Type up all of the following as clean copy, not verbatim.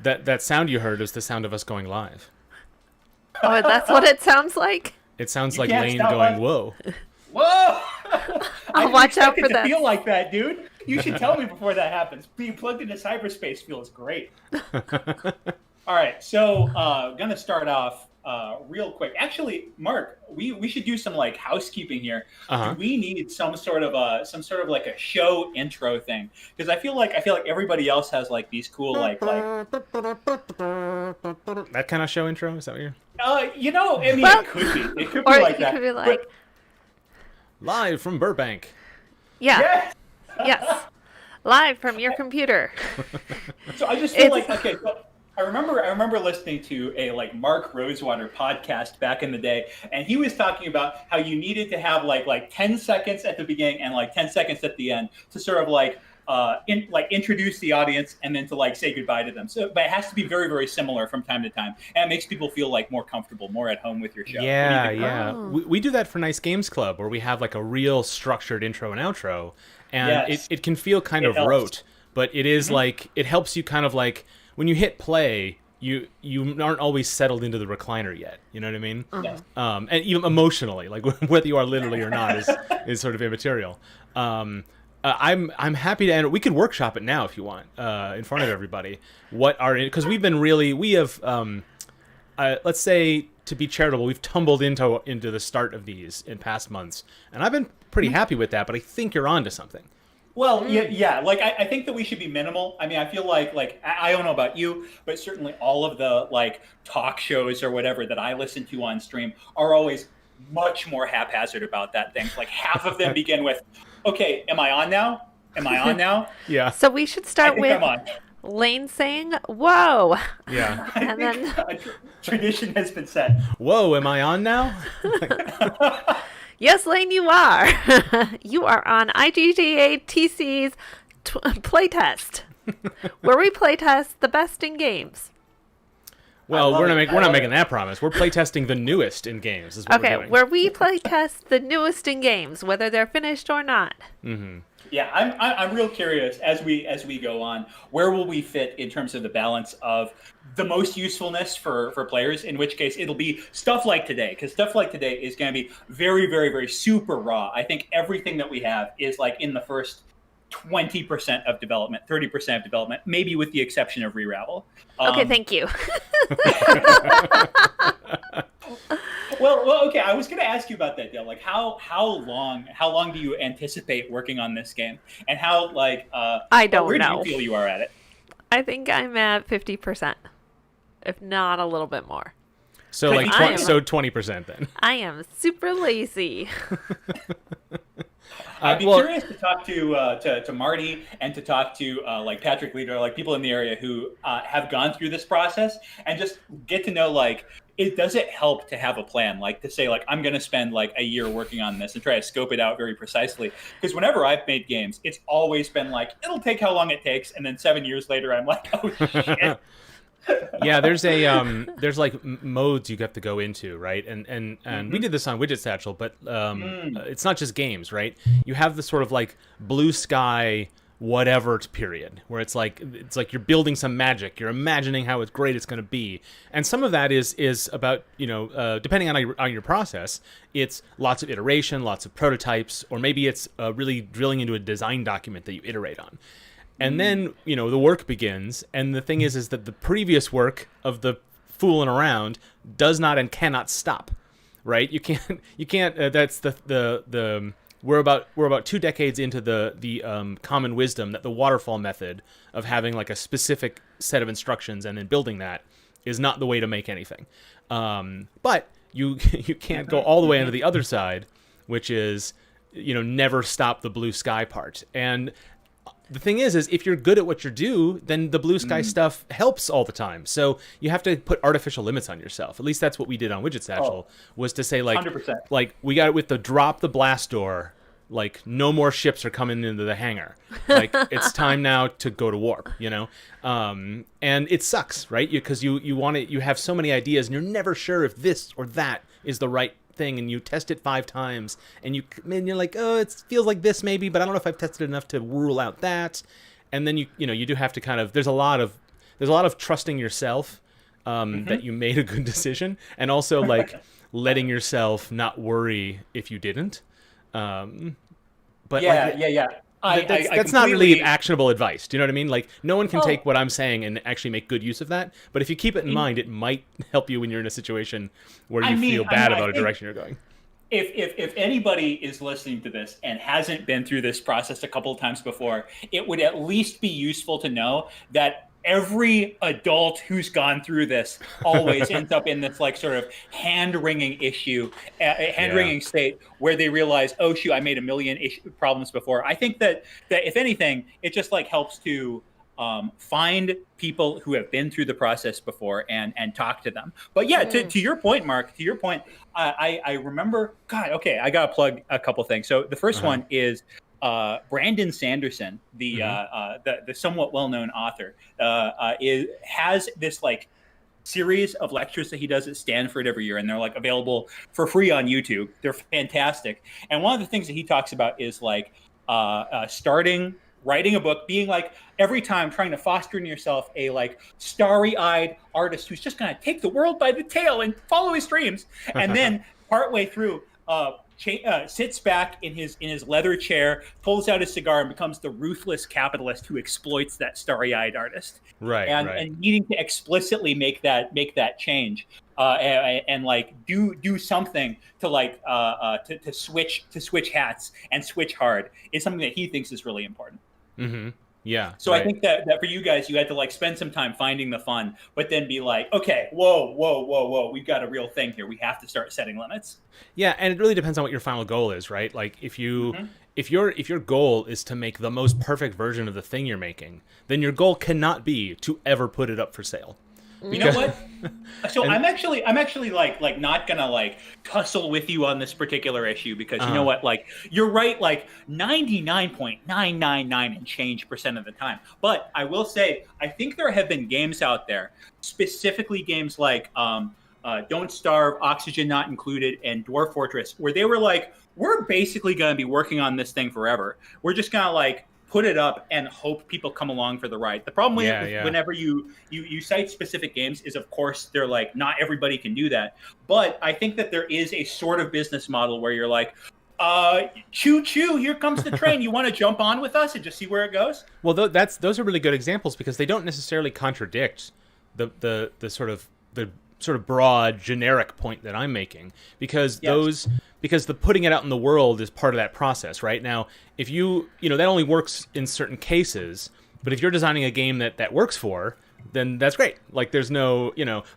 That sound you heard is the sound of us going live. Oh, that's what it sounds like? It sounds You like can't Lane stop going, us. whoa. Whoa! I I'll didn't watch out expect for it to that. feel like that, dude. You should tell me before that happens. Being plugged into cyberspace feels great. All right, so gonna start off real quick. Actually, Mark, we should do some like housekeeping here. Uh-huh. Do we need some sort of like a show intro thing? Because I feel like everybody else has like these cool That kind of show intro? Is that what you're... I mean, Well, it could be or like you that. could be like, But, Live from Burbank. yeah, yes. yes, live from your computer. So I just feel It's- like okay. So I remember listening to a like Mark Rosewater podcast back in the day, and he was talking about how you needed to have like 10 seconds at the beginning and like 10 seconds at the end to sort of introduce the audience and then to like say goodbye to them. So, but it has to be very, very similar from time to time, and it makes people feel like more comfortable, more at home with your show. What do you Yeah, think? yeah. Oh. We do that for Nice Games Club, where we have like a real structured intro and outro, and Yes. it can feel kind It of helps. rote, but it is like, it helps you kind of like, when you hit play, you aren't always settled into the recliner yet. You know what I mean? Yes. And even emotionally, like whether you are literally or not is sort of immaterial. I'm happy to end. We could workshop it now if you want, in front of everybody. Because we have let's say, to be charitable, we've tumbled into the start of these in past months, and I've been pretty happy with that. But I think you're onto something. Well, yeah. Like I think that we should be minimal. I mean, I feel like I don't know about you, but certainly all of the like talk shows or whatever that I listen to on stream are always much more haphazard about that thing. Like half of them begin with, "Okay, am I on now? Am I on now?" Yeah, So we should I start think with I'm on. Lane saying, "Whoa," yeah. I and think then a tradition has been set. Whoa, am I on now? yes, Lane, you are. You are on IGGA TC's Playtest, where we playtest the best in games. Well, love we're it. not I love making it. that promise. We're playtesting the newest in games. Is what we're Okay, doing. where we playtest the newest in games, whether they're finished or not. Yeah, I'm real curious as we go on. Where will we fit in terms of the balance of the most usefulness for players? In which case, it'll be stuff like today, because stuff like today is going to be very, very, very super raw. I think everything that we have is like in the first 20% of development, 30% of development, maybe with the exception of Re-ravel. Okay, thank you. Well, okay. I was going to ask you about that, Dale. Like, how long do you anticipate working on this game, and how I don't where know. do you feel you are at it? I think I'm at 50%, if not a little bit more. So like I am- 20% then. I am super lazy. I'd be well- curious to talk to Marty and to talk to like Patrick Leader, like people in the area who have gone through this process, and just get to know like does it help to have a plan, like to say like I'm going to spend like a year working on this and try to scope it out very precisely. Because whenever I've made games, it's always been like it'll take how long it takes, and then 7 years later I'm like, oh shit. Yeah, there's like modes you have to go into, right? And we did this on Widget Satchel, but it's not just games, right? You have the sort of like blue sky whatever period where it's like you're building some magic, you're imagining how great it's going to be, and some of that is about depending on your process, it's lots of iteration, lots of prototypes, or maybe it's really drilling into a design document that you iterate on. And then, the work begins, and the thing is that the previous work of the fooling around does not and cannot stop, right? You can't. That's the we're about 2 decades into the common wisdom that the waterfall method of having like a specific set of instructions and then building that is not the way to make anything. But you can't go all the way into the other side, which is never stop the blue sky part. And the thing is if you're good at what you do, then the blue sky stuff helps all the time. So you have to put artificial limits on yourself. At least that's what we did on Widget Satchel, was to say like, 100%. like we got it with the drop the blast door, like no more ships are coming into the hangar. Like it's time now to go to warp, and it sucks, right? Because you have so many ideas and you're never sure if this or that is the right thing, and you test it 5 times and you're like, oh, it feels like this maybe, but I don't know if I've tested enough to rule out that. And then you do have to kind of, there's there's a lot of trusting yourself that you made a good decision, and also like letting yourself not worry if you didn't. But yeah. That's not really actionable advice. Do you know what I mean? Like, no one can take what I'm saying and actually make good use of that. But if you keep it in mind, it might help you when you're in a situation where you feel bad about a direction you're going. If anybody is listening to this and hasn't been through this process a couple of times before, it would at least be useful to know that every adult who's gone through this always ends up in this like sort of hand-wringing state where they realize, oh shoot, I made a million problems before. I think that if anything, it just like helps to find people who have been through the process before and talk to them. But yeah, to your point, Mark, I remember, God, okay, I got to plug a couple things. So the first one is Brandon Sanderson, the somewhat well-known author, has this like series of lectures that he does at Stanford every year, and they're like available for free on YouTube. They're fantastic. And one of the things that he talks about is like writing a book, being like every time trying to foster in yourself a like starry-eyed artist who's just going to take the world by the tail and follow his dreams, and then partway through sits back in his leather chair, pulls out his cigar, and becomes the ruthless capitalist who exploits that starry-eyed artist. Right. And needing to explicitly make that change, and like do something to like to switch hats and switch hard is something that he thinks is really important. Mm-hmm. Yeah. So I think that for you guys, you had to like spend some time finding the fun, but then be like, okay, whoa, we've got a real thing here. We have to start setting limits. Yeah, and it really depends on what your final goal is, right? Like if your goal is to make the most perfect version of the thing you're making, then your goal cannot be to ever put it up for sale. You know what? So I'm actually like not gonna like tussle with you on this particular issue because you know what? Like you're right, like 99.999 and change % of the time. But I will say, I think there have been games out there, specifically games like Don't Starve, Oxygen Not Included, and Dwarf Fortress, where they were like, we're basically gonna be working on this thing forever. We're just gonna like put it up and hope people come along for the ride. The problem whenever you cite specific games is, of course, they're like, not everybody can do that. But I think that there is a sort of business model where you're like, choo choo, here comes the train. You want to jump on with us and just see where it goes? Well, those are really good examples because they don't necessarily contradict the sort of broad generic point that I'm making, because because the putting it out in the world is part of that process. Right now, if you that only works in certain cases, but if you're designing a game that works for, then that's great. Like there's no,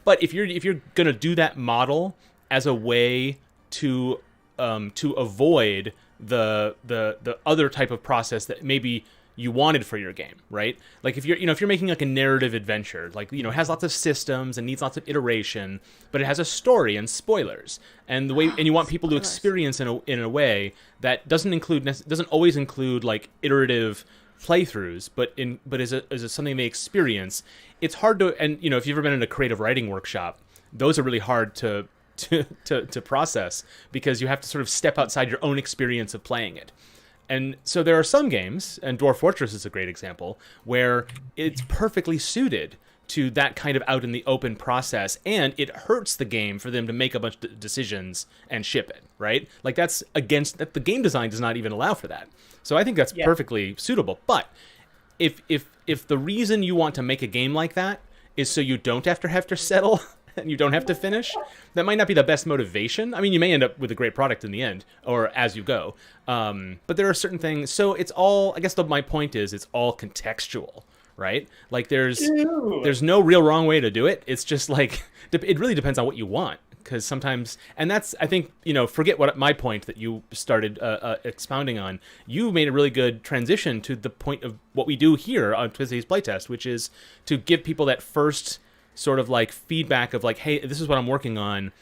but if you're going to do that model as a way to avoid the other type of process that maybe you wanted for your game, right? Like if you're making like a narrative adventure, like it has lots of systems and needs lots of iteration, but it has a story and spoilers, and you want people to experience in a way that doesn't always include like iterative playthroughs, but is something they experience. It's hard to, and if you've ever been in a creative writing workshop, those are really hard to process because you have to sort of step outside your own experience of playing it. And so there are some games, and Dwarf Fortress is a great example, where it's perfectly suited to that kind of out in the open process, and it hurts the game for them to make a bunch of decisions and ship it, right? Like that's against that. The game design does not even allow for that. So I think that's perfectly suitable. But if the reason you want to make a game like that is so you don't have to settle and you don't have to finish, that might not be the best motivation. I mean, you may end up with a great product in the end, or as you go. But there are certain things. So it's all, I guess my point is, it's all contextual, right? Like there's no real wrong way to do it. It's just like, it really depends on what you want. Because sometimes, and that's, I think, forget what my point that you started expounding on. You made a really good transition to the point of what we do here on Twisty's Playtest, which is to give people that first sort of like feedback of like, hey, this is what I'm working on.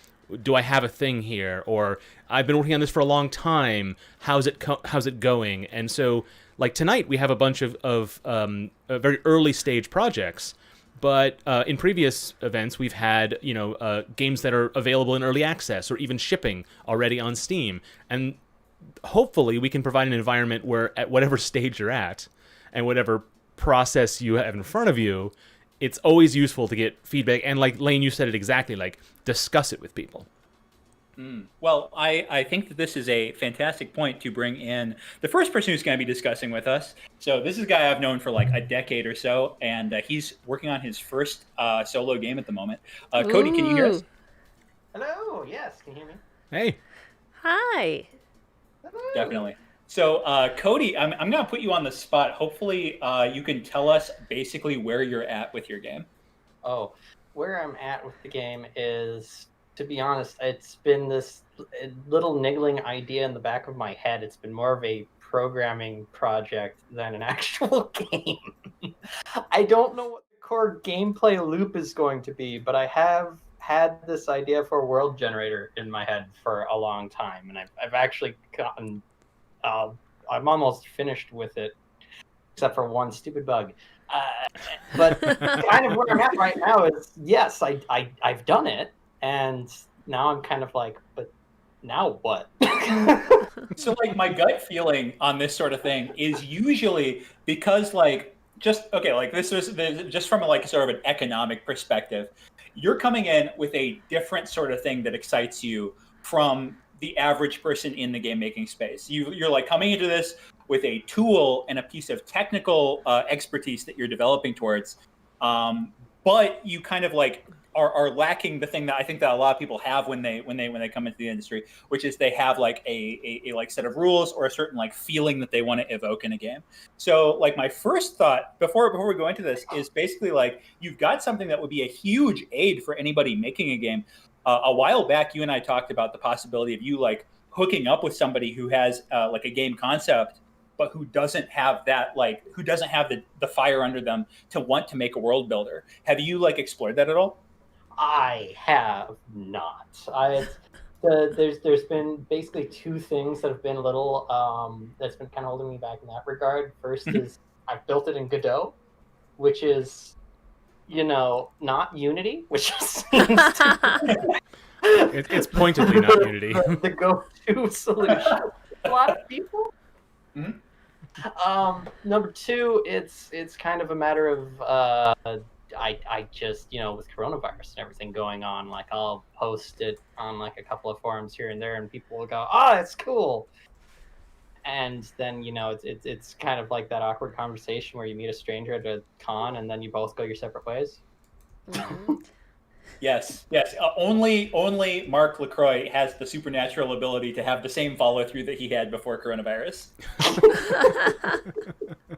Do I have a thing here? Or I've been working on this for a long time. How's it going? And so like tonight we have a bunch of very early stage projects, but in previous events we've had games that are available in early access or even shipping already on Steam. And hopefully we can provide an environment where at whatever stage you're at and whatever process you have in front of you, it's always useful to get feedback. And like Lane, you said it exactly, like discuss it with people. Well, I think that this is a fantastic point to bring in the first person who's going to be discussing with us. So this is a guy I've known for like a decade or so, and he's working on his first solo game at the moment. Cody, can you hear us? Ooh. Hello, yes, can you hear me? Hey. Hi. Hello. Definitely. So, Cody, I'm going to put you on the spot. Hopefully, you can tell us basically where you're at with your game. Oh, where I'm at with the game is, to be honest, it's been this little niggling idea in the back of my head. It's been more of a programming project than an actual game. I don't know what the core gameplay loop is going to be, but I have had this idea for a world generator in my head for a long time, and I've actually gotten I'm almost finished with it, except for one stupid bug. But kind of where I'm at right now is, yes, I've done it, and now I'm kind of like, but now what? So, like, my gut feeling on this sort of thing is usually because, like, this is just from like sort of an economic perspective, you're coming in with a different sort of thing that excites you from the average person in the game making space. You're like coming into this with a tool and a piece of technical expertise that you're developing towards, but you kind of like are lacking the thing that I think that a lot of people have when they come into the industry, which is they have like a like set of rules or a certain like feeling that they want to evoke in a game. So like my first thought before we go into this is basically like you've got something that would be a huge aid for anybody making a game. A while back, you and I talked about the possibility of you like hooking up with somebody who has like a game concept, but who doesn't have the fire under them to want to make a world builder. Have you like explored that at all? I have not. There's been basically two things that have been a little that's been kind of holding me back in that regard. First is I've built it in Godot, which is not Unity, which seems It's pointedly not Unity. The go-to solution for a lot of people. Number two, it's kind of a matter of I just with coronavirus and everything going on, like I'll post it on like a couple of forums here and there, and people will go, "Oh, it's cool." And then it's kind of like that awkward conversation where you meet a stranger at a con and then you both go your separate ways. Mm-hmm. Yes. Only Mark LaCroix has the supernatural ability to have the same follow through that he had before coronavirus.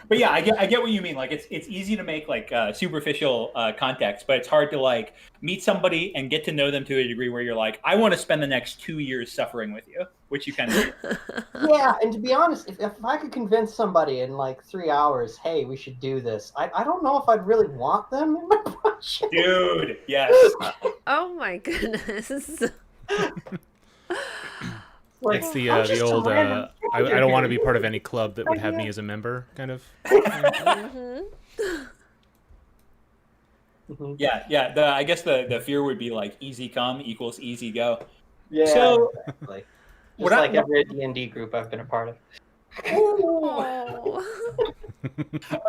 But yeah, I get what you mean. Like it's easy to make like superficial contacts, but it's hard to like meet somebody and get to know them to a degree where you're like, I want to spend the next 2 years suffering with you, which you kind of do. Yeah, and to be honest, if I could convince somebody in like 3 hours, hey, we should do this, I don't know if I'd really want them in my project. Dude, yes. Oh my goodness. Like, It's the I'm just a old random I stranger don't want to here. be part of any club that would have me as a member kind of. Mm-hmm. Yeah. I guess the fear would be like easy come equals easy go. Yeah, So, exactly. Just like every D&D group I've been a part of. Oh.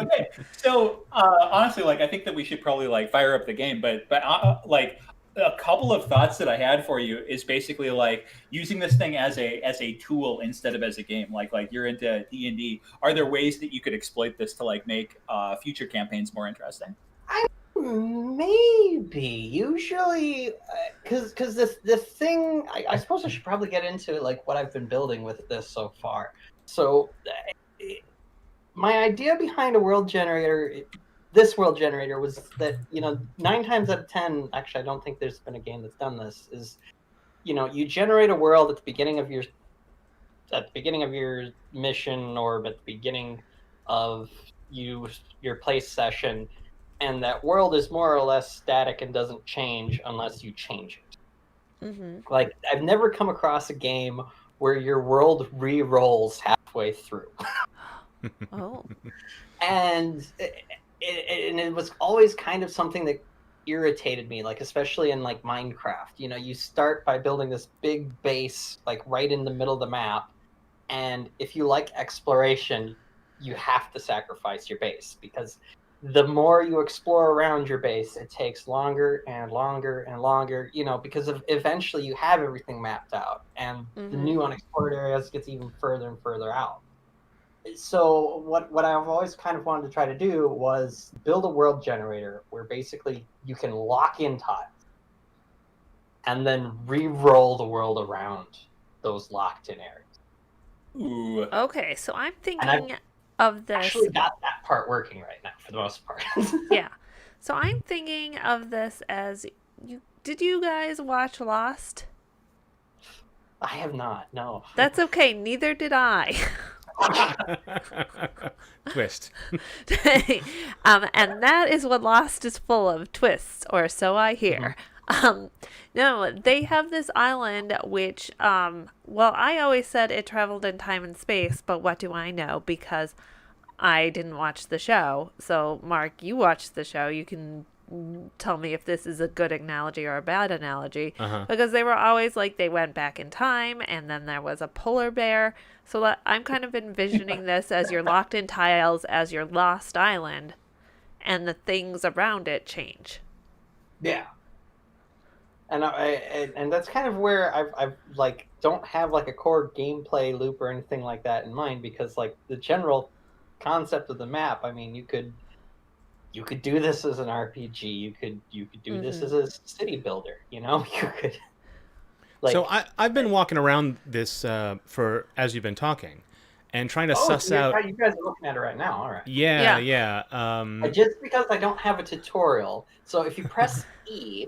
Okay, so honestly, like I think that we should probably like fire up the game, but like a couple of thoughts that I had for you is basically like using this thing as a tool instead of as a game. Like you're into D&D. Are there ways that you could exploit this to like make future campaigns more interesting? Maybe usually because the thing I suppose I should probably get into like what I've been building with this so far. So my idea behind this world generator was that 9 times out of 10, actually I don't think there's been a game that's done this, is you generate a world at the beginning of your mission or at the beginning of your play session, and that world is more or less static and doesn't change unless you change it. Mm-hmm. Like I've never come across a game where your world re-rolls halfway through. Oh. And it was always kind of something that irritated me, like especially in like Minecraft. You start by building this big base like right in the middle of the map, and if you like exploration, you have to sacrifice your base because the more you explore around your base, it takes longer and longer and longer, because eventually you have everything mapped out, and the new unexplored areas gets even further and further out. So what I've always kind of wanted to try to do was build a world generator where basically you can lock in tiles and then re-roll the world around those locked in areas. Ooh. Okay, so I'm thinking of this. Actually got that part working right now for the most part. Yeah. So I'm thinking of this as did you guys watch Lost? I have not, no. That's okay, neither did I. Twist. And that is what Lost is full of, twists, or so I hear. No, they have this island which, well, I always said it traveled in time and space, but what do I know? Because I didn't watch the show. So, Mark, you watched the show. You can tell me if this is a good analogy or a bad analogy. Because they were always like, they went back in time, and then there was a polar bear. So I'm kind of envisioning this as you're locked in tiles as your lost island, and the things around it change. Yeah. And that's kind of where I've like don't have like a core gameplay loop or anything like that in mind, because like the general concept of the map, I mean, you could do this as an RPG, you could do this as a city builder, you could. Like, so I've been walking around this for as you've been talking, and trying to suss out. You guys are looking at it right now, all right? Yeah. Just because I don't have a tutorial, so if you press E,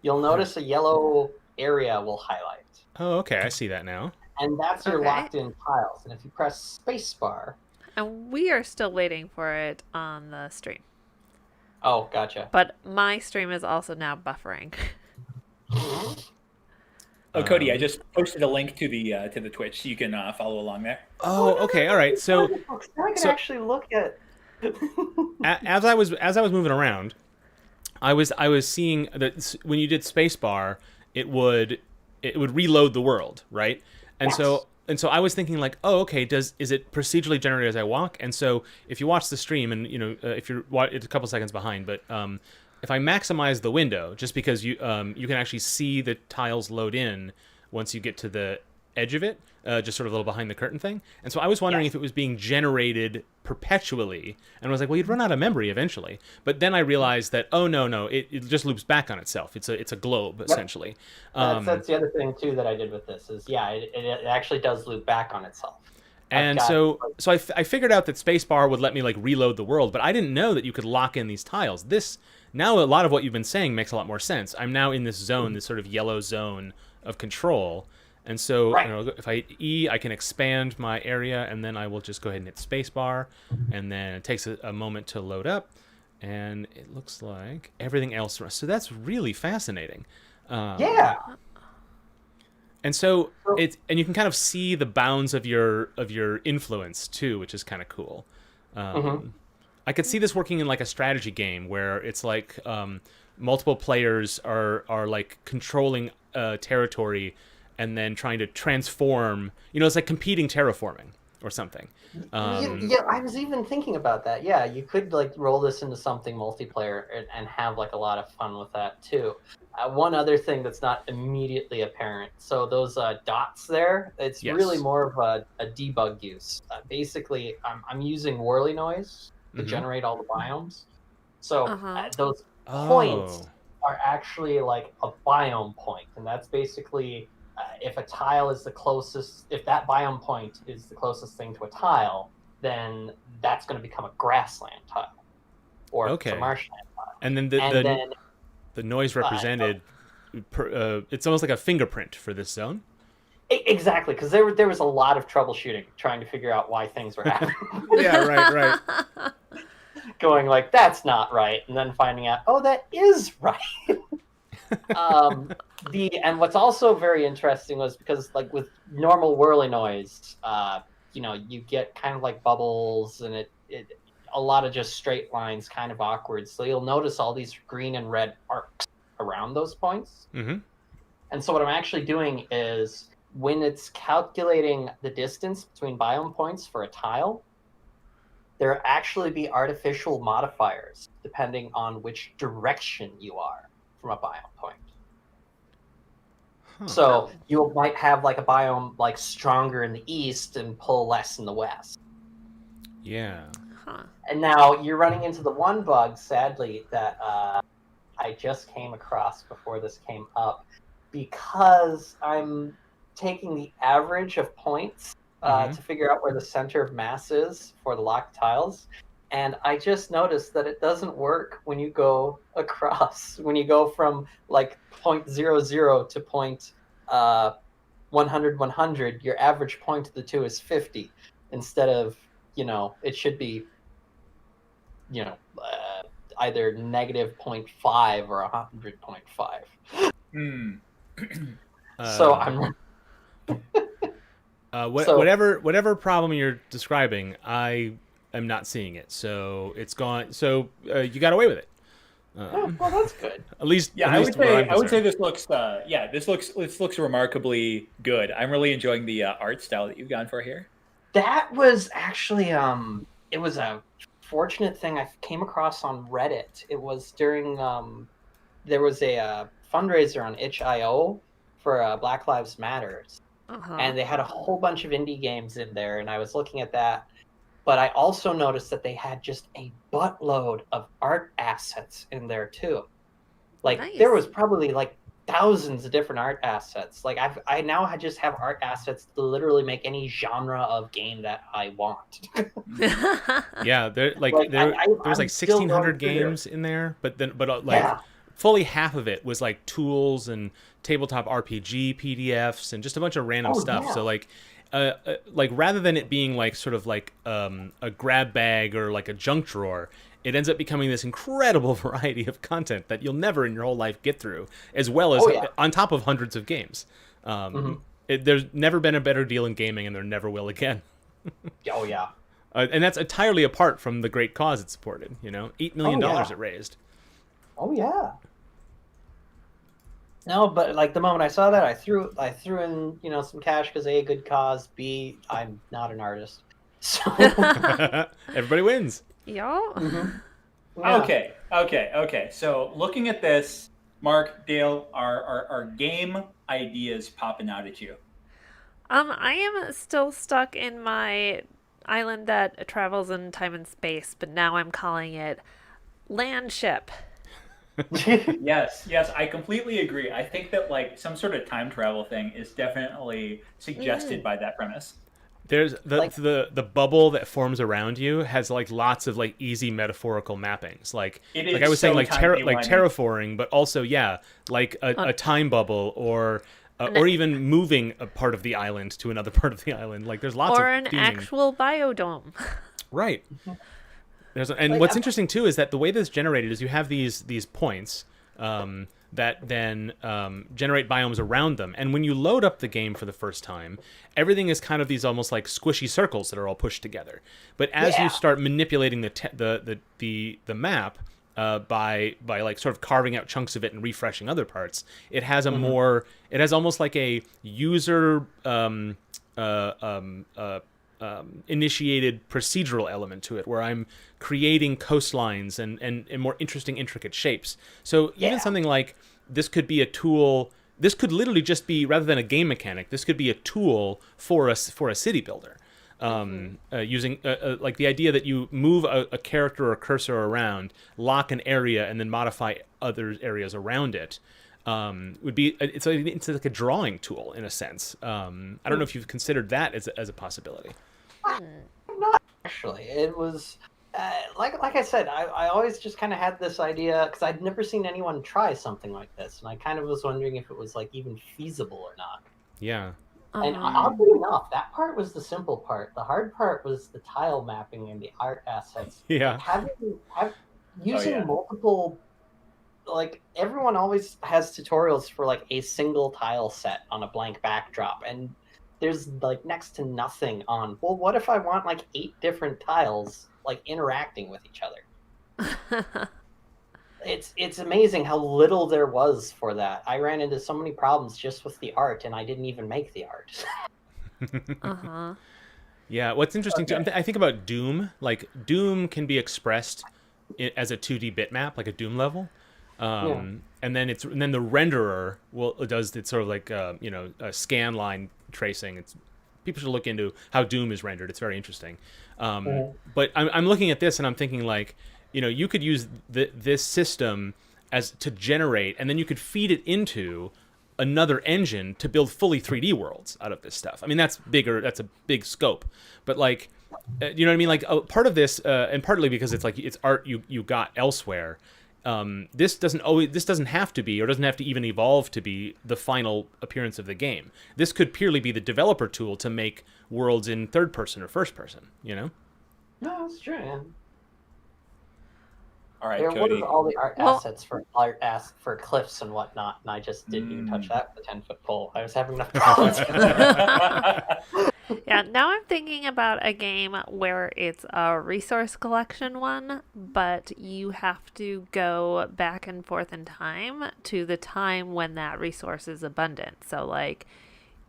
you'll notice a yellow area will highlight. Oh, okay, I see that now. And that's your locked-in tiles. And if you press spacebar... And we are still waiting for it on the stream. Oh, gotcha. But my stream is also now buffering. Oh, Cody, I just posted a link to the Twitch, so you can follow along there. Oh, okay, all right. So I can actually look at... as I was moving around, I was seeing that when you did spacebar, it would reload the world, right? And so I was thinking like, oh, okay, is it procedurally generated as I walk? And so if you watch the stream, and if you're it's a couple seconds behind, but if I maximize the window, just because you can actually see the tiles load in once you get to the edge of it, just sort of a little behind the curtain thing. And so I was wondering if it was being generated perpetually, and I was like, well, you'd run out of memory eventually. But then I realized that, oh no, it just loops back on itself. It's a globe essentially. That's the other thing too that I did with this is it actually does loop back on itself. And so I figured out that spacebar would let me like reload the world, but I didn't know that you could lock in these tiles. Now a lot of what you've been saying makes a lot more sense. I'm now in this zone, this sort of yellow zone of control. And so if I hit E, I can expand my area, and then I will just go ahead and hit spacebar, and then it takes a moment to load up, and it looks like everything else. So that's really fascinating. Yeah. And so and you can kind of see the bounds of your influence too, which is kind of cool. I could see this working in like a strategy game where it's like multiple players are like controlling territory and then trying to transform. It's like competing terraforming or something. Yeah, I was even thinking about that. Yeah, you could like roll this into something multiplayer and have like a lot of fun with that too. One other thing that's not immediately apparent. So those dots there, it's really more of a debug use. Basically, I'm using whirly noise to generate all the biomes. So those points are actually like a biome point, and that's basically if a tile is the closest, if that biome point is the closest thing to a tile, then that's going to become a grassland tile or a marshland tile. And then the noise represented, it's almost like a fingerprint for this zone. Exactly, because there was a lot of troubleshooting trying to figure out why things were happening. Yeah, right. Going like, that's not right, and then finding out, oh, that is right. And what's also very interesting was because like with normal whirly noise, you get kind of like bubbles, and it a lot of just straight lines, kind of awkward. So you'll notice all these green and red arcs around those points. And so what I'm actually doing is when it's calculating the distance between biome points for a tile, there actually be artificial modifiers depending on which direction you are from a biome point. Huh. So you might have like a biome like stronger in the east and pull less in the west. Yeah. Huh. And now you're running into the one bug, sadly, that I just came across before this came up, because I'm taking the average of points to figure out where the center of mass is for the locked tiles. And I just noticed that it doesn't work when you go across, when you go from like 0.00 to 100, 100, your average point of the two is 50 instead of, it should be, either negative 0.5 or 100.5. So I'm whatever problem you're describing, I am not seeing it. So it's gone. So you got away with it. well, that's good. At least, Yeah, at least where I'm I would say concerned. this looks remarkably good. I'm really enjoying the art style that you've gone for here. That was actually it was a fortunate thing I came across on Reddit. It was during there was a fundraiser on itch.io for Black Lives Matters, and they had a whole bunch of indie games in there, and I was looking at that. But I also noticed that they had just a buttload of art assets in there too. Like Nice. there was probably like thousands of different art assets. Like I now just have art assets to literally make any genre of game that I want. Yeah, there was like I'm 1,600 still going games in there, but like Yeah. fully half of it was like tools and tabletop RPG PDFs and just a bunch of random stuff. yeah. So like rather than it being like sort of like a grab bag or like a junk drawer, it ends up becoming this incredible variety of content that you'll never in your whole life get through, as well as on top of hundreds of games. There's never been a better deal in gaming, and there never will again. Oh yeah. And that's entirely apart from the great cause it supported. $8 million it raised. Oh yeah. No, but like the moment I saw that, I threw in some cash because A, good cause, B, I'm not an artist, so Everybody wins. Yo. Yeah. Okay. So looking at this, Mark, Dale, are game ideas popping out at you? I am still stuck in my island that travels in time and space, but now I'm calling it land ship. Yes, I completely agree. I think that like some sort of time travel thing is definitely suggested by that premise. There's the bubble that forms around you has like lots of like easy metaphorical mappings. Like I was saying, like terraforming, but also like a time bubble or even moving a part of the island to another part of the island. Like there's lots or of an theming. actual biodome. Right. What's interesting too is that the way this is generated is you have these points that then generate biomes around them, and when you load up the game for the first time, everything is kind of these almost like squishy circles that are all pushed together. But as you start manipulating the map by like sort of carving out chunks of it and refreshing other parts, it has it has almost like a user initiated procedural element to it, where I'm creating coastlines and more interesting, intricate shapes. So even something like this could be a tool. This could literally just be, rather than a game mechanic, this could be a tool for a city builder. Using like the idea that you move a character or cursor around, lock an area, and then modify other areas around it. Would be it's like a drawing tool in a sense. I don't know if you've considered that as a possibility. Not actually. It was like I said, I always just kind of had this idea because I'd never seen anyone try something like this, and I kind of was wondering if it was like even feasible or not. Yeah. And oddly enough, that part was the simple part. The hard part was the tile mapping and the art assets. Yeah. Using multiple, like everyone always has tutorials for like a single tile set on a blank backdrop, and there's like next to nothing on, well, what if I want like 8 different tiles like interacting with each other? It's amazing how little there was for that. I ran into so many problems just with the art, and I didn't even make the art. Yeah, what's interesting too, I think about Doom. Like Doom can be expressed as a 2D bitmap, like a Doom level, and then the renderer does it's sort of like a scan line tracing. It's people should look into how Doom is rendered. It's very interesting. But I'm looking at this and I'm thinking like, you could use this system as to generate, and then you could feed it into another engine to build fully 3D worlds out of this stuff. I mean, that's bigger. That's a big scope. But like, you know what I mean? Like part of this, and partly because it's like it's art you got elsewhere. This doesn't have to be, or doesn't have to even evolve to be the final appearance of the game. This could purely be the developer tool to make worlds in third person or first person. No, that's true. Yeah. All right, There Cody. was all the assets for cliffs and whatnot, and I just didn't even touch that with a 10-foot pole. I was having enough problems. Yeah, now I'm thinking about a game where it's a resource collection one, but you have to go back and forth in time to the time when that resource is abundant. So, like,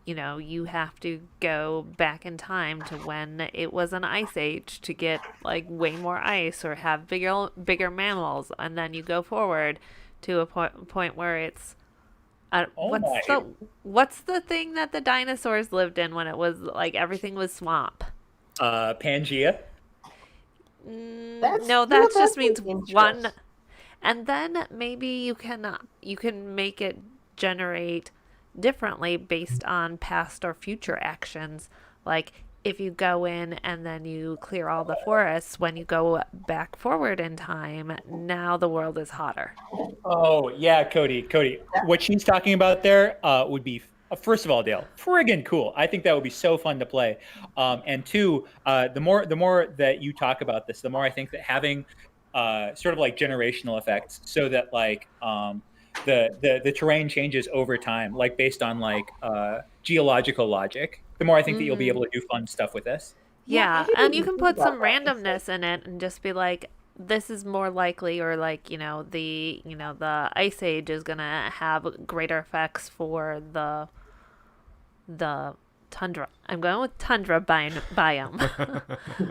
you have to go back in time to when it was an ice age to get like way more ice or have bigger mammals, and then you go forward to a point where it's what's the thing that the dinosaurs lived in when it was like everything was swamp? Pangea. No, that just means one. And then maybe you can make it generate differently based on past or future actions. Like if you go in and then you clear all the forests, when you go back forward in time, now the world is hotter. Oh yeah, Cody. What she's talking about there would be, first of all, Dale, friggin' cool. I think that would be so fun to play. And two, the more that you talk about this, the more I think that having sort of like generational effects, so that like the terrain changes over time, like based on like geological logic, the more I think that you'll be able to do fun stuff with this. Yeah, and you can put some randomness in it and just be like, this is more likely, or like, the ice age is gonna have greater effects for the tundra. I'm going with tundra biome.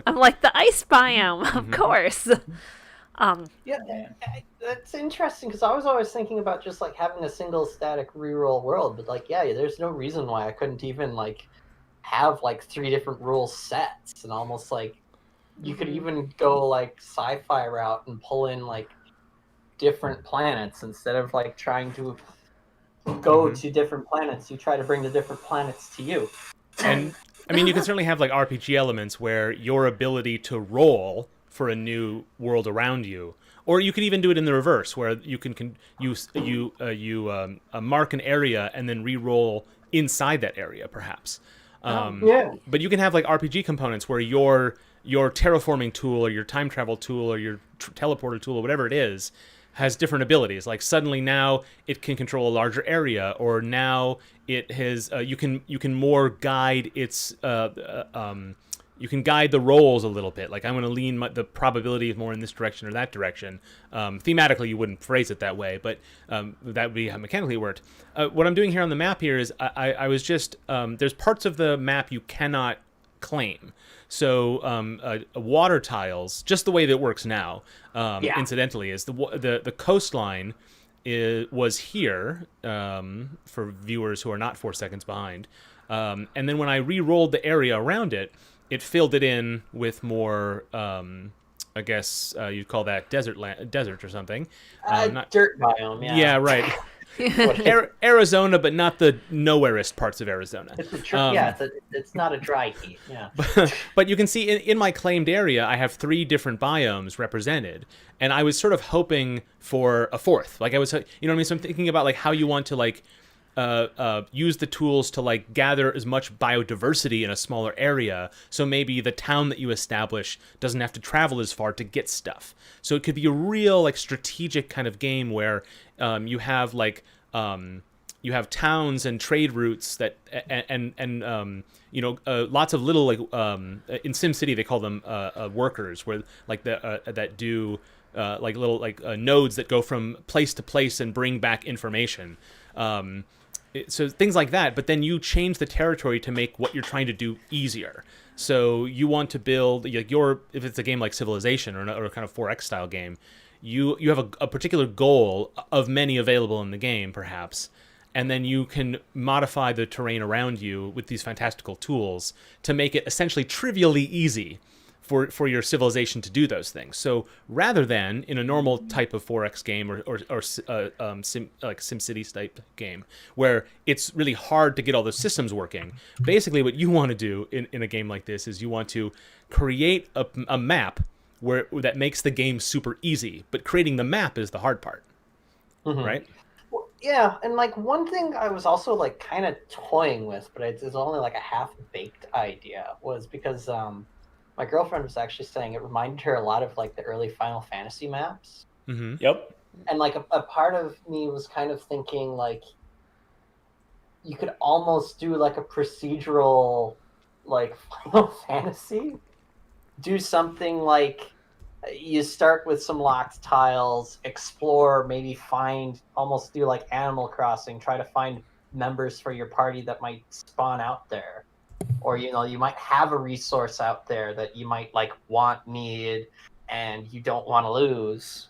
I'm like, the ice biome, of course. That's interesting, because I was always thinking about just like having a single static reroll world, but like, there's no reason why I couldn't even like have like 3 different rule sets, and almost like you could even go like sci-fi route and pull in like different planets instead of like trying to go to different planets. You try to bring the different planets to you. And I mean, you can certainly have like RPG elements where your ability to roll for a new world around you, or you could even do it in the reverse, where you can mark an area and then re-roll inside that area, perhaps. But you can have like RPG components where your terraforming tool or your time travel tool or your teleporter tool or whatever it is has different abilities. Like suddenly now it can control a larger area, or now it has you can more guide its you can guide the rolls a little bit. Like I'm going to lean the probability more in this direction or that direction. Thematically, you wouldn't phrase it that way, but that would be how mechanically it worked. What I'm doing here on the map here is I was just there's parts of the map you cannot claim. So water tiles, just the way that it works now, incidentally, is the coastline was here for viewers who are not 4 seconds behind. And then when I re-rolled the area around it, it filled it in with more, I guess you'd call that desert or something. Dirt biome, yeah. Yeah, right. Arizona, but not the nowhereist parts of Arizona. It's not a dry heat. Yeah. But you can see in my claimed area, I have 3 different biomes represented, and I was sort of hoping for a fourth. Like I was, you know what I mean? So I'm thinking about like how you want to like use the tools to like gather as much biodiversity in a smaller area. So maybe the town that you establish doesn't have to travel as far to get stuff. So it could be a real like strategic kind of game where you have like you have towns and trade routes that and lots of little like in SimCity they call them workers, where like that do like little like nodes that go from place to place and bring back information. So things like that, but then you change the territory to make what you're trying to do easier. So you want to build like if it's a game like Civilization or a kind of 4X style game, you have a particular goal of many available in the game, perhaps, and then you can modify the terrain around you with these fantastical tools to make it essentially trivially easy for your civilization to do those things. So rather than in a normal type of 4X game or like SimCity type game where it's really hard to get all those systems working, basically what you want to do in a game like this is you want to create a map that makes the game super easy, but creating the map is the hard part, right? Well, yeah, and like one thing I was also like kind of toying with, but it's only like a half-baked idea, was because my girlfriend was actually saying it reminded her a lot of like the early Final Fantasy maps. Mm-hmm. Yep. And like a part of me was kind of thinking like you could almost do like a procedural like Final Fantasy. Do something like you start with some locked tiles, explore, maybe almost do like Animal Crossing, try to find members for your party that might spawn out there. Or, you might have a resource out there that you might like need, and you don't want to lose.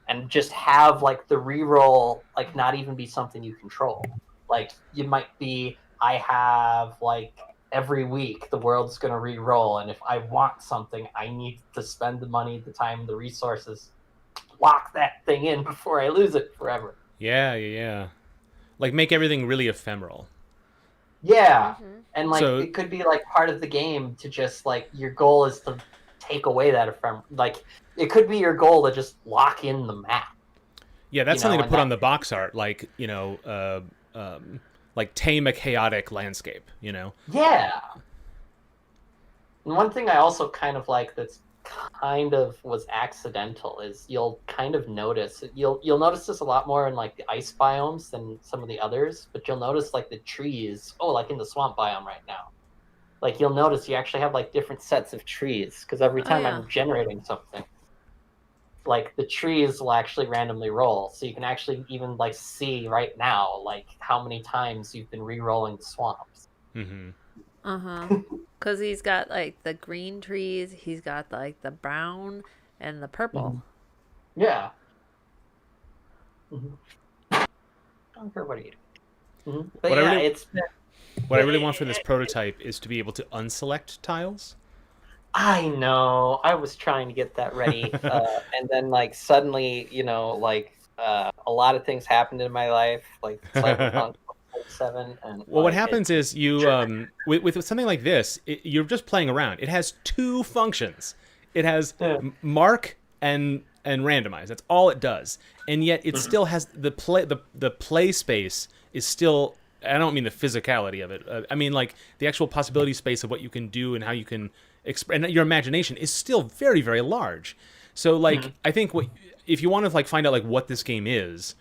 And just have like the reroll, like not even be something you control. Like you might be, I have like every week the world's going to re-roll, and if I want something I need to spend the money, the time, the resources, lock that thing in before I lose it forever. Yeah. Like make everything really ephemeral. Yeah. And like it could be like part of the game to just like your goal is to take away that ephemeral, like it could be your goal to just lock in the map. Yeah, that's something to put on the box art, like like tame a chaotic landscape, Yeah. And one thing I also kind of like that's kind of was accidental is you'll kind of notice you'll notice this a lot more in like the ice biomes than some of the others, but you'll notice like the trees, like in the swamp biome right now, like you'll notice you actually have like different sets of trees because every time I'm generating something, like the trees will actually randomly roll, so you can actually even like see right now like how many times you've been re-rolling the swamps. Because he's got like the green trees, he's got like the brown and the purple. Yeah. I don't care what you do. But what I I really want for this prototype is to be able to unselect tiles. I know. I was trying to get that ready, and then like suddenly, a lot of things happened in my life, like Cyberpunk 7. And well, what happens is you with something like this, you're just playing around. It has two functions. It has mark and randomize. That's all it does, and yet it still has the play space is still. I don't mean the physicality of it. I mean like the actual possibility space of what you can do and how you can and your imagination is still very, very large. So like I think if you want to like find out like what this game is,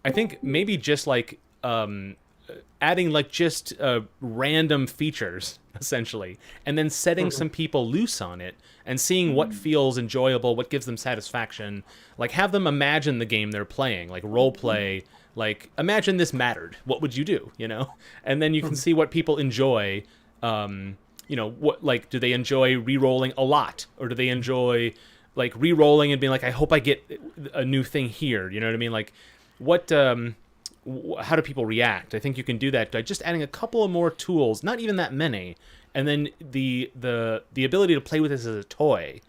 I think maybe just like adding like just random features essentially, and then setting some people loose on it and seeing what feels enjoyable, what gives them satisfaction. Like have them imagine the game they're playing, like role play. Like imagine this mattered. What would you do? And then you can see what people enjoy. What like do they enjoy re-rolling a lot, or do they enjoy like re-rolling and being like, I hope I get a new thing here. You know what I mean? Like what how do people react? I think you can do that by just adding a couple of more tools, not even that many, and then the ability to play with this as a toy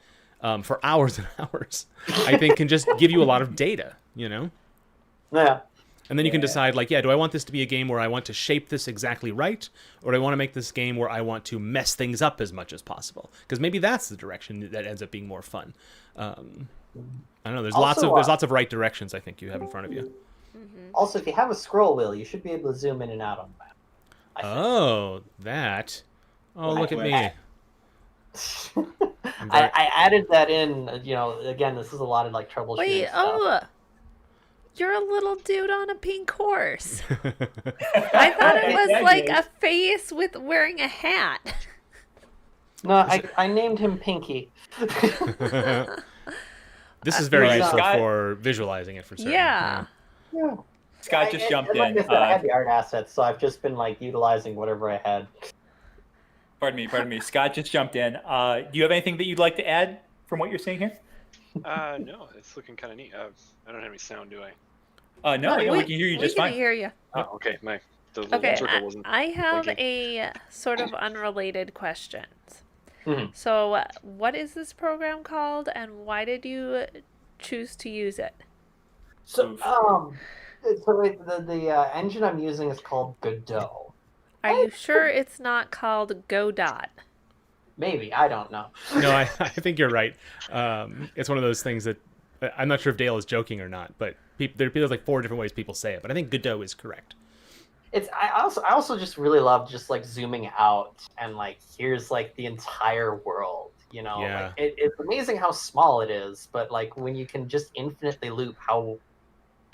for hours and hours, I think can just give you a lot of data. Yeah. And then you can decide, like, do I want this to be a game where I want to shape this exactly right, or do I want to make this game where I want to mess things up as much as possible? Because maybe that's the direction that ends up being more fun. I don't know. There's lots of right directions I think you have in front of you. Also, if you have a scroll wheel, you should be able to zoom in and out on the map. That. Oh, look at me. I added that in. Again, this is a lot of like troubleshooting. Wait, stuff. You're a little dude on a pink horse. I thought it was like a face with wearing a hat. No, I named him Pinky. This is very useful for visualizing it for certain. Yeah. Scott just jumped in. I had the art assets, so I've just been like utilizing whatever I had. Pardon me. Scott just jumped in. Do you have anything that you'd like to add from what you're saying here? No, it's looking kind of neat. I don't have any sound, do I? No, we can hear you just we can fine. hear you. Oh, okay. The little Okay, circle wasn't I have blinking. a sort of unrelated question. Mhm. So, what is this program called, and why did you choose to use it? So, the engine I'm using is called Godot. Are you sure it's not called Godot? Maybe, I don't know. No, I think you're right. It's one of those things that I'm not sure if Dale is joking or not, but there's like 4 different ways people say it, but I think Godot is correct. I also just really love just like zooming out and like here's like the entire world, you know. Yeah. Like, it's amazing how small it is, but like when you can just infinitely loop, how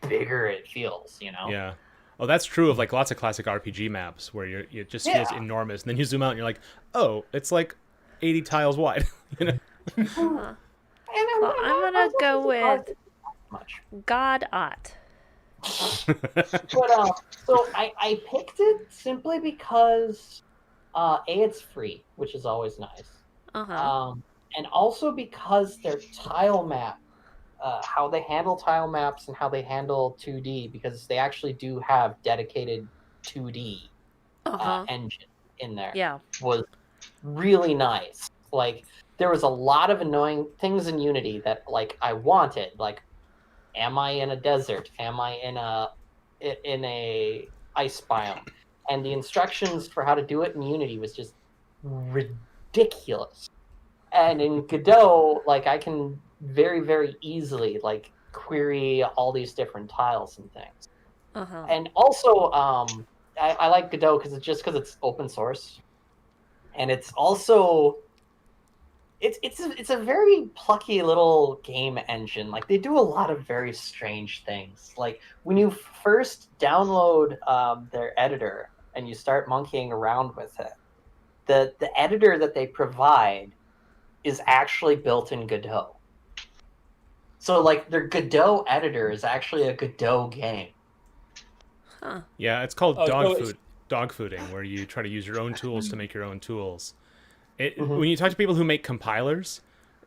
bigger it feels, you know. Yeah. Oh, that's true of like lots of classic RPG maps where it just feels enormous, and then you zoom out and you're like, oh, it's like 80 tiles wide. You know? Huh. Well, I'm gonna go with Godot. But so I picked it simply because it's free, which is always nice. And also because their tile map, how they handle tile maps and how they handle 2D, because they actually do have dedicated 2D engine in there. Yeah. Was really nice. Like there was a lot of annoying things in Unity that like I wanted, like. Am I in a desert? Am I in a ice biome? And the instructions for how to do it in Unity was just ridiculous. And in Godot, like I can very, very easily like query all these different tiles and things. And also, I like Godot because it's open source, and it's also. It's a very plucky little game engine. Like they do a lot of very strange things. Like when you first download their editor and you start monkeying around with it, the editor that they provide is actually built in Godot. So like their Godot editor is actually a Godot game. Huh. Yeah, it's called dog fooding, where you try to use your own tools to make your own tools. When you talk to people who make compilers,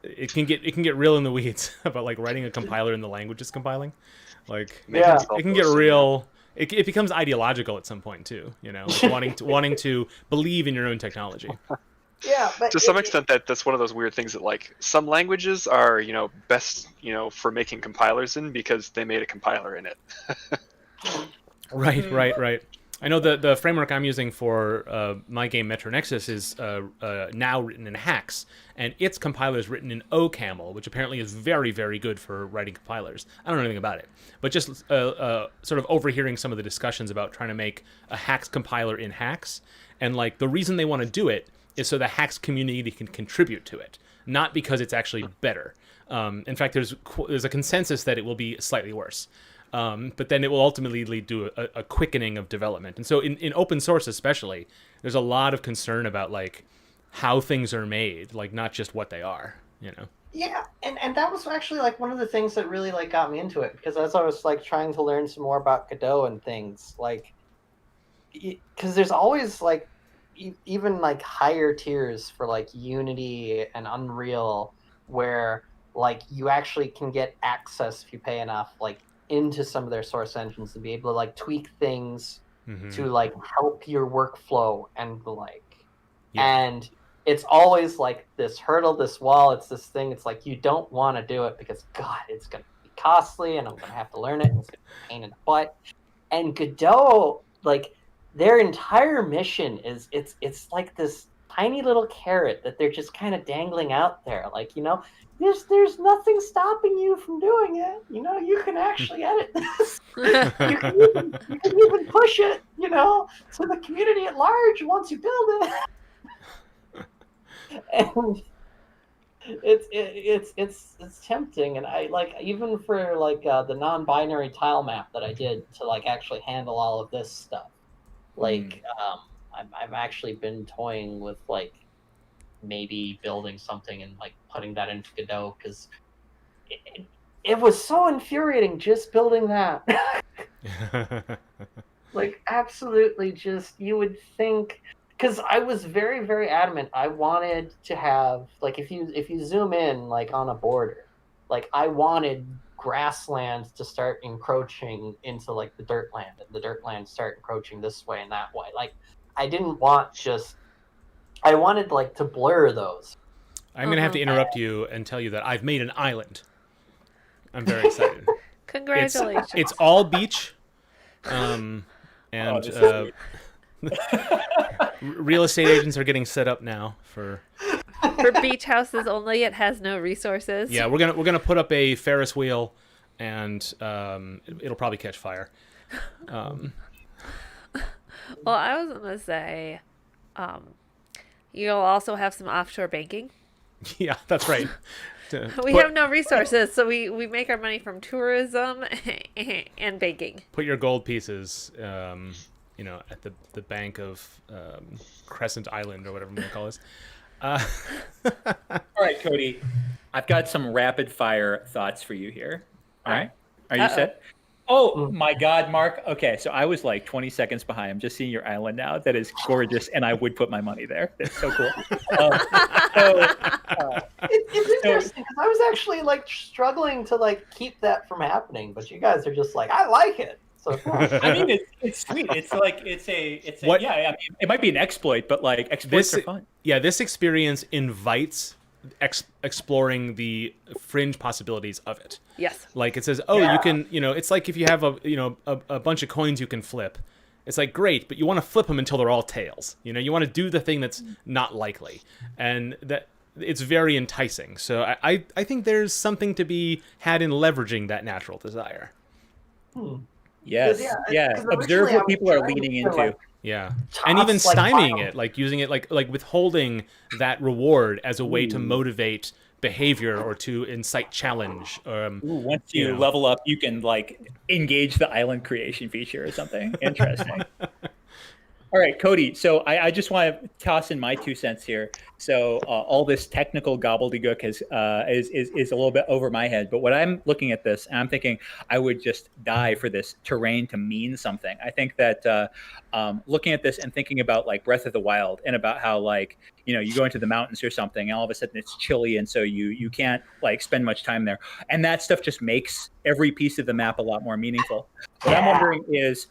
it can get real in the weeds about like writing a compiler in the language it's compiling. Like it can get real. It becomes ideological at some point too. You know, like wanting to believe in your own technology. Yeah, but to some extent that's one of those weird things that like some languages are best for making compilers in because they made a compiler in it. Right. I know the framework I'm using for my game Metro Nexus is now written in Hax, and its compiler is written in OCaml, which apparently is very, very good for writing compilers. I don't know anything about it, but just sort of overhearing some of the discussions about trying to make a Hax compiler in Hax, and like the reason they want to do it is so the Hax community can contribute to it, not because it's actually better. In fact, there's a consensus that it will be slightly worse. But then it will ultimately lead to a quickening of development. And so in open source especially, there's a lot of concern about like how things are made, like not just what they are, Yeah, and that was actually like one of the things that really like got me into it, because as I was like trying to learn some more about Godot and things, like because there's always like even like higher tiers for like Unity and Unreal where like you actually can get access if you pay enough like into some of their source engines to be able to like tweak things to like help your workflow and the like. And it's always like this hurdle, this wall, it's this thing. It's like you don't want to do it because God, it's gonna be costly and I'm gonna have to learn it and it's gonna be a pain in the butt. And Godot, like their entire mission is it's like this tiny little carrot that they're just kind of dangling out there, like there's nothing stopping you from doing it. You can actually edit this. you can even push it, to the community at large once you build it. And it's tempting, and I like even for like the non-binary tile map that I did to like actually handle all of this stuff. Like I've actually been toying with like maybe building something and like putting that into Godot because it was so infuriating just building that. Like absolutely just you would think because I was very, very adamant. I wanted to have, like, if you zoom in, like, on a border, like, I wanted grasslands to start encroaching into, like, the dirt land, and the dirt land start encroaching this way and that way. Like, I didn't want just, I wanted, like, to blur those. I'm going to have to interrupt you and tell you that I've made an island. I'm very excited. Congratulations. It's all beach. And real estate agents are getting set up now for beach houses only. It has no resources. Yeah, we're gonna put up a Ferris wheel, and it'll probably catch fire. Well, I was gonna say, you'll also have some offshore banking. Yeah, that's right. We have no resources, so we make our money from tourism and banking. Put your gold pieces, at the bank of Crescent Island or whatever I'm gonna call this. All right, Cody, I've got some rapid fire thoughts for you here. All right, are you set? Oh my God, Mark. Okay, so I was like 20 seconds behind. I'm just seeing your island now. That is gorgeous, and I would put my money there. That's so cool. It's interesting because I was actually like struggling to like keep that from happening, but you guys are just like, I like it. So I mean, it's sweet. It's like it's a What? yeah. I mean, it might be an exploit, but like exploits are fun. Yeah, this experience invites exploring the fringe possibilities of it. Yes. Like it says, you can, it's like if you have a bunch of coins you can flip. It's like, great, but you want to flip them until they're all tails. You want to do the thing that's not likely. And that it's very enticing. So I think there's something to be had in leveraging that natural desire. Yes. Yeah. Observe what people are leaning into. Yeah. And even stymieing it, like using it like withholding that reward as a way to motivate behavior or to incite challenge. Once you level up, you can like engage the island creation feature or something. Interesting. All right, Cody. So I just want to toss in my 2 cents here. So all this technical gobbledygook is a little bit over my head. But when I'm looking at this, and I'm thinking I would just die for this terrain to mean something. I think that looking at this and thinking about like Breath of the Wild and about how like you go into the mountains or something, and all of a sudden it's chilly, and so you can't like spend much time there, and that stuff just makes every piece of the map a lot more meaningful. What I'm wondering is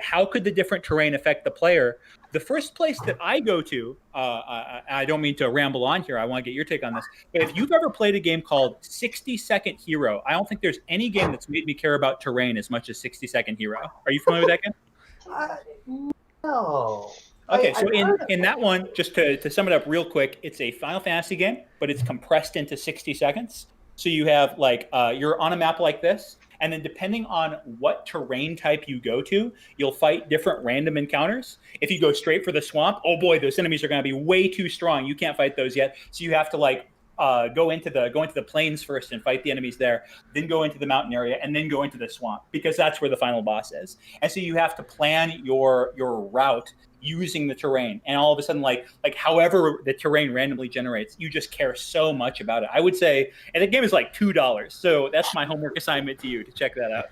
how could the different terrain affect the player? The first place that I go to, I don't mean to ramble on here. I want to get your take on this. But if you've ever played a game called 60 Second Hero, I don't think there's any game that's made me care about terrain as much as 60 Second Hero. Are you familiar with that game? No. Okay, so in that one, just to sum it up real quick, it's a Final Fantasy game, but it's compressed into 60 seconds. So you have like you're on a map like this, and then depending on what terrain type you go to, you'll fight different random encounters. If you go straight for the swamp, oh boy, those enemies are going to be way too strong. You can't fight those yet. So you have to like go into the plains first and fight the enemies there, then go into the mountain area, and then go into the swamp, because that's where the final boss is. And so you have to plan your route using the terrain, and all of a sudden, like however the terrain randomly generates, you just care so much about it. I would say, and the game is like $2, so that's my homework assignment to you to check that out.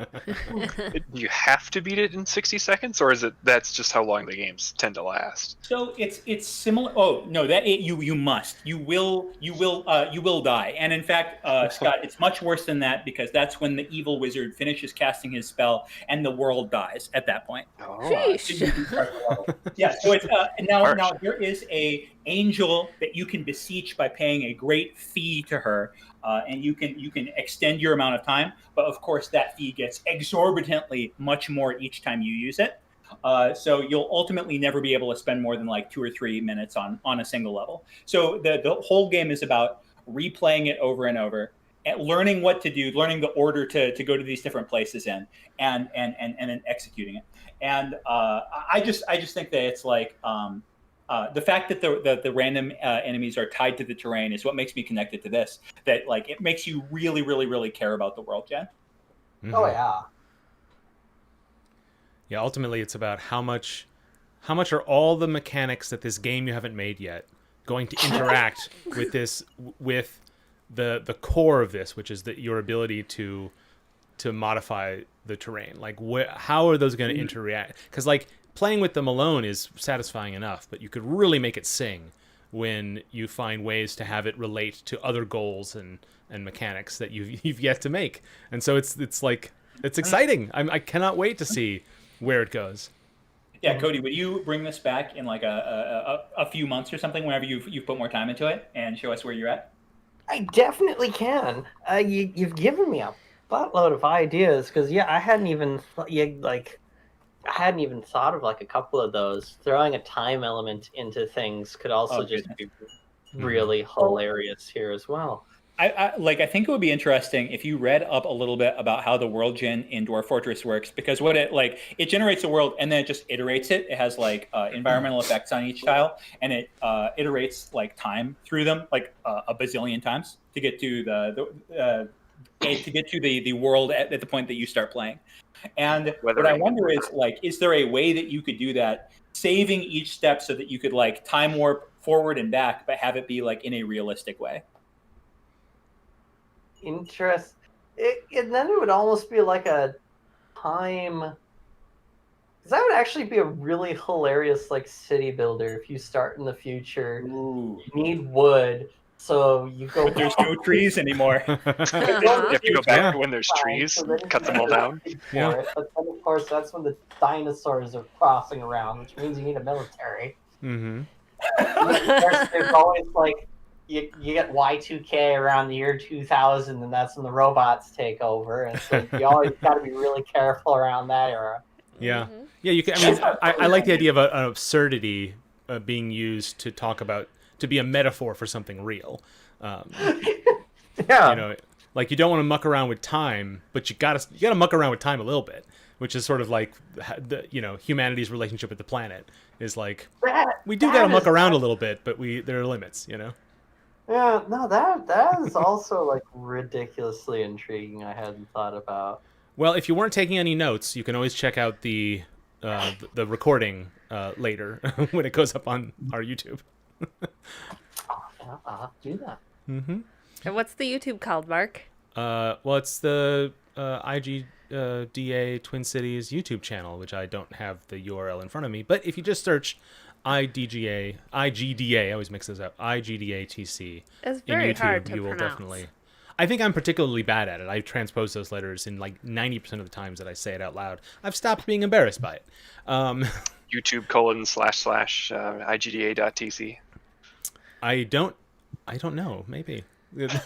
Do you have to beat it in 60 seconds, or is it that's just how long the games tend to last? So it's similar. Oh no, you must. You will die. And in fact, Scott, it's much worse than that, because that's when the evil wizard finishes casting his spell and the world dies at that point. Yeah, so it's now there is a angel that you can beseech by paying a great fee to her, and you can extend your amount of time. But of course, that fee gets exorbitantly much more each time you use it. So you'll ultimately never be able to spend more than like 2 or 3 minutes on a single level. So the whole game is about replaying it over and over, and learning what to do, learning the order to go to these different places in, and then executing it. And I just think that it's like the fact that the random enemies are tied to the terrain is what makes me connected to this. That like it makes you really, really, really care about the world, Jen. Mm-hmm. Oh yeah. Yeah, ultimately it's about how much are all the mechanics that this game you haven't made yet going to interact with the core of this, which is your ability to modify the terrain. Like how are those going to interact? Because like playing with them alone is satisfying enough, but you could really make it sing when you find ways to have it relate to other goals and mechanics that you've yet to make. And so it's exciting. I cannot wait to see where it goes. Yeah, Cody, would you bring this back in like a few months or something, whenever you've put more time into it, and show us where you're at? I definitely can. You've given me a buttload of ideas because I hadn't even thought of like a couple of those. Throwing a time element into things could also just be really hilarious here as well. I think it would be interesting if you read up a little bit about how the world gen in Dwarf Fortress works, because what it generates a world and then it just iterates it. It has like environmental effects on each tile, and it iterates like time through them like a bazillion times to get to the world at the point that you start playing. And what I wonder is is there a way that you could do that, saving each step so that you could like time warp forward and back, but have it be like in a realistic way? And then it would almost be like a time, because that would actually be a really hilarious like city builder. If you start in the future, you need wood, so you go. But there's no trees anymore. You have to go back when there's trees, so cut them all down. But then of course that's when the dinosaurs are crossing around, which means you need a military. Mm-hmm. There's always like. You get Y2K around the year 2000, and that's when the robots take over. And so you always got to be really careful around that era. Yeah, yeah. You can. I mean, I like the idea of an absurdity being used to be a metaphor for something real. Yeah. You know, like you don't want to muck around with time, but you gotta muck around with time a little bit, which is sort of like humanity's relationship with the planet is like we do gotta muck around a little bit, but there are limits. Yeah, no, that is also like ridiculously intriguing. I hadn't thought about. Well, if you weren't taking any notes, you can always check out the recording later when it goes up on our YouTube. I'll have to do that. Mm-hmm. And what's the YouTube called, Mark? Well, it's the IGDA Twin Cities YouTube channel, which I don't have the URL in front of me. But if you just search IGDA, I always mix this up, IGDATC It's in very YouTube, hard to you will pronounce. definitely. I think I'm particularly bad at it. I transpose those letters in like 90% of the times that I say it out loud. I've stopped being embarrassed by it. YouTube://IGDA.tc. I don't know. Maybe. Yes.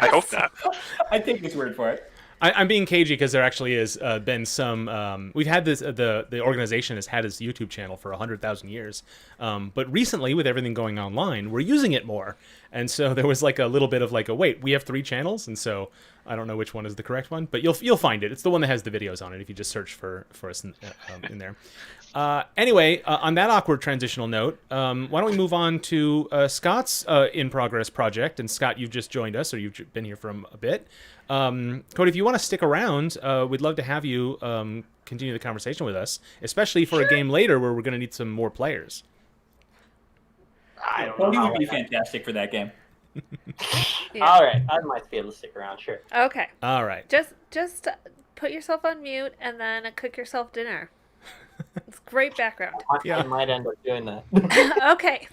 I hope not. I take his word for it. I'm being cagey because there actually has been some. We've had this. The organization has had its YouTube channel for 100,000 years, but recently, with everything going online, we're using it more, and so there was like a little bit of like a wait. We have 3 channels, and so I don't know which one is the correct one, but you'll find it. It's the one that has the videos on it if you just search for us in there. Anyway, on that awkward transitional note, why don't we move on to Scott's in progress project? And Scott, you've just joined us, or you've been here for a bit. Cody, if you want to stick around, we'd love to have you continue the conversation with us, especially for a game later where we're going to need some more players. Cody would be fantastic for that game. Yeah. All right, I might be able to stick around. Sure. Okay. All right. Just put yourself on mute and then cook yourself dinner. It's great background. I might end up doing that. Okay.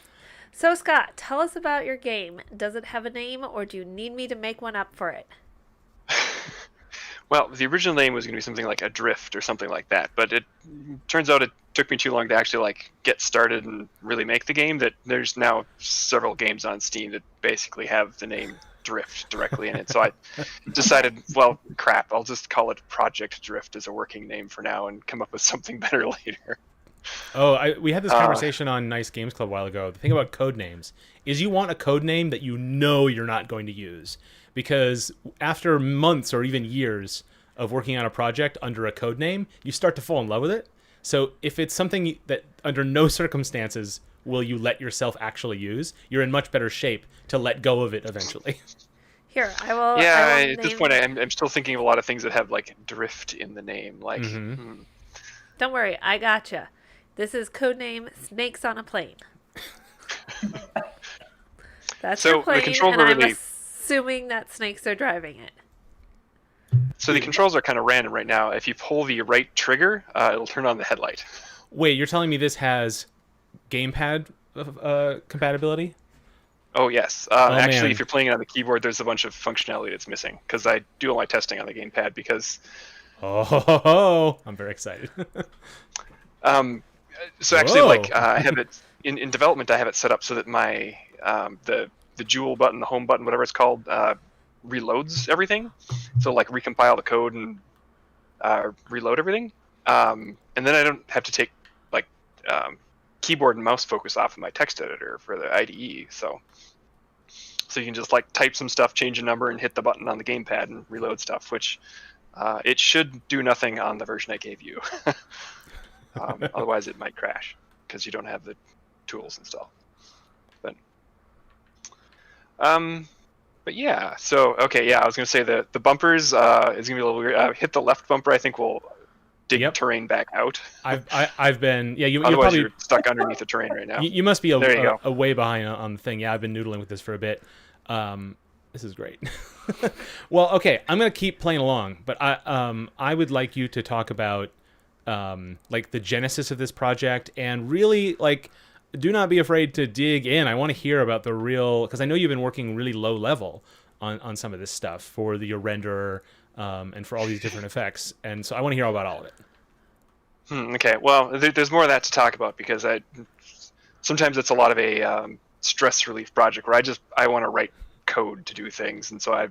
So, Scott, tell us about your game. Does it have a name, or do you need me to make one up for it? Well, the original name was going to be something like Adrift or something like that, but it turns out it took me too long to actually get started and really make the game that there's now several games on Steam that basically have the name Drift directly in it. So I decided, well, crap, I'll just call it Project Drift as a working name for now and come up with something better later. Oh, we had this conversation on Nice Games Club a while ago. The thing about code names is you want a code name that you know you're not going to use. Because after months or even years of working on a project under a code name, you start to fall in love with it. So if it's something that under no circumstances will you let yourself actually use, you're in much better shape to let go of it eventually. Here, I will. Yeah, I will at this point, I'm still thinking of a lot of things that have drift in the name. Don't worry, I gotcha. This is codename Snakes on a Plane. That's So your the plane, controls and are I'm really- assuming that snakes are driving it. So the controls are kind of random right now. If you pull the right trigger, it'll turn on the headlight. Wait, you're telling me this has gamepad compatibility? Oh yes. Oh Actually, man. if you're playing it on the keyboard, there's a bunch of functionality that's missing because I do all my testing on the gamepad because Oh, I'm very excited. um, so actually Whoa. like I have it in development. I have it set up so that my the jewel button, the home button, whatever it's called, reloads everything. So like recompile the code and reload everything. And then I don't have to take like keyboard and mouse focus off of my text editor for the IDE. So you can just like type some stuff, change a number, and hit the button on the gamepad and reload stuff, which it should do nothing on the version I gave you. Otherwise, it might crash because you don't have the tools installed. But yeah. So okay, yeah. I was gonna say the bumpers is gonna be a little weird. Hit the left bumper. I think will dig Yep. terrain back out. I've been you're Otherwise, probably you're stuck underneath the terrain right now. you must be There you go. a way behind on the thing. Yeah, I've been noodling with this for a bit. This is great. Well, okay, I'm gonna keep playing along, but I would like you to talk about like the genesis of this project and really like do not be afraid to dig in. I want to hear about the real because I know you've been working really low level on some of this stuff for your renderer and for all these different effects, and so I want to hear all about all of it. Okay, well, there's more of that to talk about because sometimes it's a lot of a stress relief project where I want to write code to do things, and so I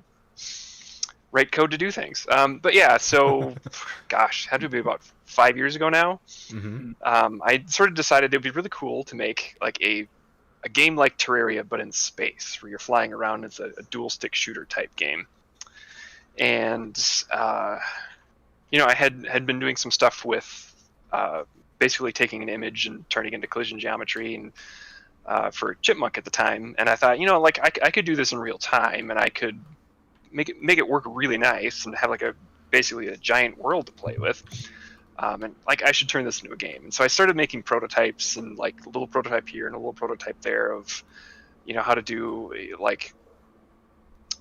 write code to do things. But yeah, so gosh, had to be about 5 years ago now. Mm-hmm. I sort of decided it would be really cool to make like a game like Terraria but in space, where you're flying around. It's a dual stick shooter type game, and I had been doing some stuff with basically taking an image and turning it into collision geometry and for Chipmunk at the time, and I thought, like I could do this in real time, and I could make it work really nice and have like basically a giant world to play with, and like I should turn this into a game. And so I started making prototypes and like a little prototype here and a little prototype there of how to do like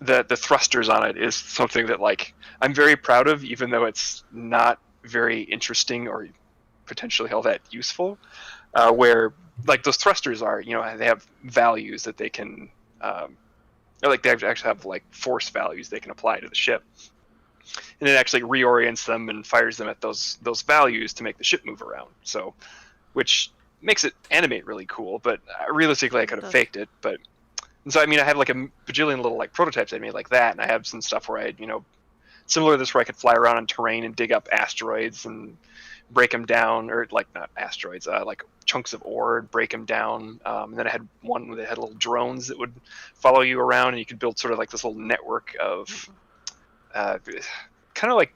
the thrusters on it is something that like I'm very proud of, even though it's not very interesting or potentially all that useful, where like those thrusters are, they have values that they can, like they actually have like force values they can apply to the ship, and it actually reorients them and fires them at those values to make the ship move around. So, which makes it animate really cool, but realistically I could have faked it. But and so I mean I have like a bajillion little like prototypes I made like that, and I have some stuff where I similar to this where I could fly around on terrain and dig up asteroids and break them down, or like not asteroids, like chunks of ore, break them down. And then I had one that had little drones that would follow you around, and you could build sort of like this little network of kind of like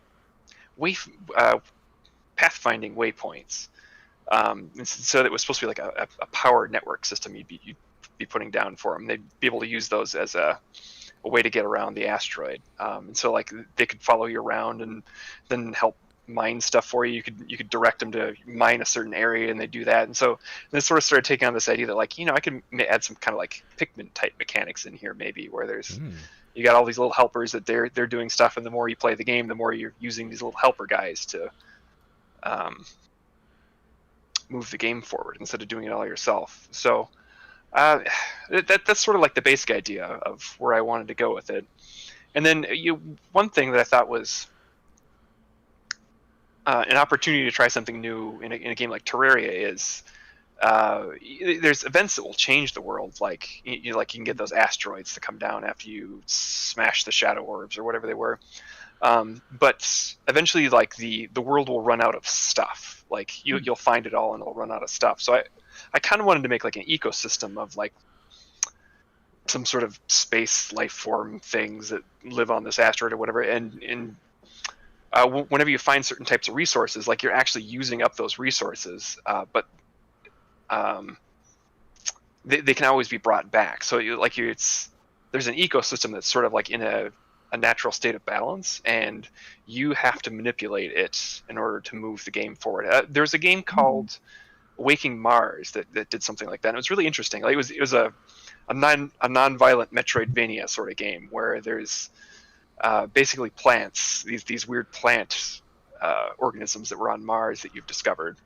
pathfinding waypoints. So that was supposed to be like a power network system you'd be putting down for them. They'd be able to use those as a way to get around the asteroid. And so like they could follow you around and then help mine stuff for you. You could direct them to mine a certain area, and they do that. And so this sort of started taking on this idea that like I can add some kind of like Pikmin type mechanics in here, maybe, where there's you got all these little helpers that they're doing stuff, and the more you play the game, the more you're using these little helper guys to move the game forward instead of doing it all yourself. So that's sort of like the basic idea of where I wanted to go with it. And then one thing that I thought was an opportunity to try something new in a game like Terraria is there's events that will change the world. Like you can get those asteroids to come down after you smash the shadow orbs or whatever they were. But eventually, like the world will run out of stuff. Like you'll find it all and it'll run out of stuff. So I kind of wanted to make like an ecosystem of like some sort of space life form things that live on this asteroid or whatever. And whenever you find certain types of resources, like you're actually using up those resources, but they can always be brought back. So there's an ecosystem that's sort of like in a natural state of balance, and you have to manipulate it in order to move the game forward. There's a game called Waking Mars that did something like that. And it was really interesting. Like it was a non-violent Metroidvania sort of game where there's basically plants, these weird plant organisms that were on Mars that you've discovered,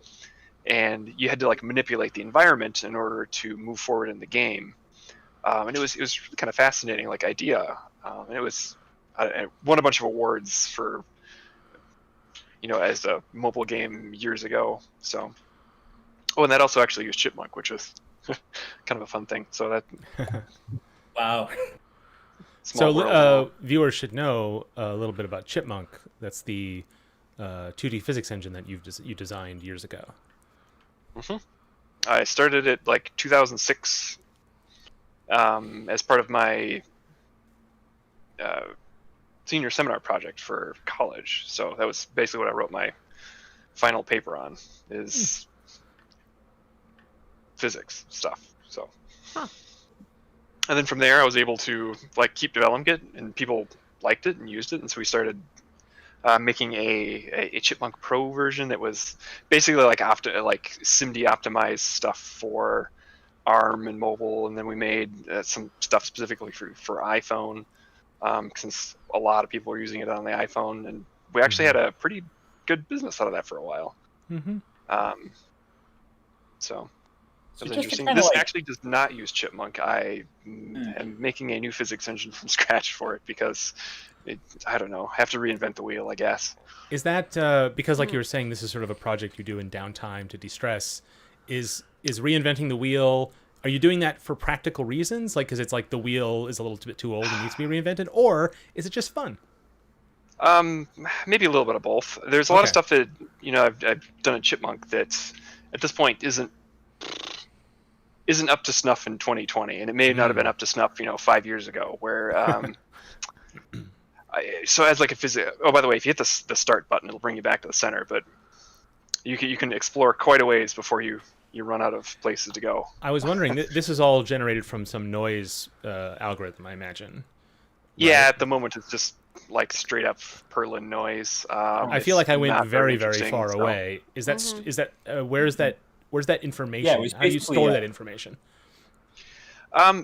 and you had to like manipulate the environment in order to move forward in the game. And it was kind of fascinating like idea, and it was won a bunch of awards for as a mobile game years ago. So and that also actually used Chipmunk, which was kind of a fun thing. So that Wow. So viewers should know a little bit about Chipmunk. That's the 2D physics engine that you designed years ago. Mm-hmm. I started it like 2006 as part of my senior seminar project for college. So that was basically what I wrote my final paper on, is physics stuff. So, and then from there I was able to like keep developing it, and people liked it and used it, and so we started making a Chipmunk Pro version that was basically like SIMD optimized stuff for ARM and mobile, and then we made some stuff specifically for iPhone, since a lot of people were using it on the iPhone, and we actually had a pretty good business out of that for a while. Mm-hmm. So So that was just to interesting. kinda This like- actually does not use Chipmunk. I am making a new physics engine from scratch for it because I don't know, have to reinvent the wheel, I guess. Is that because, like you were saying, this is sort of a project you do in downtime to de-stress? Is reinventing the wheel? Are you doing that for practical reasons, like because it's like the wheel is a little bit too old and needs to be reinvented, or is it just fun? Maybe a little bit of both. There's a lot of stuff that I've done in Chipmunk that at this point isn't up to snuff in 2020, and it may not have been up to snuff 5 years ago. Where so as like a physics. Oh, by the way, if you hit the start button, it'll bring you back to the center, but you can explore quite a ways before you run out of places to go. I was wondering, this is all generated from some noise algorithm, I imagine. Yeah, Right? at the moment it's just like straight up Perlin noise. I feel like I went very far so. away. Is that where's that information? Yeah, it was How do you basically, store that information?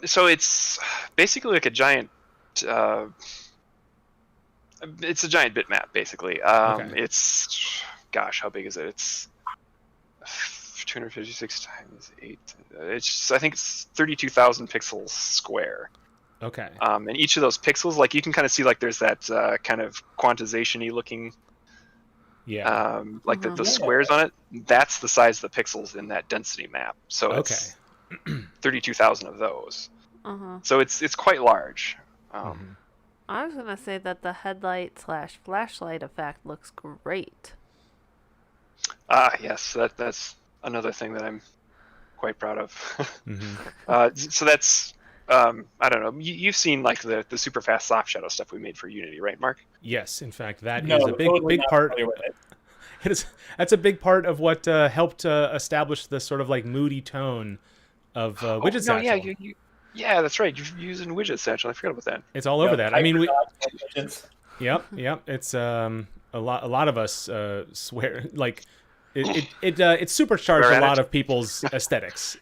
So it's basically like a giant. It's a giant bitmap, basically. It's, gosh, how big is it? It's 256 times 8. I think it's 32,000 pixels square. Okay. And each of those pixels, like you can kind of see, like there's that kind of quantization-y looking. Yeah. Like the squares on it. That's the size of the pixels in that density map. So it's 32,000 of those. So it's quite large. I was gonna say that the headlight/flashlight effect looks great. Yes, that's another thing that I'm quite proud of. So that's I don't know. You've seen like the super fast soft shadow stuff we made for Unity, right, Mark? Yes, in fact, that is a big part. It. That's a big part of what helped establish the sort of like moody tone of Widget Satchel. Yeah, that's right. You're using Widget Satchel. I forgot about that. It's all over that. I mean, Yep. It's a lot of us swear like it supercharged a lot of people's aesthetics.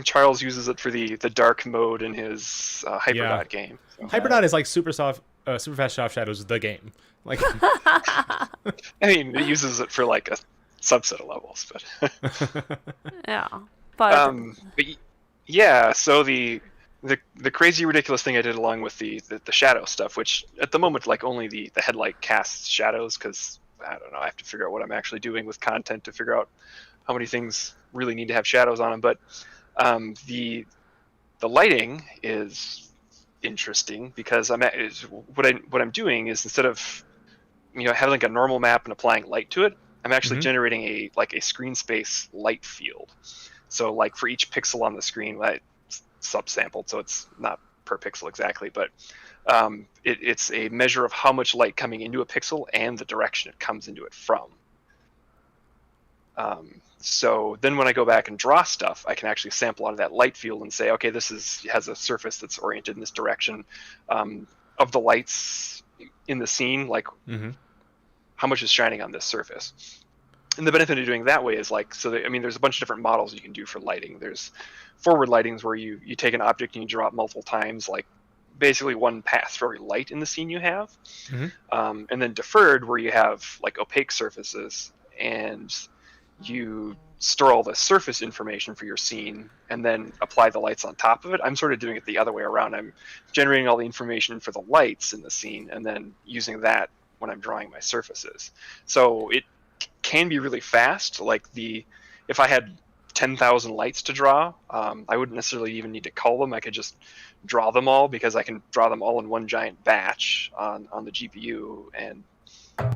Charles uses it for the dark mode in his Hyperdot game. So. Hyperdot is like super fast soft shadows the game. Like, I mean, it uses it for like a subset of levels, but Yeah. But yeah. So the crazy ridiculous thing I did along with the shadow stuff, which at the moment like only the headlight casts shadows, because I don't know, I have to figure out what I'm actually doing with content to figure out how many things really need to have shadows on them. But the lighting is interesting because what I'm doing is, instead of having like a normal map and applying light to it, I'm actually generating a screen space light field. So like for each pixel on the screen, it's subsampled, so it's not per pixel exactly, but it's a measure of how much light coming into a pixel and the direction it comes into it from. So then when I go back and draw stuff, I can actually sample out of that light field and say, okay, this has a surface that's oriented in this direction. Of the lights in the scene, like how much is shining on this surface. And the benefit of doing that way is there's a bunch of different models you can do for lighting. There's forward lightings where you take an object and you draw it multiple times, like basically one path for every light in the scene you have. And then deferred, where you have like opaque surfaces and you store all the surface information for your scene and then apply the lights on top of it. I'm sort of doing it the other way around. I'm generating all the information for the lights in the scene and then using that when I'm drawing my surfaces. So it can be really fast. Like if I had 10,000 lights to draw, I wouldn't necessarily even need to cull them. I could just draw them all because I can draw them all in one giant batch on the GPU. And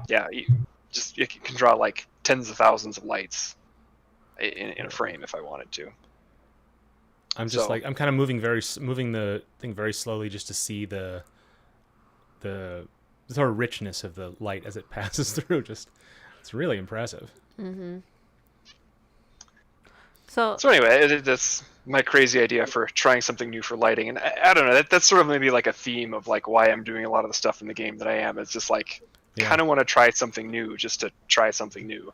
yeah, you can draw like tens of thousands of lights in a frame if I wanted to. I'm just I'm kind of moving the thing very slowly just to see the sort of richness of the light as it passes through. It's really impressive. Mm-hmm. So anyway, that's my crazy idea for trying something new for lighting, and I don't know. That's sort of maybe like a theme of like why I'm doing a lot of the stuff in the game that I am. It's just like kind of want to try something new, just to try something new.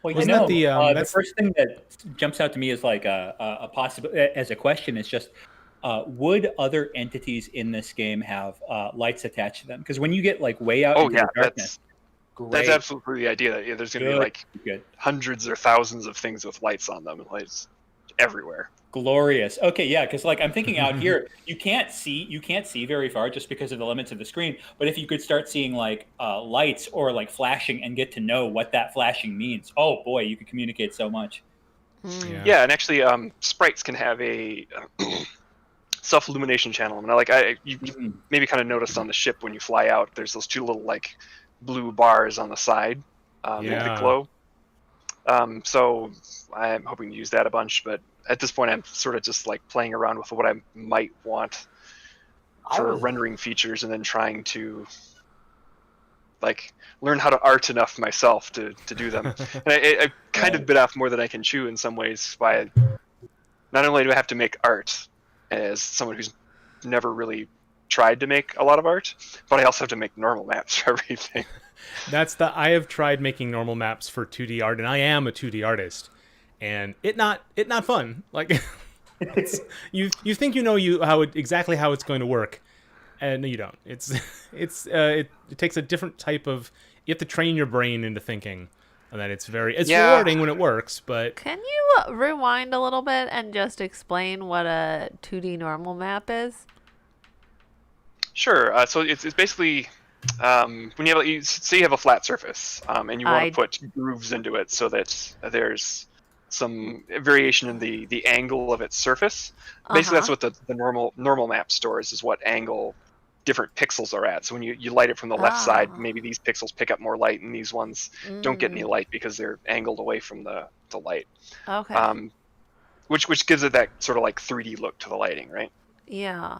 Well, the first thing that jumps out to me is like a possible as a question is just would other entities in this game have lights attached to them? Because when you get like way out into the darkness, that's absolutely the idea. That there's going to be like hundreds or thousands of things with lights on them, lights everywhere. Glorious. Okay, yeah, because like I'm thinking out here, you can't see very far just because of the limits of the screen. But if you could start seeing like lights or like flashing and get to know what that flashing means, oh boy, you could communicate so much. Yeah, and actually, sprites can have a self-illumination channel. And you maybe kind of noticed on the ship when you fly out, there's those two little like blue bars on the side that glow. So I'm hoping to use that a bunch, but at this point I'm sort of just like playing around with what I might want for rendering features and then trying to like learn how to art enough myself to do them. And I kind of bit off more than I can chew in some ways by not only do I have to make art as someone who's never really tried to make a lot of art, but I also have to make normal maps for everything. I have tried making normal maps for 2D art, and I am a 2D artist, and it not fun. Like you think you know exactly how it's going to work, and you don't. It takes a different type of. You have to train your brain into thinking, and that it's rewarding when it works. But can you rewind a little bit and just explain what a 2D normal map is? Sure. So it's basically when you have a flat surface and you want to put grooves into it so that there's some variation in the angle of its surface. Basically, that's what the normal map stores, is what angle different pixels are at. So when you light it from the left side, maybe these pixels pick up more light, and these ones don't get any light because they're angled away from the light. Okay. Which gives it that sort of like 3D look to the lighting, right? Yeah.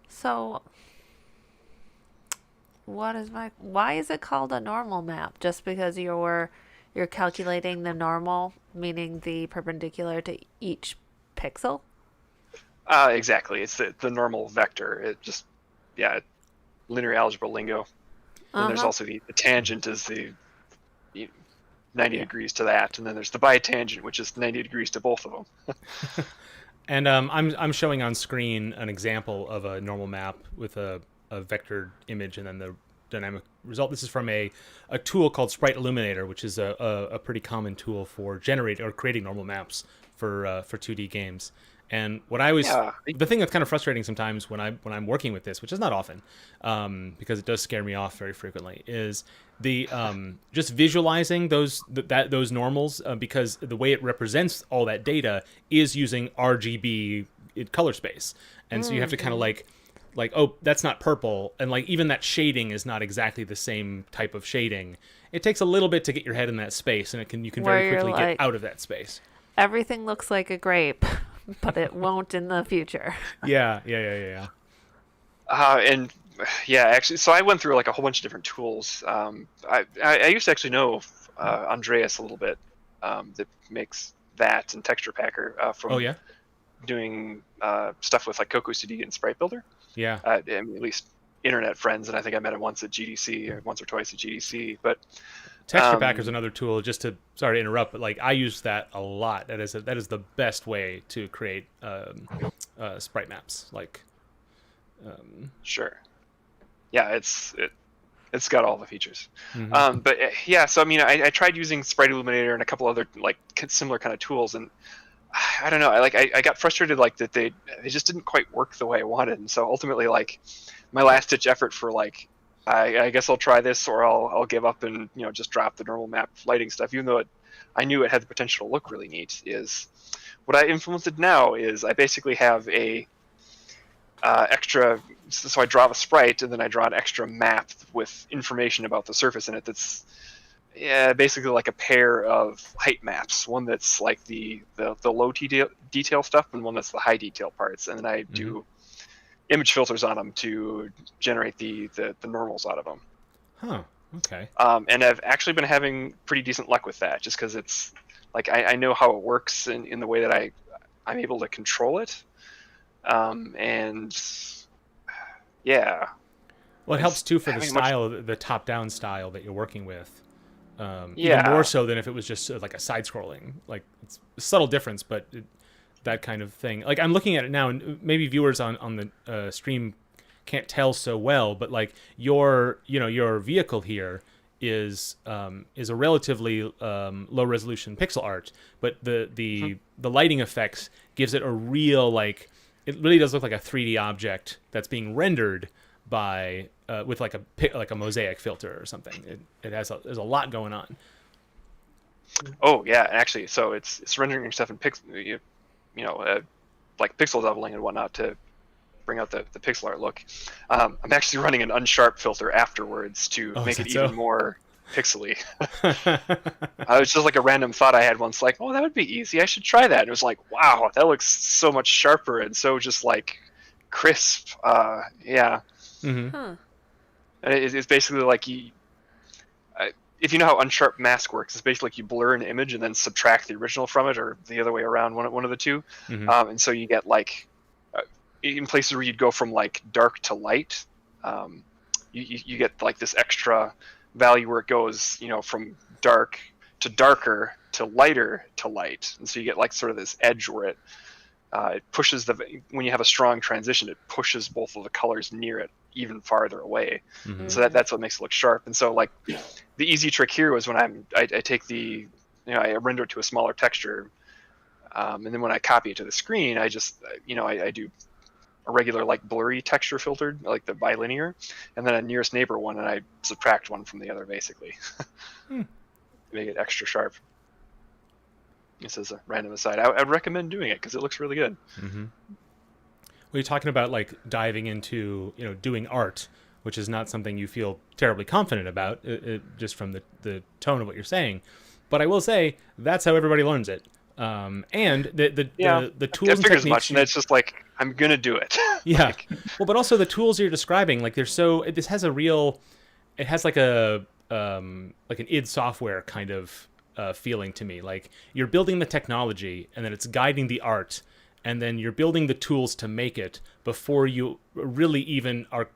So why is it called a normal map? Just because you're calculating the normal, meaning the perpendicular to each pixel? Exactly. It's the normal vector. It just, linear algebra lingo. And there's also the tangent is the 90 degrees to that, and then there's the bitangent, which is 90 degrees to both of them. And I'm showing on screen an example of a normal map with a vector image and then the dynamic result. This is from a tool called Sprite Illuminator, which is a pretty common tool for generating or creating normal maps for 2D games. And what I always the thing that's kind of frustrating sometimes when I'm working with this, which is not often, because it does scare me off very frequently, is the just visualizing those normals, because the way it represents all that data is using RGB color space, and so you have to kind of like, oh, that's not purple, and like even that shading is not exactly the same type of shading. It takes a little bit to get your head in that space, and you can very quickly get out of that space. Everything looks like a grape, but it won't in the future. Yeah. And actually, so I went through like a whole bunch of different tools. I used to actually know Andreas a little bit, that makes that and Texture Packer from doing stuff with like CocoaCD and Sprite Builder. Yeah. I mean, at least internet friends, and I think I met him once or twice at GDC. But Texture Packer is another tool. Sorry to interrupt, but like I use that a lot. That is the best way to create sprite maps. Like, sure, yeah, It's got all the features. Mm-hmm. But yeah, so I mean, I tried using Sprite Illuminator and a couple other like similar kind of tools, and I don't know. I got frustrated like that they just didn't quite work the way I wanted, and so ultimately like my last ditch effort for like I guess I'll try this or I'll give up and just drop the normal map lighting stuff, even though I knew it had the potential to look really neat. Is what I implemented now is I basically have a extra. So I draw a sprite and then I draw an extra map with information about the surface in it. That's basically like a pair of height maps. One that's like the low detail stuff, and one that's the high detail parts. And then I do image filters on them to generate the normals out of them. Huh. Okay. And I've actually been having pretty decent luck with that, just because it's like I know how it works in the way that I'm able to control it. And yeah. Well, it helps too for the style, the top-down style that you're working with. Yeah. Even more so than if it was just like a side-scrolling. Like, it's a subtle difference, but that kind of thing. Like, I'm looking at it now, and maybe viewers on the stream can't tell so well, but like your vehicle here is a relatively low-resolution pixel art, but the lighting effects gives it a real like. It really does look like a 3D object that's being rendered by with like a mosaic filter or something. There's a lot going on. Oh yeah, actually, so it's rendering stuff in pixel, like pixel doubling and whatnot to bring out the pixel art look. I'm actually running an unsharp filter afterwards to make it even more pixely. It's just like a random thought I had once, like, oh, that would be easy. I should try that. And it was like, wow, that looks so much sharper and so just like crisp. Yeah. Mm-hmm. Huh. And it's basically like if you know how unsharp mask works, it's basically like you blur an image and then subtract the original from it, or the other way around, one of the two. Mm-hmm. And so you get like in places where you'd go from like dark to light, you get like this extra value where it goes, from dark to darker to lighter to light, and so you get like sort of this edge where it pushes when you have a strong transition, it pushes both of the colors near it even farther away. Mm-hmm. So that's what makes it look sharp. And so like the easy trick here was when I take I render it to a smaller texture, and then when I copy it to the screen, I just I do a regular like blurry texture filtered, like the bilinear, and then a nearest neighbor one, and I subtract one from the other basically. Make it extra sharp. This is a random aside. I'd recommend doing it because it looks really good. Mm-hmm. Well, you're talking about like diving into doing art, which is not something you feel terribly confident about, just from the tone of what you're saying. But I will say that's how everybody learns it. And the tools and techniques. Much, and it's just like I'm gonna do it. Yeah. Well, but also the tools you're describing, like this has it has like an id Software kind of feeling to me. Like you're building the technology, and then it's guiding the art, and then you're building the tools to make it before you really even are.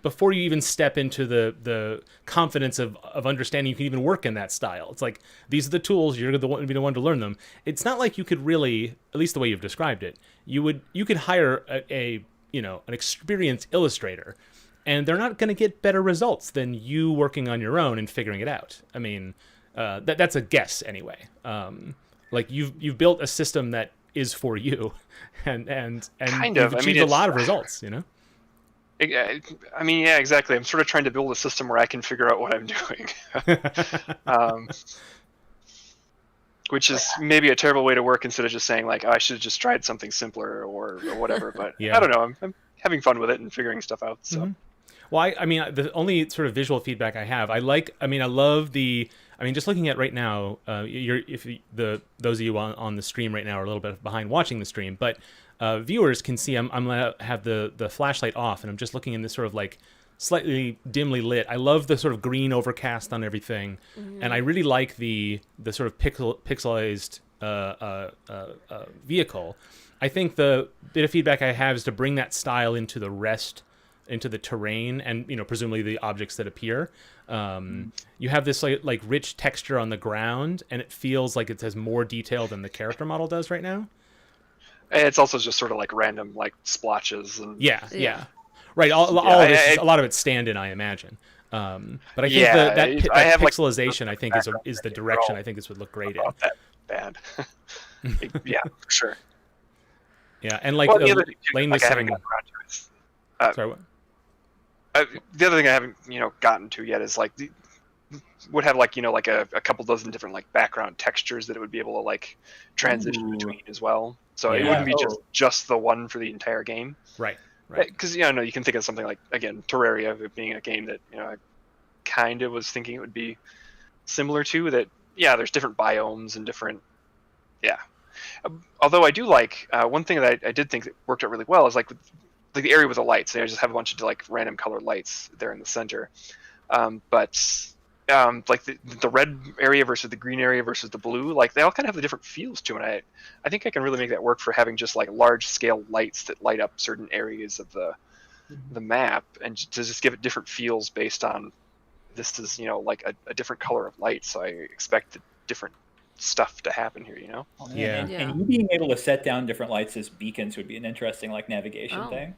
Before you even step into the confidence of understanding you can even work in that style. It's like, these are the tools, you're be the one to learn them. It's not like you could really, at least the way you've described it, you could hire an experienced illustrator, and they're not going to get better results than you working on your own and figuring it out. I mean, that's a guess anyway. Like you've built a system that is for you, and kind you've of. achieved a lot of results, I mean, yeah, exactly. I'm sort of trying to build a system where I can figure out what I'm doing. Which is maybe a terrible way to work, instead of just saying like, oh, I should have just tried something simpler or whatever. But yeah. I don't know. I'm having fun with it and figuring stuff out. So. Mm-hmm. Well, I mean, the only sort of visual feedback I have, I love just looking at right now, those of you on the stream right now are a little bit behind watching the stream, but viewers can see I'm gonna have the flashlight off, and I'm just looking in this sort of like slightly dimly lit. I love the sort of green overcast on everything, and I really like the sort of pixelized vehicle. I think the bit of feedback I have is to bring that style into the terrain, and presumably the objects that appear. You have this like rich texture on the ground, and it feels like it has more detail than the character model does right now. It's also just sort of like random like splotches and yeah. Right. All Yeah, of this, a lot of it's stand-in, I imagine. But I think Yeah, that I have, like, pixelization, I think, background is the that direction all I think this would look great in. about that bad. Yeah, for sure. Yeah, and like Well, the other thing too, Lane like, was I haven't saying. gotten around to is, uh, Sorry, what? the other thing I haven't gotten to yet is like would have like like a couple dozen different like background textures that it would be able to like transition Ooh. between as well. So it Yeah. wouldn't be Oh. just the one for the entire game. Right. Right. Because you can think of something like, again, Terraria, it being a game that I kind of was thinking it would be similar to that. Yeah, there's different biomes and different. Yeah. Although I do like one thing that I did think that worked out really well is like the area with the lights. They just have a bunch of like random colored lights there in the center. But like the red area versus the green area versus the blue, like they all kind of have the different feels to it. And I think I can really make that work for having just like large scale lights that light up certain areas of the map, and to just give it different feels based on this is like a different color of light. So I expect different stuff to happen here. Oh, man. Yeah. And you being able to set down different lights as beacons would be an interesting like navigation thing.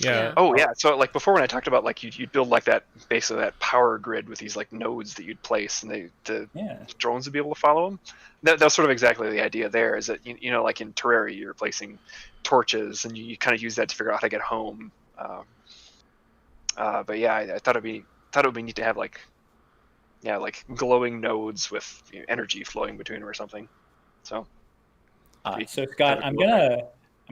Yeah. Oh yeah. So like before when I talked about like you'd build like that basically that power grid with these like nodes that you'd place, and the drones would be able to follow them. That's sort of exactly the idea there. Is that like in Terraria you're placing torches and you kind of use that to figure out how to get home. But yeah, I thought it would be neat to have like glowing nodes with energy flowing between them or something. So. So Scott, I'm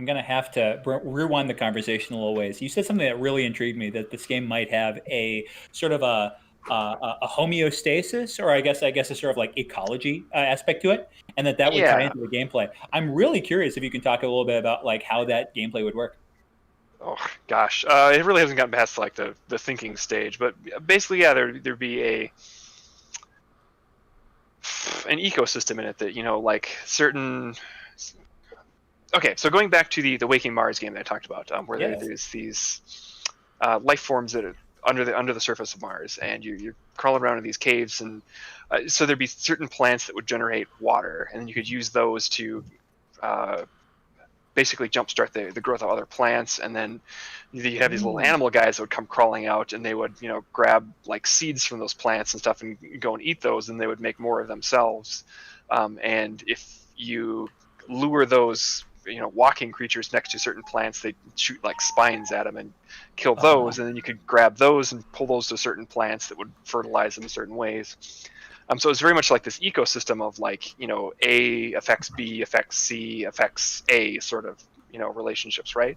gonna have to rewind the conversation a little ways. You said something that really intrigued me, that this game might have a sort of a homeostasis, or I guess a sort of like ecology aspect to it, and that would tie into the gameplay. I'm really curious if you can talk a little bit about like how that gameplay would work. Oh gosh, it really hasn't gotten past like the thinking stage, but basically, yeah, there'd be an ecosystem in it that like certain. Okay, so going back to the Waking Mars game that I talked about, where there's these life forms that are under the surface of Mars, and you're crawling around in these caves, and so there'd be certain plants that would generate water, and then you could use those to basically jumpstart the growth of other plants, and then you have these little animal guys that would come crawling out, and they would grab like seeds from those plants and stuff, and go and eat those, and they would make more of themselves. And if you lure those walking creatures next to certain plants, they shoot like spines at them and kill those, and then you could grab those and pull those to certain plants that would fertilize them in certain ways. So it's very much like this ecosystem of like A affects B affects C affects A sort of relationships, right?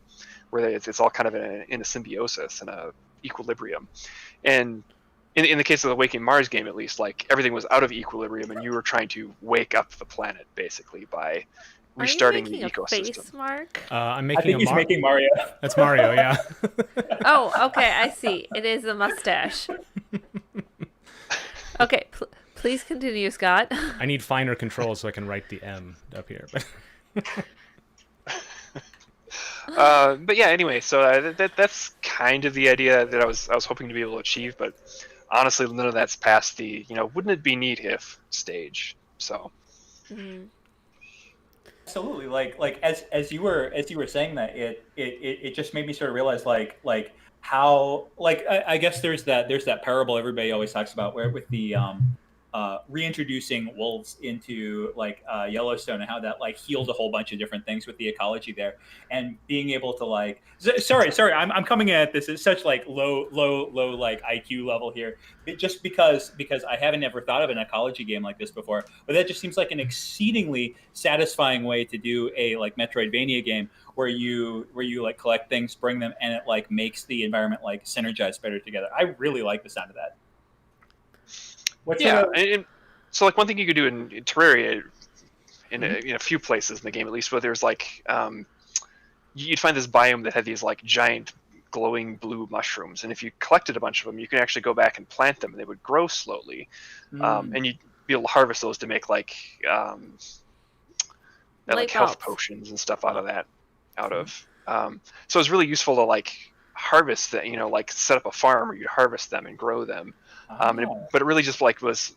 Where it's all kind of in a symbiosis and a equilibrium. And in the case of the Waking Mars game, at least, like everything was out of equilibrium, and you were trying to wake up the planet basically by restarting the ecosystem. Face mark? I'm I think he's making Mario. That's Mario, yeah. Oh, okay, I see. It is a mustache. Okay, please continue, Scott. I need finer controls so I can write the M up here. But yeah, anyway, so that's kind of the idea that I was hoping to be able to achieve, but honestly, none of that's past the wouldn't it be neat if stage. So. Mm-hmm. Absolutely, like as you were saying that, it just made me sort of realize like how I guess there's that parable everybody always talks about where with the reintroducing wolves into Yellowstone, and how that healed a whole bunch of different things with the ecology there, and being able to sorry I'm coming at this at such low IQ level here, just because I haven't ever thought of an ecology game like this before, but that just seems like an exceedingly satisfying way to do a Metroidvania game where you collect things, bring them, and it makes the environment synergize better together. I really like the sound of that. And so one thing you could do in Terraria, in a few places in the game at least, where there's you'd find this biome that had these giant glowing blue mushrooms, and if you collected a bunch of them, you could actually go back and plant them, and they would grow slowly, and you'd be able to harvest those to make health potions and stuff out of. So it's really useful to harvest that, set up a farm where you'd harvest them and grow them. But it really just was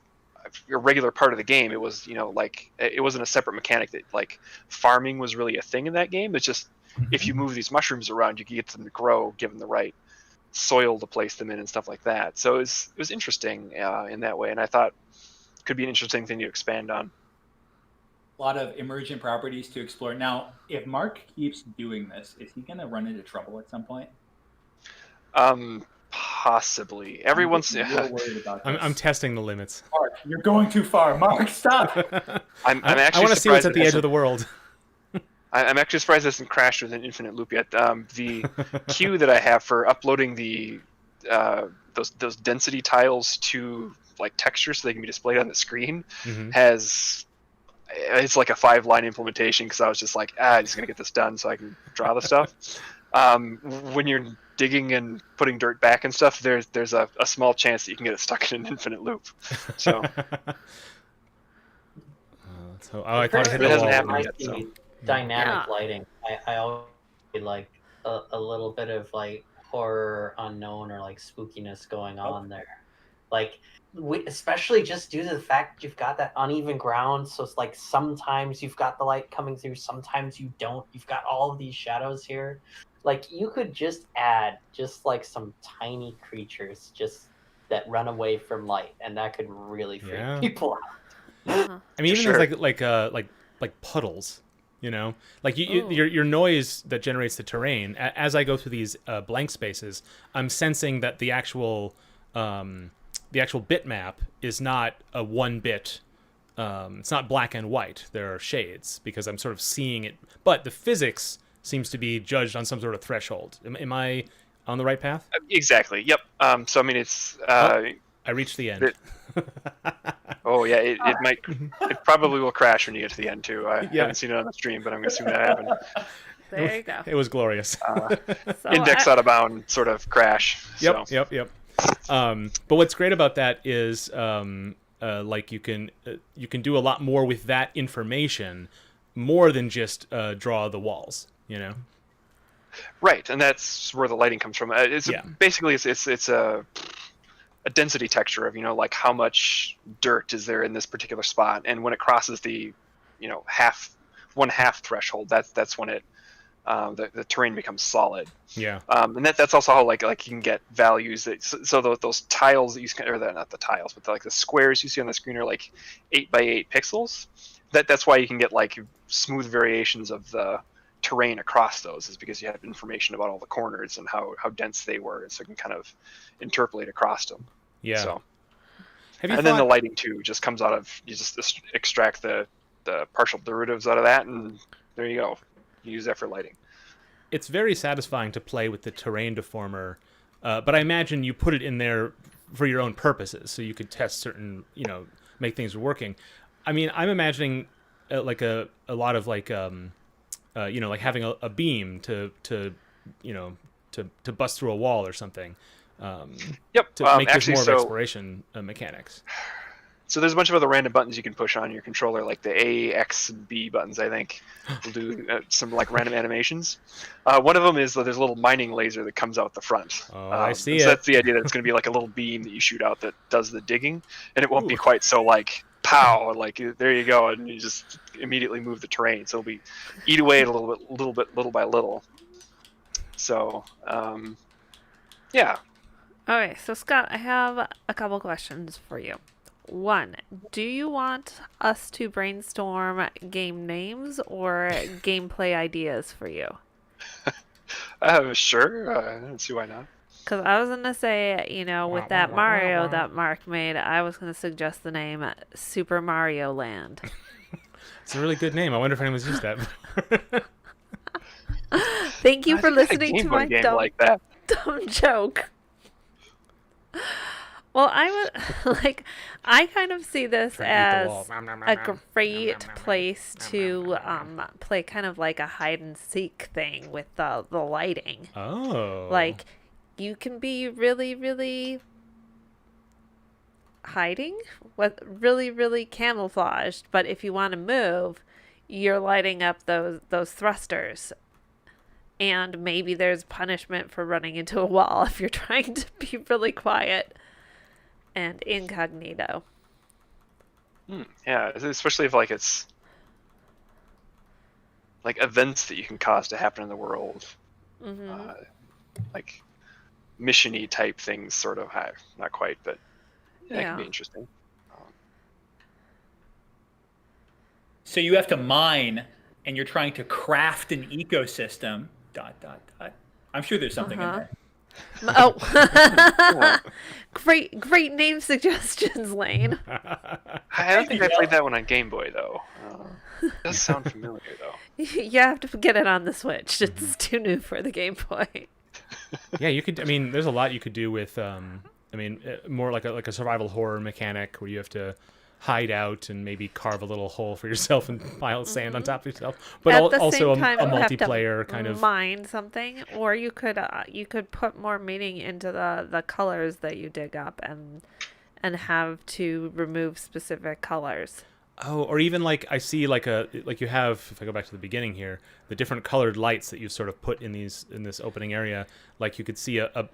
a regular part of the game. It was, like it wasn't a separate mechanic that like farming was really a thing in that game. It's just if you move these mushrooms around, you can get them to grow, given the right soil to place them in and stuff like that. So it was interesting in that way, and I thought it could be an interesting thing to expand on. A lot of emergent properties to explore. Now, if Mark keeps doing this, is he going to run into trouble at some point? Possibly. Every once. Real worried about this. I'm testing the limits. Mark, you're going too far. Mark, stop. I'm actually. I want to see what's at the edge of the world. I'm actually surprised this hasn't crashed with an infinite loop yet. The queue that I have for uploading the those density tiles to like texture so they can be displayed on the screen it's like a 5-line implementation, because I was just like, I'm just gonna get this done so I can draw the stuff. When you're digging and putting dirt back and stuff, there's a small chance that you can get it stuck in an infinite loop. So I thought it hasn't happened yet. So. Dynamic lighting. I always like a little bit of like horror unknown or like spookiness going on there. Like especially just due to the fact you've got that uneven ground, so it's like sometimes you've got the light coming through, sometimes you don't. You've got all of these shadows here. Like you could just add just like some tiny creatures just that run away from light, and that could really freak people out. I mean, even things like puddles. Like your noise that generates the terrain. As I go through these blank spaces, I'm sensing that the actual bitmap is not a 1-bit. It's not black and white. There are shades because I'm sort of seeing it. But the physics seems to be judged on some sort of threshold. Am I on the right path? Exactly. Yep. So I mean, it's. I reached the end. Oh yeah, it might. It probably will crash when you get to the end too. I haven't seen it on the stream, but I'm gonna assume that happened. There you go. It was glorious. Index out of bound sort of crash. Yep. But what's great about that is like you can do a lot more with that information, more than just draw the walls. Right, and that's where the lighting comes from. Basically it's a density texture of like how much dirt is there in this particular spot, and when it crosses the half threshold, that's when it the terrain becomes solid. And that's also how like you can get values that so those tiles that you can, or not the tiles, but like the squares you see on the screen are like 8x8 pixels. That's why you can get like smooth variations of the terrain across those, is because you have information about all the corners and how dense they were, and so you can kind of interpolate across them. So then the lighting too just comes out of, you just extract the partial derivatives out of that, and there you go. You use that for lighting. It's very satisfying to play with the terrain deformer, but I imagine you put it in there for your own purposes, so you could test certain, make things working. I mean, I'm imagining like a lot of like like having a beam to bust through a wall or something. To make this more of exploration mechanics. So there's a bunch of other random buttons you can push on your controller, like the A, X, and B buttons, I think, will do some like random animations. One of them is there's a little mining laser that comes out the front. I see so it. That's the idea, that it's going to be like a little beam that you shoot out that does the digging, and it won't be quite so like pow, like there you go, and you just immediately move the terrain. So it'll be eat away at little by little. So yeah. Okay, so Scott, I have a couple questions for you. One, do you want us to brainstorm game names or gameplay ideas for you? Sure. I don't see why not. Because I was going to say, with that Mario that Mark made, I was going to suggest the name Super Mario Land. It's a really good name. I wonder if anyone's used that. Thank you for listening to my dumb joke. Well, I would I kind of see this as a great place to play kind of like a hide and seek thing with the lighting. Oh. Like you can be really, really hiding, with really, really camouflaged, but if you want to move, you're lighting up those thrusters. And maybe there's punishment for running into a wall if you're trying to be really quiet and incognito. Yeah, especially if like it's like events that you can cause to happen in the world, like mission-y type things, sort of. Not quite, but yeah, it can be interesting. So you have to mine, and you're trying to craft an ecosystem. ... I'm sure there's something in there. Oh, great name suggestions, Lane. I don't think I played that one on Game Boy though. It does sound familiar though. You have to get it on the Switch. It's too new for the Game Boy. Yeah, you could. I mean, there's a lot you could do with. More like a survival horror mechanic where you have to hide out and maybe carve a little hole for yourself and pile sand on top of yourself. But also a multiplayer kind of mine something, or you could put more meaning into the colors that you dig up and have to remove specific colors. Oh, or even like I see like you have, if I go back to the beginning here, the different colored lights that you sort of put in this opening area. Like you could see a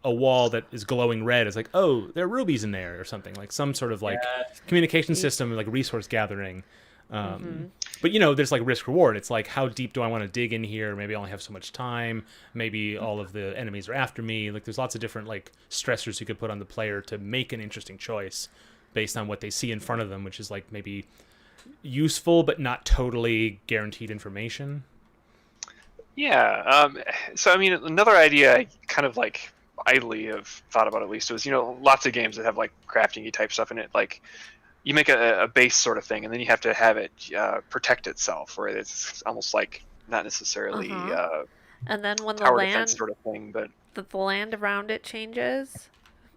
wall that is glowing red. It's like, oh, there are rubies in there or something, like some sort of like communication system, like resource gathering. But there's like risk reward. It's like, how deep do I want to dig in here? Maybe I only have so much time. Maybe all of the enemies are after me. Like there's lots of different like stressors you could put on the player to make an interesting choice based on what they see in front of them, which is like maybe useful but not totally guaranteed information. Yeah. So I mean, another idea I kind of like idly have thought about at least was, lots of games that have like crafting-y type stuff in it. Like you make a base sort of thing, and then you have to have it protect itself, where it's almost like not necessarily and then when the tower land defense sort of thing, but the land around it changes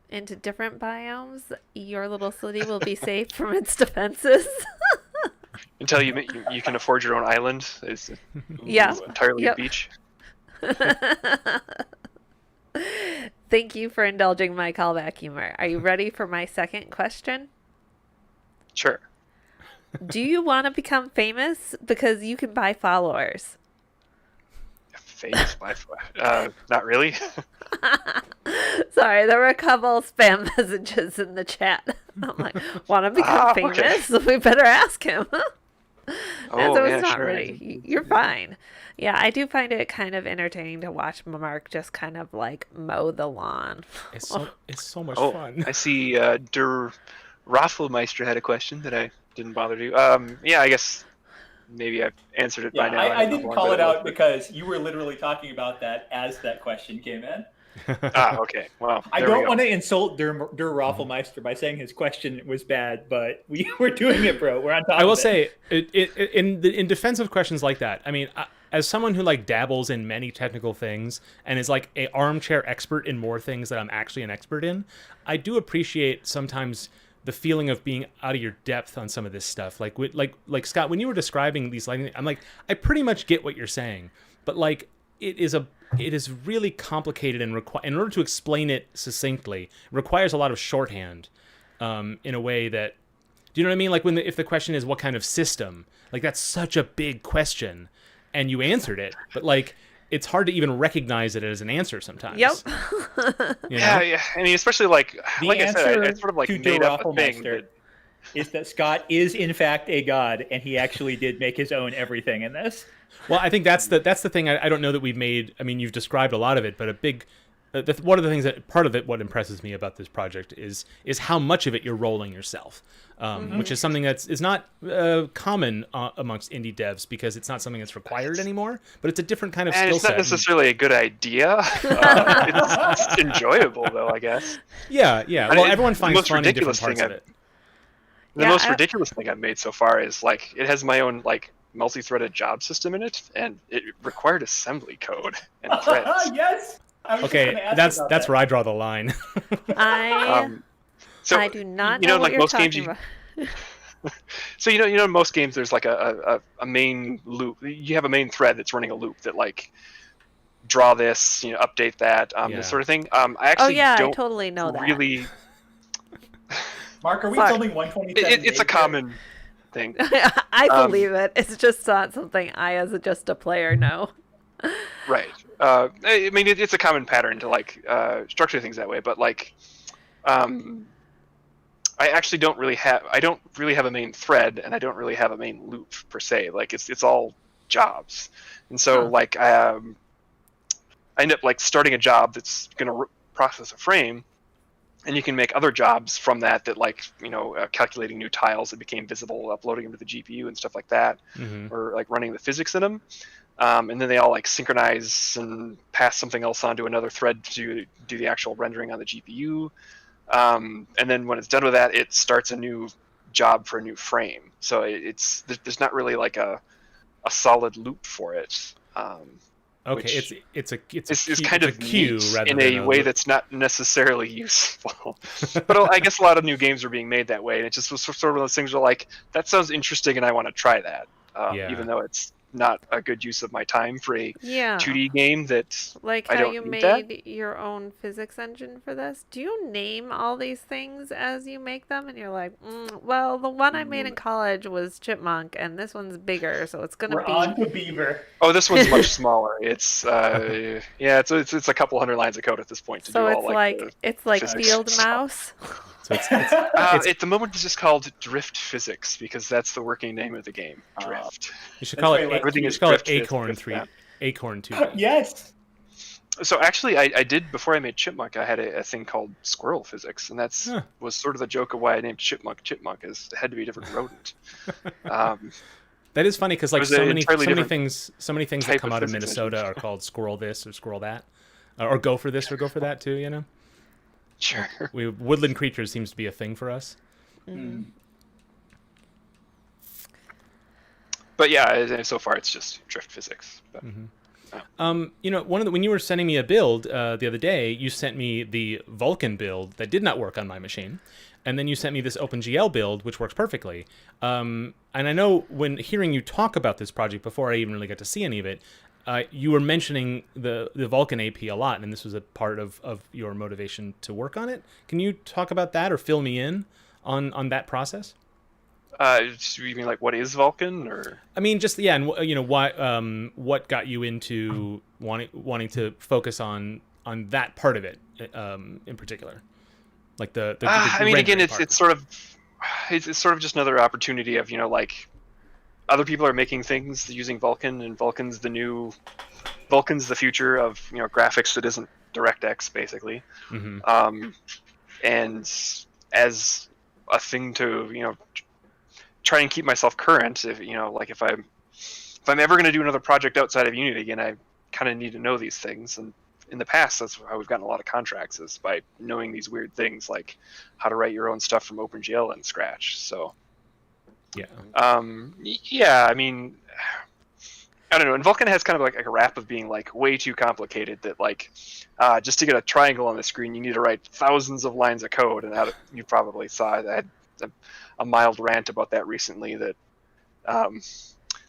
into different biomes, your little city will be safe from its defenses. Until you can afford your own island. It's entirely a beach. Thank you for indulging my callback humor. Are you ready for my second question? Sure. Do you want to become famous? Because you can buy followers. Famous by not really. Sorry, there were a couple spam messages in the chat. I'm like, want to become famous? Okay. We better ask him. It's not sure. really. You're fine. Yeah, I do find it kind of entertaining to watch Mark just kind of like mow the lawn. It's so much fun. I see Der Raffelmeister had a question that I didn't bother to. Yeah, I guess maybe I've answered it by now. I didn't call it out because you were literally talking about that as that question came in. Okay. Well, I don't want to insult Der Raffelmeister by saying his question was bad, but we're doing it, bro. We're on top of it. I will say, in defense of questions like that, I mean, as someone who like dabbles in many technical things and is like a armchair expert in more things that I'm actually an expert in, I do appreciate sometimes the feeling of being out of your depth on some of this stuff. Like Scott, when you were describing these lightning, I'm like, I pretty much get what you're saying, but like it is really complicated and in order to explain it succinctly, requires a lot of shorthand, in a way that, do you know what I mean? Like if the question is what kind of system, like that's such a big question, and you answered it, but like it's hard to even recognize it as an answer sometimes. Yep. Yeah. I mean, especially like I said, I sort of like made up a thing is that Scott is in fact a god, and he actually did make his own everything in this. Well, I think that's the thing. I don't know that we've made. I mean, you've described a lot of it, but a big one of the things that part of it, what impresses me about this project is how much of it you're rolling yourself, which is something is not common amongst indie devs, because it's not something that's required anymore. But it's a different kind of skill set. It's not necessarily a good idea. It's enjoyable, though, I guess. Yeah. Well, everyone finds fun in different parts of it. The most ridiculous thing I've made so far is like it has my own like multi-threaded job system in it, and it required assembly code and threads. Yes. Okay, that's where I draw the line. I do not know what like you're most talking games about. So in most games there's like a main loop. You have a main thread that's running a loop that like draw this, update that, this sort of thing. I actually I don't totally know that. Really. Mark, are we filming 127? It's a common thing. I believe it. It's just not something I, as just a player, know. Right. I mean, it's a common pattern to like structure things that way, but like, I actually don't really have a main thread, and I don't really have a main loop per se. Like it's all jobs, and so like I end up like starting a job that's going to process a frame, and you can make other jobs from that like calculating new tiles that became visible, uploading them to the GPU and stuff like that, or like running the physics in them. And then they all like synchronize and pass something else onto another thread to do the actual rendering on the GPU. And then when it's done with that, it starts a new job for a new frame. So there's not really like a solid loop for it. Okay, it's kind of a queue rather in than a way that's not necessarily useful. But I guess a lot of new games are being made that way, and it just was sort of one of those things where like that sounds interesting, and I want to try that, even though it's not a good use of my time for a 2D game that like I how don't you need made that. your own physics engine for this. Do you name all these things as you make them, and you're like, well, the one I made in college was chipmunk, and this one's bigger, so it's gonna We're be on to beaver. Oh, this one's much smaller. It's it's a couple hundred lines of code at this point to so do it's all like the physics field stuff. mouse. So at the moment, it's just called Drift Physics because that's the working name of the game. Drift. You should call it Everything is Acorn Drift 3, that. Acorn 2. Yes. So actually, I did before I made Chipmunk. I had a thing called Squirrel Physics, and that's was sort of the joke of why I named Chipmunk Chipmunk, is it had to be a different rodent. That is funny because like was an entirely different so many things that type come of out of physics Minnesota engine. are called squirrel this or squirrel that, or go for this or go for that too. You know, Sure. woodland creatures seems to be a thing for us. But yeah, so far it's just Drift Physics. But, when you were sending me a build the other day, you sent me the Vulkan build that did not work on my machine, and then you sent me this OpenGL build which works perfectly. And I know when hearing you talk about this project before I even really got to see any of it, you were mentioning the Vulkan AP a lot, and this was a part of your motivation to work on it. Can you talk about that or fill me in on that process? you mean like what is Vulkan, or? I mean, just and what got you into wanting to focus on that part of it in particular, like the I mean, again, rendering part. it's sort of just another opportunity of like other people are making things using Vulkan, and Vulkan's the future of graphics that isn't DirectX basically, and as a thing to try and keep myself current. If I'm ever going to do another project outside of Unity again, I kind of need to know these things. And in the past, that's how we've gotten a lot of contracts, is by knowing these weird things like how to write your own stuff from OpenGL and Scratch. So I mean, I don't know. And Vulkan has kind of like a rap of being like way too complicated, that like just to get a triangle on the screen, you need to write thousands of lines of code. And that you probably saw. I had a mild rant about that recently, that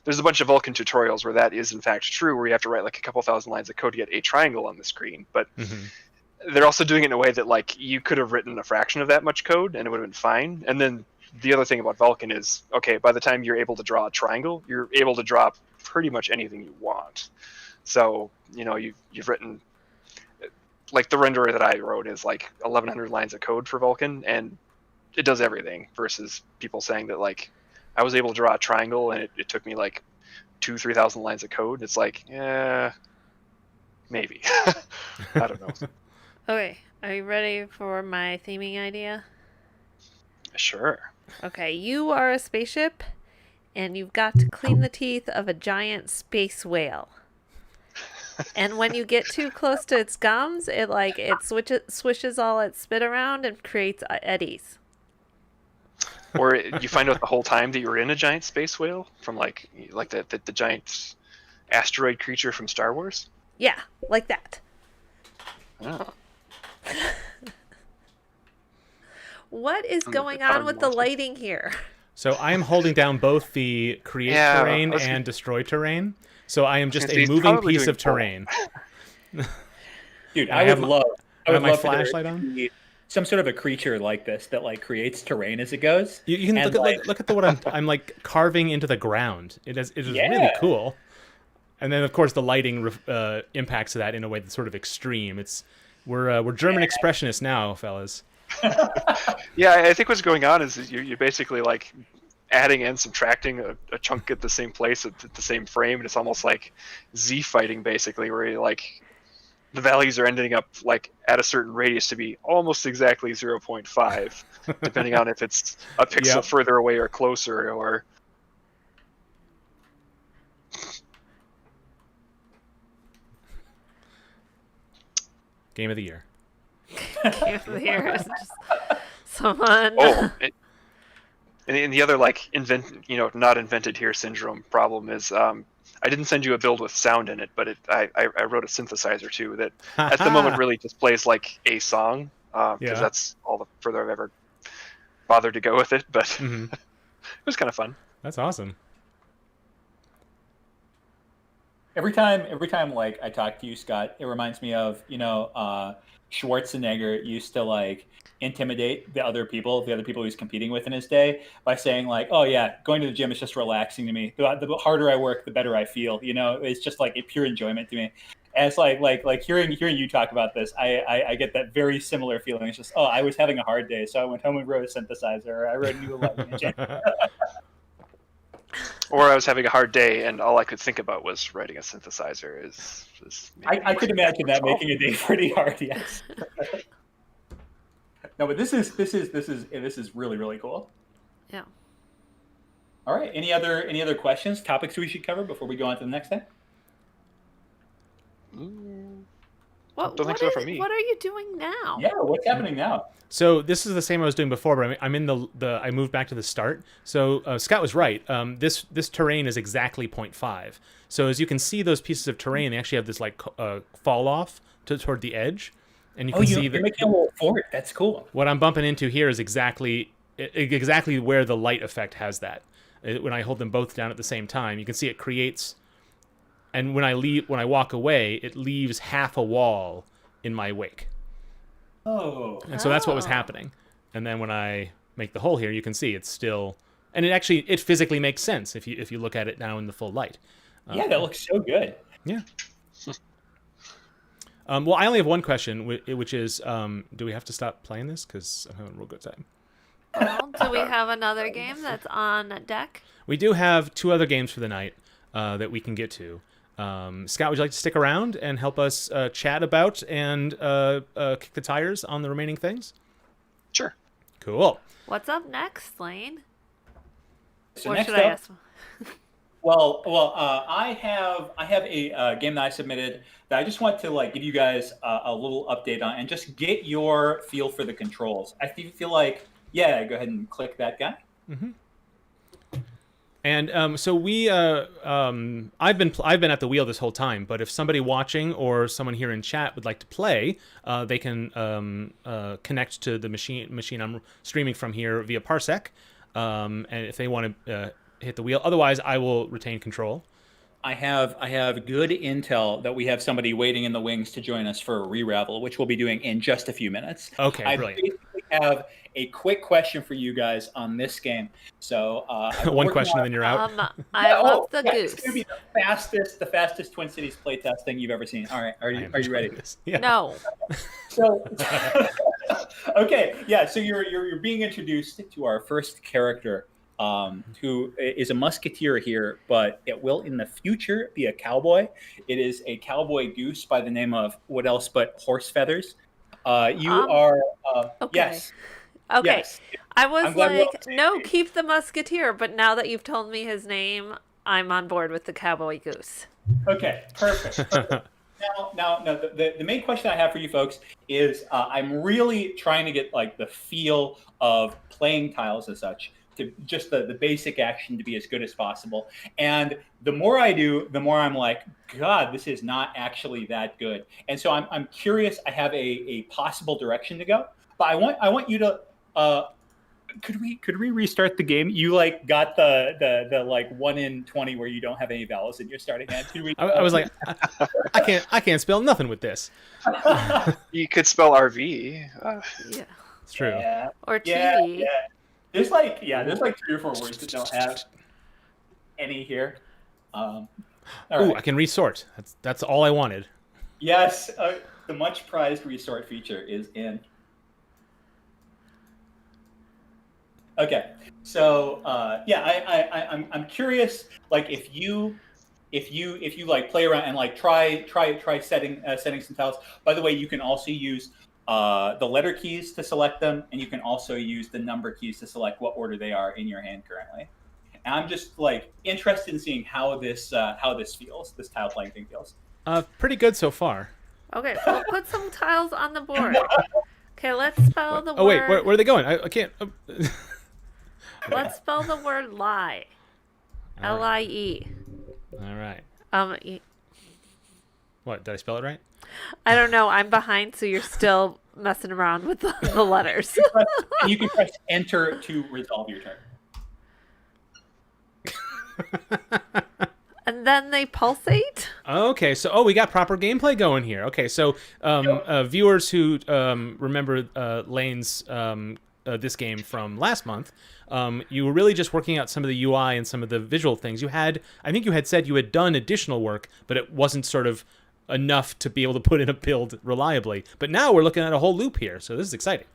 there's a bunch of Vulkan tutorials where that is in fact true, where you have to write like a couple thousand lines of code to get a triangle on the screen. But they're also doing it in a way that like you could have written a fraction of that much code and it would have been fine. And then the other thing about Vulkan is, okay, by the time you're able to draw a triangle, you're able to draw pretty much anything you want. So you've written, like the renderer that I wrote is like 1,100 lines of code for Vulkan, and it does everything, versus people saying that like I was able to draw a triangle and it took me like 2,000-3,000 lines of code. It's like, maybe. I don't know. Okay, are you ready for my theming idea? Sure. Okay, you are a spaceship, and you've got to clean the teeth of a giant space whale. And when you get too close to its gums, it swishes all its spit around and creates eddies. Or you find out the whole time that you were in a giant space whale from like the giant asteroid creature from Star Wars. Yeah, like that. Oh. What is going on with the lighting here? So I am holding down both the create terrain and destroy terrain. So I am just a moving piece of terrain. Dude, I would love my for there flashlight to on. be some sort of a creature like this that like creates terrain as it goes. You can and, look at what I'm like carving into the ground. It is really cool. And then of course the lighting impacts that in a way that's sort of extreme. We're German expressionists now, fellas. Yeah, I think what's going on is you're basically like adding and subtracting a chunk at the same place at the same frame, and it's almost like Z fighting basically, where you like the values are ending up like at a certain radius to be almost exactly 0.5, depending on if it's a pixel Yep. further away or closer, or Game of the year. Game of the year is just someone. And the other like not invented here syndrome problem is I didn't send you a build with sound in it, but I wrote a synthesizer too that at the moment really just plays like a song because Yeah. that's all the further I've ever bothered to go with it. But Mhm. it was kind of fun. That's awesome. Every time like I talk to you, Scott, it reminds me of Schwarzenegger used to like intimidate the other people he's competing with in his day by saying like, oh yeah, going to the gym is just relaxing to me. The harder I work, the better I feel. It's just like a pure enjoyment to me. And it's like hearing you talk about this, I get that very similar feeling. It's just, oh, I was having a hard day, so I went home and wrote a synthesizer, or I wrote a new lighting engine. Or I was having a hard day and all I could think about was writing a synthesizer. I could imagine that making a day pretty hard. Yes. No, but this is really, really cool. Yeah. All right. Any other questions, topics we should cover before we go on to the next thing? What are you doing now? Yeah. What's happening now? So this is the same I was doing before, but I'm in the I moved back to the start. So Scott was right. This terrain is exactly 0.5. So as you can see, those pieces of terrain, they actually have this like fall off toward the edge, and you can see you're making a little fort. That's cool. What I'm bumping into here is exactly where the light effect has that. When I hold them both down at the same time, you can see it creates. And when I walk away, it leaves half a wall in my wake. Oh. And so that's what was happening. And then when I make the hole here, you can see it's still, and it physically makes sense if you look at it now in the full light. Yeah, that looks so good. Yeah. Well, I only have one question, which is, do we have to stop playing this? Because I'm having a real good time. Well, do we have another game that's on deck? We do have 2 other games for the night that we can get to. Scott, would you like to stick around and help us chat about and kick the tires on the remaining things? Sure. Cool. What's up next, Lane? So Or next should I up, ask? I have a game that I submitted that I just want to like give you guys a little update on and just get your feel for the controls. I feel like, yeah, go ahead and click that guy. Mm-hmm. And so we, I've been at the wheel this whole time. But if somebody watching or someone here in chat would like to play, they can connect to the machine I'm streaming from here via Parsec. And if they want to hit the wheel, otherwise I will retain control. I have good intel that we have somebody waiting in the wings to join us for a Re-ravel, which we'll be doing in just a few minutes. Okay, I brilliant. basically have a quick question for you guys on this game. So one question and then you're out. I love the goose. It's gonna be the fastest Twin Cities playtest thing you've ever seen. All right, are you ready? Yeah. No. So, okay, yeah. So you're being introduced to our first character, who is a musketeer here, but it will in the future be a cowboy. It is a cowboy goose by the name of what else but Horse Feathers. You are okay. Yes. Okay. Yes. I was I'm glad we're like, on the same no, page. keep the musketeer. But now that you've told me his name, I'm on board with the cowboy goose. Okay, perfect. Now, the main question I have for you folks is I'm really trying to get like the feel of playing tiles as such, to just the basic action to be as good as possible. And the more I do, the more I'm like, God, this is not actually that good. And so I'm curious. I have a possible direction to go, but I want you to. Could we restart the game? You like got the like 1 in 20 where you don't have any vowels in your starting hand. I was like, I can't spell nothing with this. You could spell RV. Yeah. It's true. Yeah. Or Yeah, TV. yeah. There's like 3 or 4 words that don't have any here. All Ooh, right. I can resort. That's all I wanted. Yes, the much prized resort feature is in. Okay, so I'm curious, like if you like play around and like try setting some tiles. By the way, you can also use the letter keys to select them, and you can also use the number keys to select what order they are in your hand currently. And I'm just like interested in seeing how this feels, this tile playing thing feels. Pretty good so far. Okay, we'll put some tiles on the board. Okay, let's spell the Oh word. wait, where are they going? I can't. Let's spell the word lie. L-I-E. All right. What, did I spell it right? I don't know. I'm behind, so you're still messing around with the letters. And you can press enter to resolve your turn. And then they pulsate? Okay, so we got proper gameplay going here. Okay, so viewers who remember Lane's this game from last month, you were really just working out some of the UI and some of the visual things. I think you had said you had done additional work, but it wasn't sort of enough to be able to put in a build reliably. But now we're looking at a whole loop here, so this is exciting.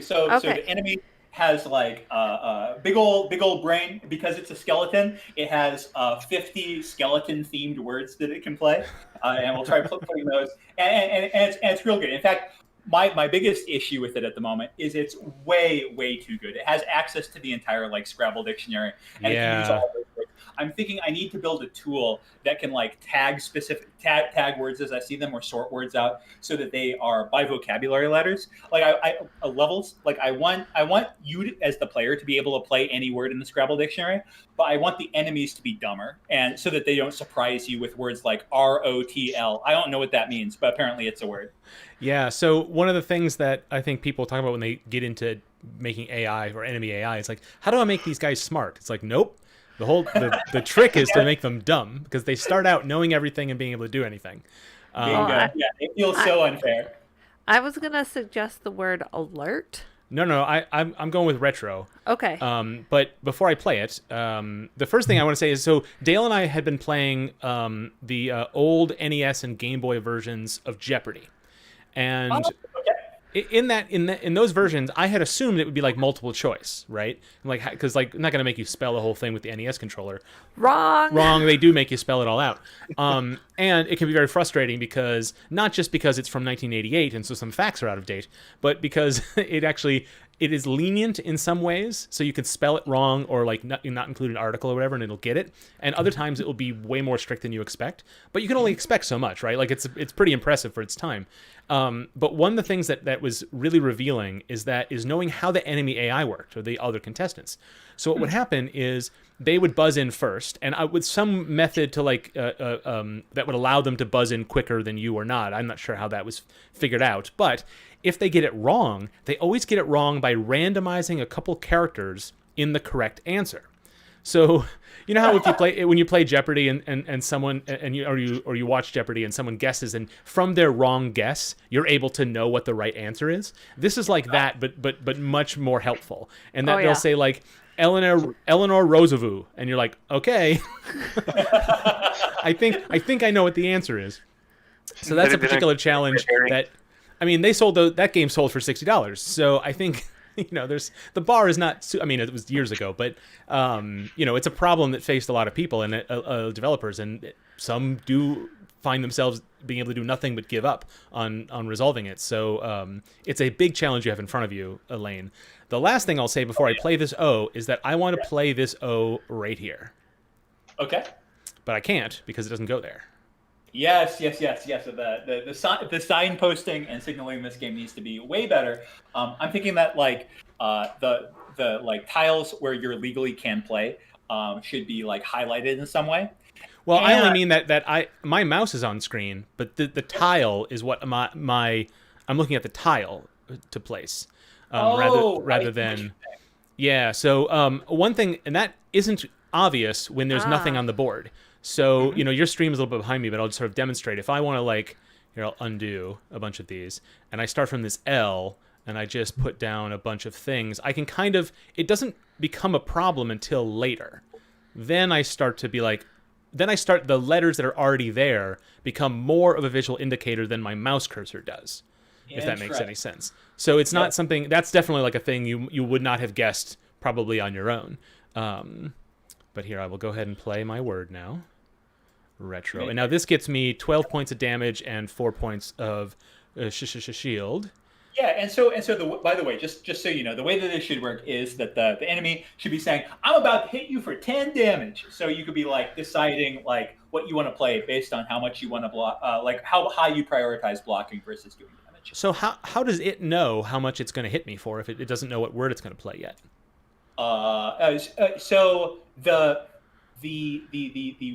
So the enemy has like a big old brain. Because it's a skeleton, it has 50 skeleton themed words that it can play, and we'll try putting those, and it's real good. In fact, my biggest issue with it at the moment is it's way too good. It has access to the entire like Scrabble dictionary, and it can use all those words. I'm thinking I need to build a tool that can like tag words as I see them, or sort words out so that they are by vocabulary letters. Like I levels. Like I want you as the player to be able to play any word in the Scrabble dictionary, but I want the enemies to be dumber, and so that they don't surprise you with words like ROTL. I don't know what that means, but apparently it's a word. Yeah, so one of the things that I think people talk about when they get into making AI or enemy AI is like, how do I make these guys smart? It's like, nope. The trick is to make them dumb, because they start out knowing everything and being able to do anything. Yeah, it feels so unfair. I was going to suggest the word alert. No, I'm going with retro. Okay. But before I play it, the first thing I want to say is, so Dale and I had been playing the old NES and Game Boy versions of Jeopardy, and in those versions, I had assumed it would be like multiple choice, right? Like, because like I'm not gonna make you spell the whole thing with the NES controller. Wrong. They do make you spell it all out, and it can be very frustrating, because not just because it's from 1988 and so some facts are out of date, but because it is lenient in some ways, so you can spell it wrong or like not include an article or whatever, and it'll get it. And other times it will be way more strict than you expect. But you can only expect so much, right? Like it's pretty impressive for its time. But one of the things that was really revealing is knowing how the enemy AI worked, or the other contestants. So what would happen is they would buzz in first, and with some method to like that would allow them to buzz in quicker than you or not. I'm not sure how that was figured out, but if they get it wrong, they always get it wrong by randomizing a couple characters in the correct answer. So you know how when you play Jeopardy and someone or you watch Jeopardy and someone guesses, and from their wrong guess you're able to know what the right answer is. This is like that, but much more helpful. And that they'll say like Eleanor Roosevelt, and you're like, okay, I think I know what the answer is. So that's a particular challenge that. I mean, that game sold for $60, so I think the bar is not. I mean, it was years ago, but it's a problem that faced a lot of people and developers, and some do find themselves being able to do nothing but give up on resolving it. So it's a big challenge you have in front of you, Elaine. The last thing I'll say before I play this O is that I want to play this O right here. Okay. But I can't, because it doesn't go there. Yes. So the signposting and signaling in this game needs to be way better. I'm thinking that like the like tiles where you legally can play should be like highlighted in some way. Well, I only mean that my mouse is on screen, but the tile is what I'm looking at the tile to place rather than. Yeah. So one thing, and that isn't obvious when there's nothing on the board. So, your stream is a little bit behind me, but I'll just sort of demonstrate. If I want to like, here, I'll undo a bunch of these, and I start from this L, and I just put down a bunch of things, I can it doesn't become a problem until later. Then I start to be like, the letters that are already there become more of a visual indicator than my mouse cursor does. if that makes any sense. So it's not something that's definitely like a thing you would not have guessed probably on your own. But here I will go ahead and play my word now. Retro. And now this gets me 12 points of damage and 4 points of shield. Yeah, and so by the way, just so you know, the way that this should work is that the enemy should be saying, "I'm about to hit you for 10 damage." So you could be like deciding like what you want to play based on how much you want to block, like how high you prioritize blocking versus doing damage. So how does it know how much it's going to hit me for if it doesn't know what word it's going to play yet? So the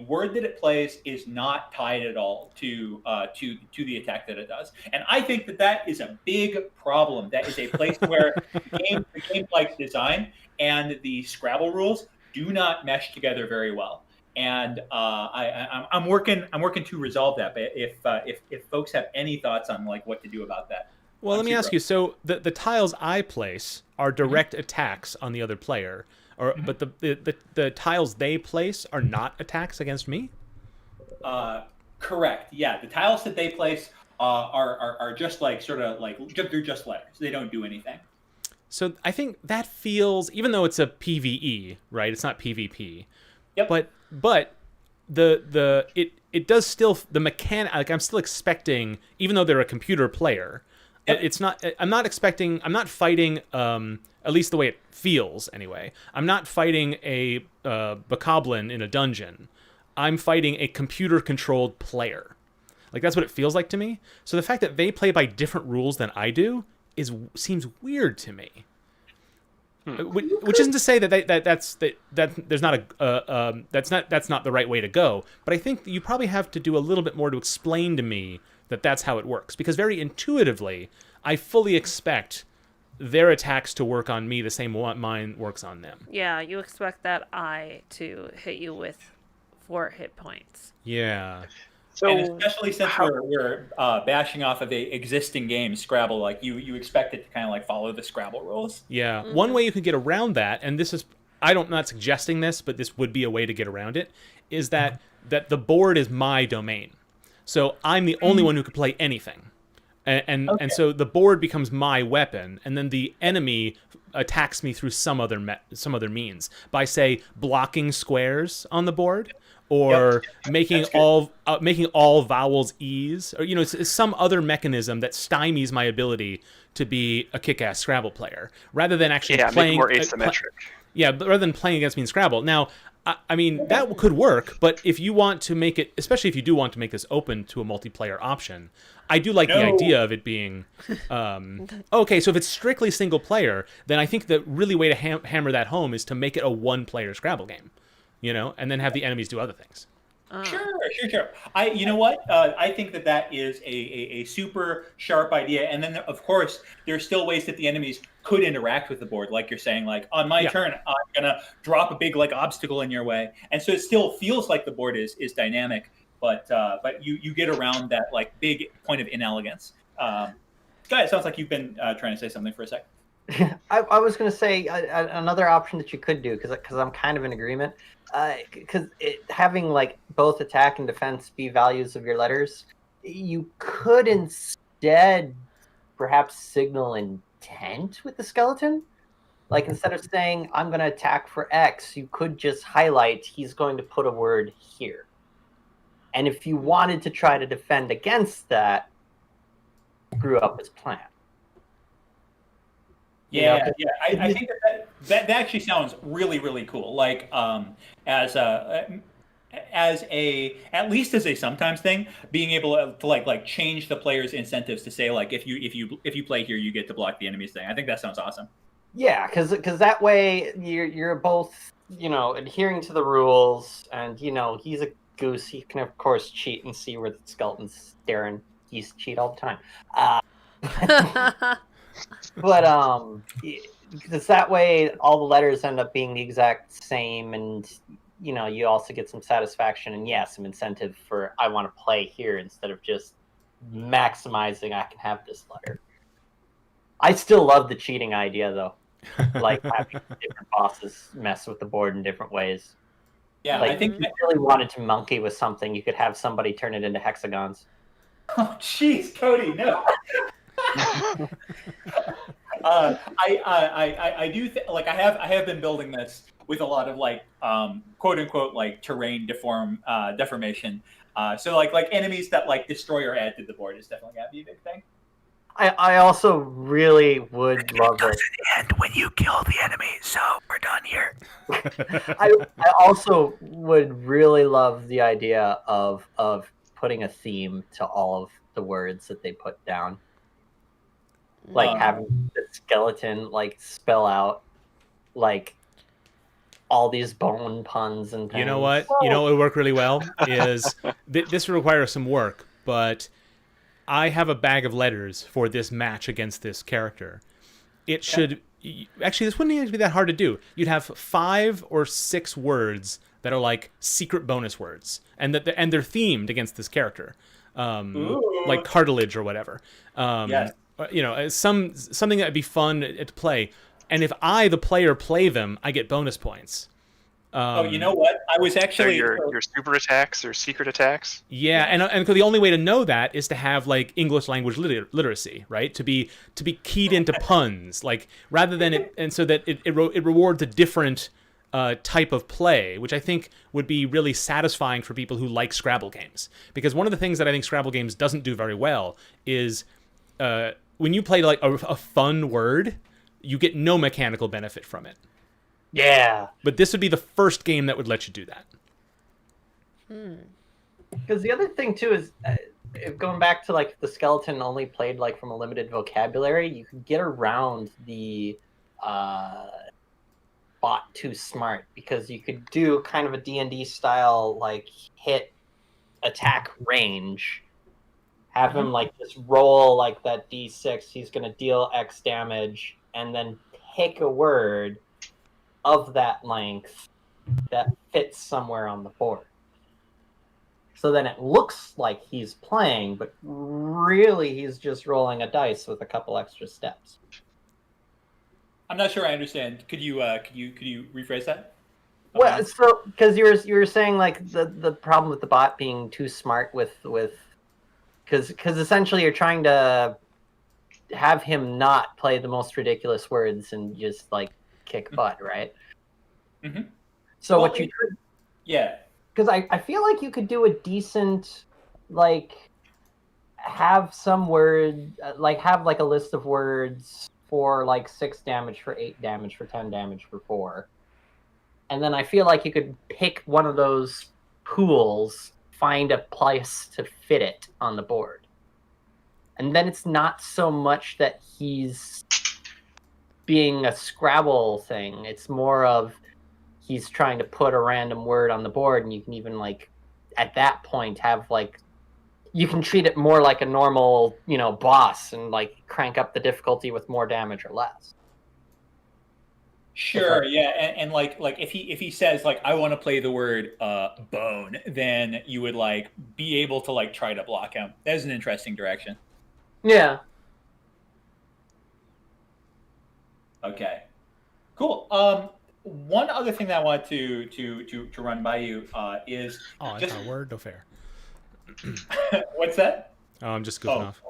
word that it plays is not tied at all to the attack that it does, and I think that is a big problem. That is a place where the game like design and the Scrabble rules do not mesh together very well. And I'm working to resolve that. But if folks have any thoughts on like what to do about that. Well, let me ask you. So the tiles I place are direct attacks on the other player, but the tiles they place are not attacks against me? Correct. Yeah, the tiles that they place are just like sort of like they're just letters. They don't do anything. So I think that feels, even though it's a PvE, right? It's not PvP. Yep. But it does still, the mechanic, like I'm still expecting, even though they're a computer player, it's not, I'm not fighting, at least the way it feels anyway. I'm not fighting a bokoblin in a dungeon. I'm fighting a computer-controlled player. Like, that's what it feels like to me. So the fact that they play by different rules than I do seems weird to me. Which isn't to say that there's not that's not the right way to go. But I think you probably have to do a little bit more to explain to me that that's how it works, because very intuitively I fully expect their attacks to work on me the same way mine works on them. Yeah, you expect that eye to hit you with 4 hit points. Yeah. So, and especially since we're bashing off of a existing game, Scrabble, like you expect it to kind of like follow the Scrabble rules. Yeah. Mm-hmm. One way you can get around that, and this is, I'm not suggesting this, but this would be a way to get around it, is that the board is my domain. So I'm the only one who could play anything. And so the board becomes my weapon, and then the enemy attacks me through some other means by, say, blocking squares on the board, or making all vowels E's, or it's some other mechanism that stymies my ability to be a kick-ass Scrabble player, rather than actually playing more asymmetric. But rather than playing against me in Scrabble. Now, I mean, that could work, but if you want to make it, especially if you do want to make this open to a multiplayer option, I do like the idea of it being, okay, so if it's strictly single player, then I think the really way to hammer that home is to make it a one-player Scrabble game, and then have the enemies do other things. Sure. You know what? I think that is a super sharp idea. And then, of course, there's still ways that the enemies could interact with the board. Like you're saying, like, on my turn, I'm going to drop a big, like, obstacle in your way. And so it still feels like the board is dynamic, but you get around that, like, big point of inelegance. Guy, it sounds like you've been trying to say something for a second. I was going to say another option that you could do, because I'm kind of in agreement. Because having like both attack and defense be values of your letters, you could instead perhaps signal intent with the skeleton. Like, instead of saying I'm going to attack for X, you could just highlight he's going to put a word here. And if you wanted to try to defend against screw up his plan. Yeah. I think that actually sounds really, really cool. Like, at least as a sometimes thing, being able to like change the player's incentives to say, like, if you play here, you get to block the enemy's thing. I think that sounds awesome. Yeah, because that way you're both adhering to the rules, and he's a goose. He can of course cheat and see where the skeleton's staring. He used to cheat all the time. But because that way all the letters end up being the exact same, and you also get some satisfaction and some incentive for I want to play here instead of just maximizing I can have this letter. I still love the cheating idea though, like having different bosses mess with the board in different ways. Yeah, like, I think if you really wanted to monkey with something, you could have somebody turn it into hexagons. Oh, jeez, Cody, no. I do like I have been building this with a lot of like quote unquote like terrain deformation. So like enemies that like destroy or add to the board is definitely gonna be a big thing. I also really would love it. And when you kill the enemy, so we're done here. I also would really love the idea of putting a theme to all of the words that they put down. Like having the skeleton like spell out like all these bone puns and things. You know what? You know what would work really well is this would require some work, but I have a bag of letters for this match against this character. It should actually, this wouldn't even be that hard to do. You'd have 5 or 6 words that are like secret bonus words, and they're themed against this character, like cartilage or whatever. Yes. You know, something that'd be fun to play. And if I, the player, play them, I get bonus points. You know what? I was actually your super attacks or secret attacks. Yeah, and the only way to know that is to have like English language literacy, right? To be keyed into puns, like rather than it, and so that it rewards a different type of play, which I think would be really satisfying for people who like Scrabble games. Because one of the things that I think Scrabble games doesn't do very well is when you play like a fun word, you get no mechanical benefit from it. Yeah. But this would be the first game that would let you do that. Because the other thing too is going back to like the skeleton only played like from a limited vocabulary, you could get around the bot too smart, because you could do kind of a D&D style like hit attack range. Have him like just roll like that D6, he's going to deal X damage, and then pick a word of that length that fits somewhere on the board. So then it looks like he's playing, but really he's just rolling a dice with a couple extra steps. I'm not sure I understand. Could you rephrase that? Well, so because you were saying like the problem with the bot being too smart with because essentially you're trying to have him not play the most ridiculous words and just like kick butt, right? Mm-hmm. So what you could, yeah, because I feel like you could do a decent like have some word like have like a list of words for like 6 damage, for 8 damage, for 10 damage, for 4. And then I feel like you could pick one of those pools, find a place to fit it on the board. And then it's not so much that he's being a Scrabble thing. It's more of he's trying to put a random word on the board, and you can even like at that point have like you can treat it more like a normal, you know, boss and like crank up the difficulty with more damage or less. Sure, yeah, and like if he says like I want to play the word bone, then you would like be able to like try to block him. That is an interesting direction. Yeah. Okay. Cool. One other thing that I want to run by you is just a word, no fair. What's that? Oh, I'm just goofing off.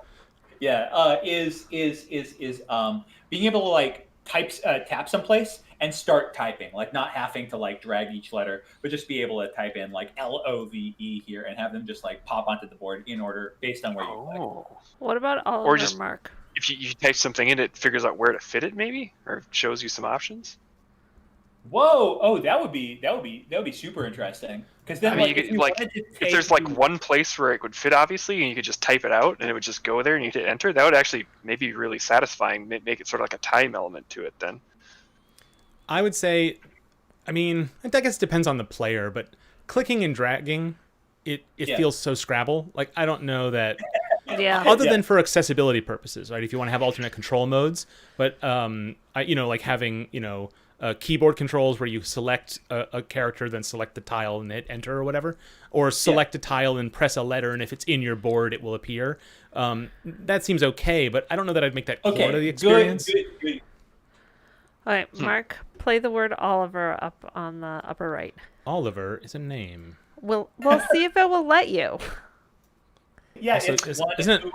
Yeah. Is being able to like tap someplace and start typing, like not having to like drag each letter, but just be able to type in like LOVE here and have them just like pop onto the board in order based on where you click. What about Oliver, or just, Mark? If you type something in, it figures out where to fit it, maybe, or shows you some options. Whoa! Oh, that would be super interesting. Because then, I mean, if there's like one place where it would fit, obviously, and you could just type it out, and it would just go there, and you hit enter. That would actually maybe be really satisfying. Make it sort of like a time element to it. Then I would say, I mean, I guess it depends on the player, but clicking and dragging, it feels so Scrabble. Like I don't know that. Yeah. Other than for accessibility purposes, right? If you want to have alternate control modes, but like having keyboard controls where you select a character, then select the tile and hit enter or whatever, or select a tile and press a letter, and if it's in your board, it will appear. That seems okay, but I don't know that I'd make that core to the experience. Good. All right, Mark, play the word Oliver up on the upper right. Oliver is a name. We'll see if it will let you. Yeah, Also, it's isn't it?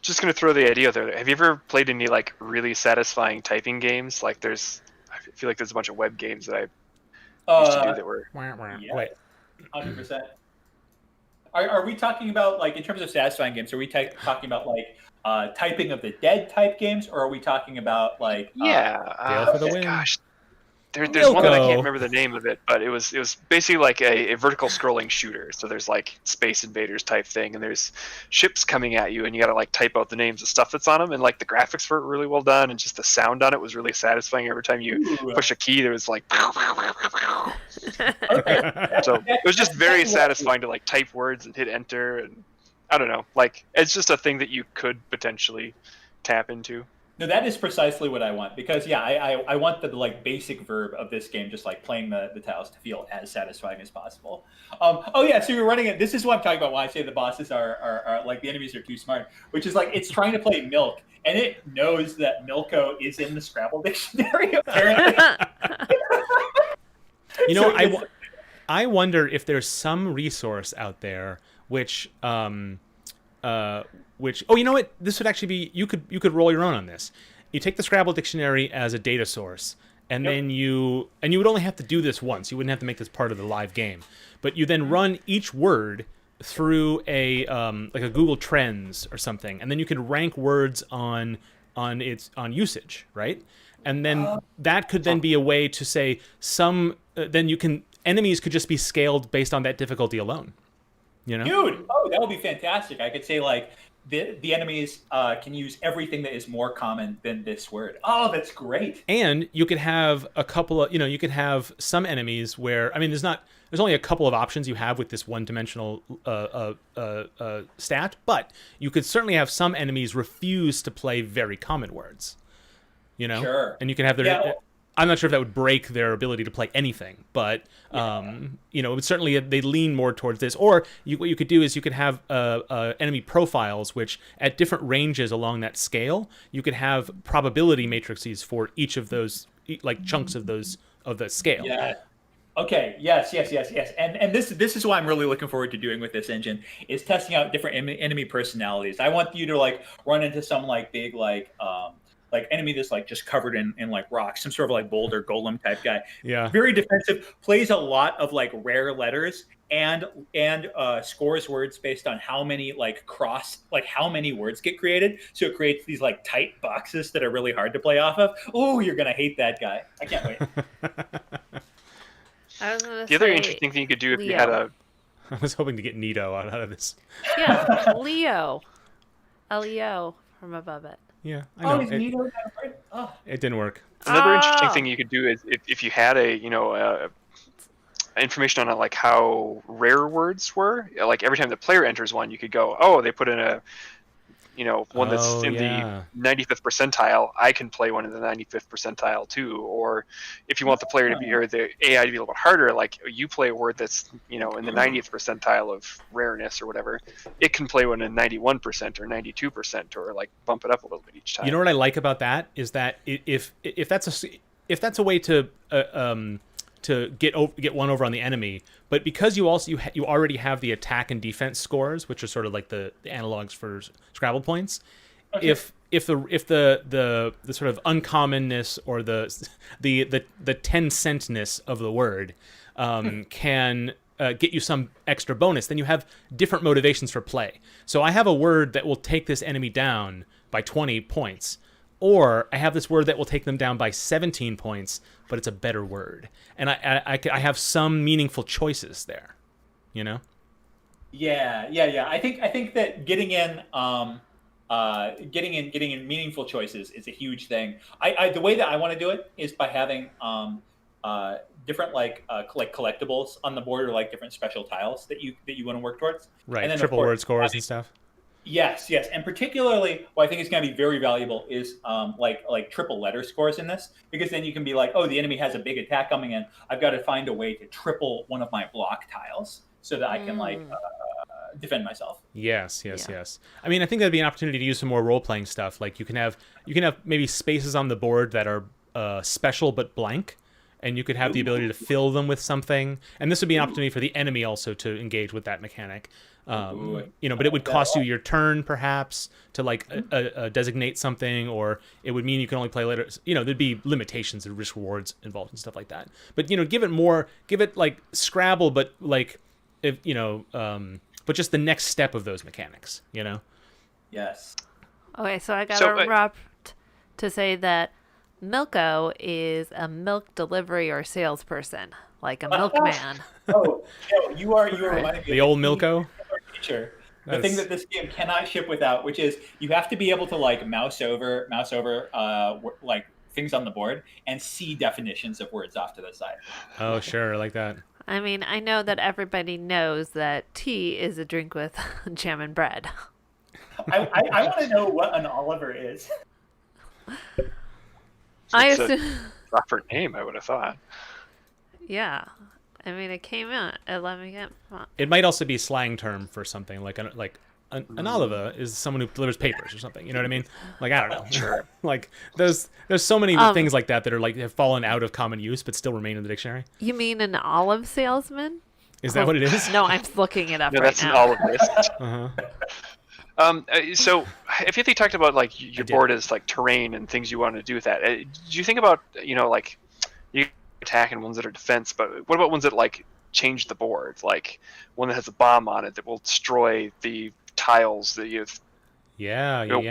just gonna throw the idea there. Have you ever played any like really satisfying typing games? Like I feel like there's a bunch of web games that I used to do that were. Yeah, Wait. 100%. Are we talking about, like, in terms of satisfying games, are we talking about like typing of the dead type games, or are we talking about like Dale for the win. Gosh, there's one that I Milko. can't remember the name of it, but it was basically like a vertical scrolling shooter. So there's like Space Invaders type thing, and there's ships coming at you, and you got to like type out the names of stuff that's on them, and like the graphics were really well done, and just the sound on it was really satisfying. Every time you push a key, there was like. So it was just very satisfying to like type words and hit enter, and I don't know, like it's just a thing that you could potentially tap into. No, that is precisely what I want, because I want the like basic verb of this game, just like playing the tiles, to feel as satisfying as possible. Oh yeah, so you're running it. This is what I'm talking about when I say the bosses are like the enemies are too smart, which is like it's trying to play Milk, and it knows that Milko is in the Scrabble dictionary apparently. You know, I wonder if there's some resource out there which oh, you know what? This would actually be you could roll your own on this. You take the Scrabble dictionary as a data source, and then you would only have to do this once. You wouldn't have to make this part of the live game, but you then run each word through a like a Google Trends or something, and then you could rank words on usage, right? And then that could then be a way to say then enemies could just be scaled based on that difficulty alone. You know? Dude, that would be fantastic. I could say like the enemies can use everything that is more common than this word. Oh, that's great. And you could have a couple of, you could have some enemies where, I mean, there's only a couple of options you have with this one-dimensional stat, but you could certainly have some enemies refuse to play very common words. Sure. And you can have their. I'm not sure if that would break their ability to play anything, but it would certainly they lean more towards this. Or what you could do is you could have enemy profiles, which at different ranges along that scale, you could have probability matrices for each of those like chunks of the scale. Yeah. Okay. Yes. And this is what I'm really looking forward to doing with this engine is testing out different enemy personalities. I want you to like run into some like big like enemy that's like just covered in like rocks, some sort of like boulder golem type guy. Yeah. Very defensive, plays a lot of like rare letters and scores words based on how many how many words get created. So it creates these like tight boxes that are really hard to play off of. Oh, you're gonna hate that guy. I can't wait. The other interesting thing you could do if you had a. I was hoping to get Nito out of this. Yeah, Leo. Leo from above it. Yeah, I know. Is Nito it didn't work. Another interesting thing you could do is if you had information on like how rare words were, like every time the player enters one, you could go, oh, they put in a one that's in the 95th percentile, I can play one in the 95th percentile too. Or if you want the player to be, or the AI to be a little bit harder, like you play a word that's, in the 90th percentile of rareness or whatever, it can play one in 91% or 92% or like bump it up a little bit each time. You know what I like about that is that if that's a way to get one over on the enemy, but because you already have the attack and defense scores, which are sort of like the analogs for Scrabble points. Okay. If the sort of uncommonness or the 10-centness of the word can get you some extra bonus, then you have different motivations for play. So I have a word that will take this enemy down by 20 points. Or I have this word that will take them down by 17 points, but it's a better word, and I have some meaningful choices there, Yeah. I think that getting in meaningful choices is a huge thing. The way that I want to do it is by having different like collectibles on the board, or like different special tiles that you want to work towards. Right. And then, triple word scores and stuff. Yes, and particularly what I think is going to be very valuable is like triple letter scores in this, because then you can be like, oh, the enemy has a big attack coming in. I've got to find a way to triple one of my block tiles so that I can defend myself. Yes. I mean, I think that'd be an opportunity to use some more role playing stuff. Like you can have maybe spaces on the board that are special but blank, and you could have the ability to fill them with something. And this would be an opportunity for the enemy also to engage with that mechanic. You know, but it would cost you your turn perhaps to like designate something, or it would mean you can only play later. You know, there'd be limitations and risk rewards involved and stuff like that. But you know, give it like Scrabble, but like if you know, but just the next step of those mechanics. You know. Yes. Okay, so I got to interrupt to say that Milko is a milk delivery or salesperson, like a milkman. Oh, you are reminding me The old Milko. Feature. The thing that this game cannot ship without, which is you have to be able to like mouse over like things on the board and see definitions of words off to the side. Oh, sure, like that. I mean, I know that everybody knows that tea is a drink with jam and bread. I want to know what an Oliver is. I It's assume, a proper name, I would have thought. yeah. I mean, it came out at 11 a.m. It might also be a slang term for something like an Oliver is someone who delivers papers or something. You know what I mean? Like, I don't know. Sure. Like there's so many things like that are like have fallen out of common use but still remain in the dictionary. You mean an olive salesman? Is that what it is? No, I'm looking it up No, right that's now. an olive list. Uh-huh. So if you talked about like your board as like terrain and things you want to do with that, do you think about, you know, like you attack and ones that are defense, but what about ones that like change the board, like one that has a bomb on it that will destroy the tiles that you have,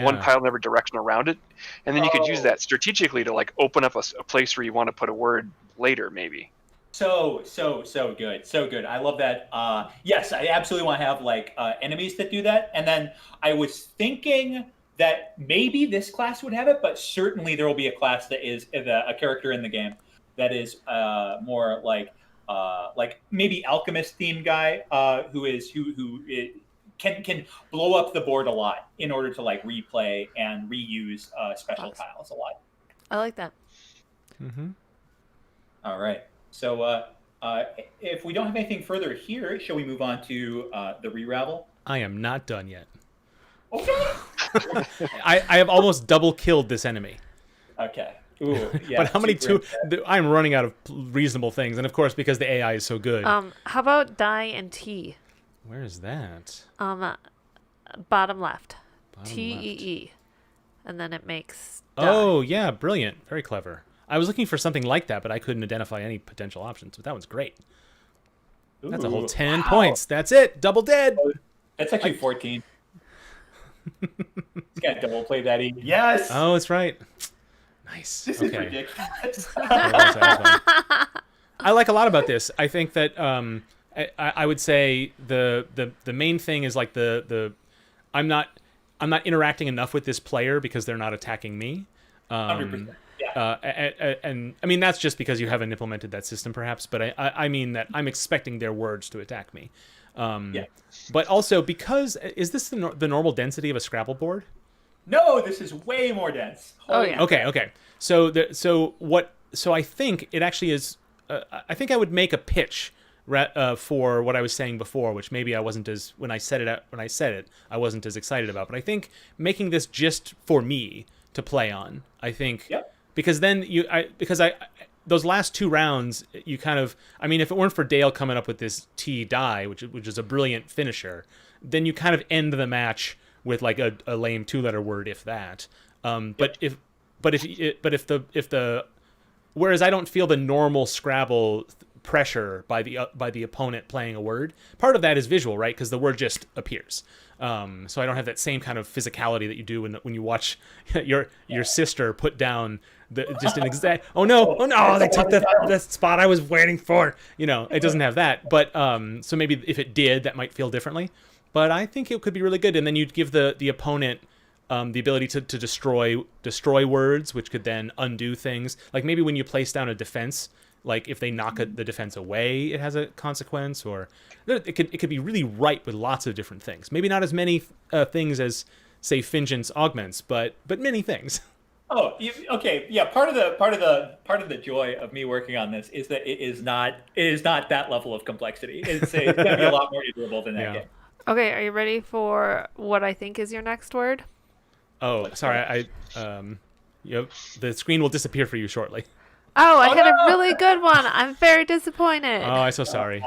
one pile in every direction around it, and then you could use that strategically to like open up a place where you want to put a word later, maybe. So good. I love that. Yes, I absolutely want to have like enemies that do that. And then I was thinking that maybe this class would have it, but certainly there will be a class that is a character in the game that is more like maybe alchemist themed guy who can blow up the board a lot in order to like replay and reuse special tiles a lot. I like that. Mm-hmm. All right. So if we don't have anything further here, shall we move on to the Re-ravel? I am not done yet. Okay. I have almost double killed this enemy. Okay. Ooh, yeah, but how many I'm running out of reasonable things, and of course because the AI is so good. How about die and tea? Where is that? Bottom left. Bottom TEE. And then it makes die. Oh, yeah, brilliant. Very clever. I was looking for something like that, but I couldn't identify any potential options. But that one's great. That's a whole 10 points. That's it. Double dead. That's actually 14. He's got double play daddy. Yes. Oh, that's right. Nice. This is ridiculous. I like a lot about this. I think that I would say the main thing is like I'm not interacting enough with this player because they're not attacking me. 100%. Yeah. And I mean that's just because you haven't implemented that system perhaps, but I mean that I'm expecting their words to attack me. Yeah. But also because is this the normal density of a Scrabble board? No, this is way more dense. Oh yeah. Okay. So I think it actually is. I think I would make a pitch for what I was saying before, which maybe I wasn't as when I said it I wasn't as excited about. But I think making this just for me to play on. I think because then those last two rounds you kind of. I mean, if it weren't for Dale coming up with this T die, which is a brilliant finisher, then you kind of end the match with like a lame 2-letter word, if that. Whereas I don't feel the normal Scrabble pressure by the opponent playing a word. Part of that is visual, right? Because the word just appears. So I don't have that same kind of physicality that you do when you watch your sister put down just an exact. Oh no! They took the spot I was waiting for. It doesn't have that. But so maybe if it did, that might feel differently. But I think it could be really good, and then you'd give the opponent the ability to destroy words, which could then undo things. Like maybe when you place down a defense, like if they knock the defense away, it has a consequence, or it could be really ripe with lots of different things. Maybe not as many things as say Fingeance augments, but many things. Oh, okay. Yeah, part of the joy of me working on this is that it is not that level of complexity. It's going to be a lot more durable than that game. Okay, are you ready for what I think is your next word? Oh, sorry. The screen will disappear for you shortly. Oh, I had a really good one. I'm very disappointed. Oh, I'm so sorry.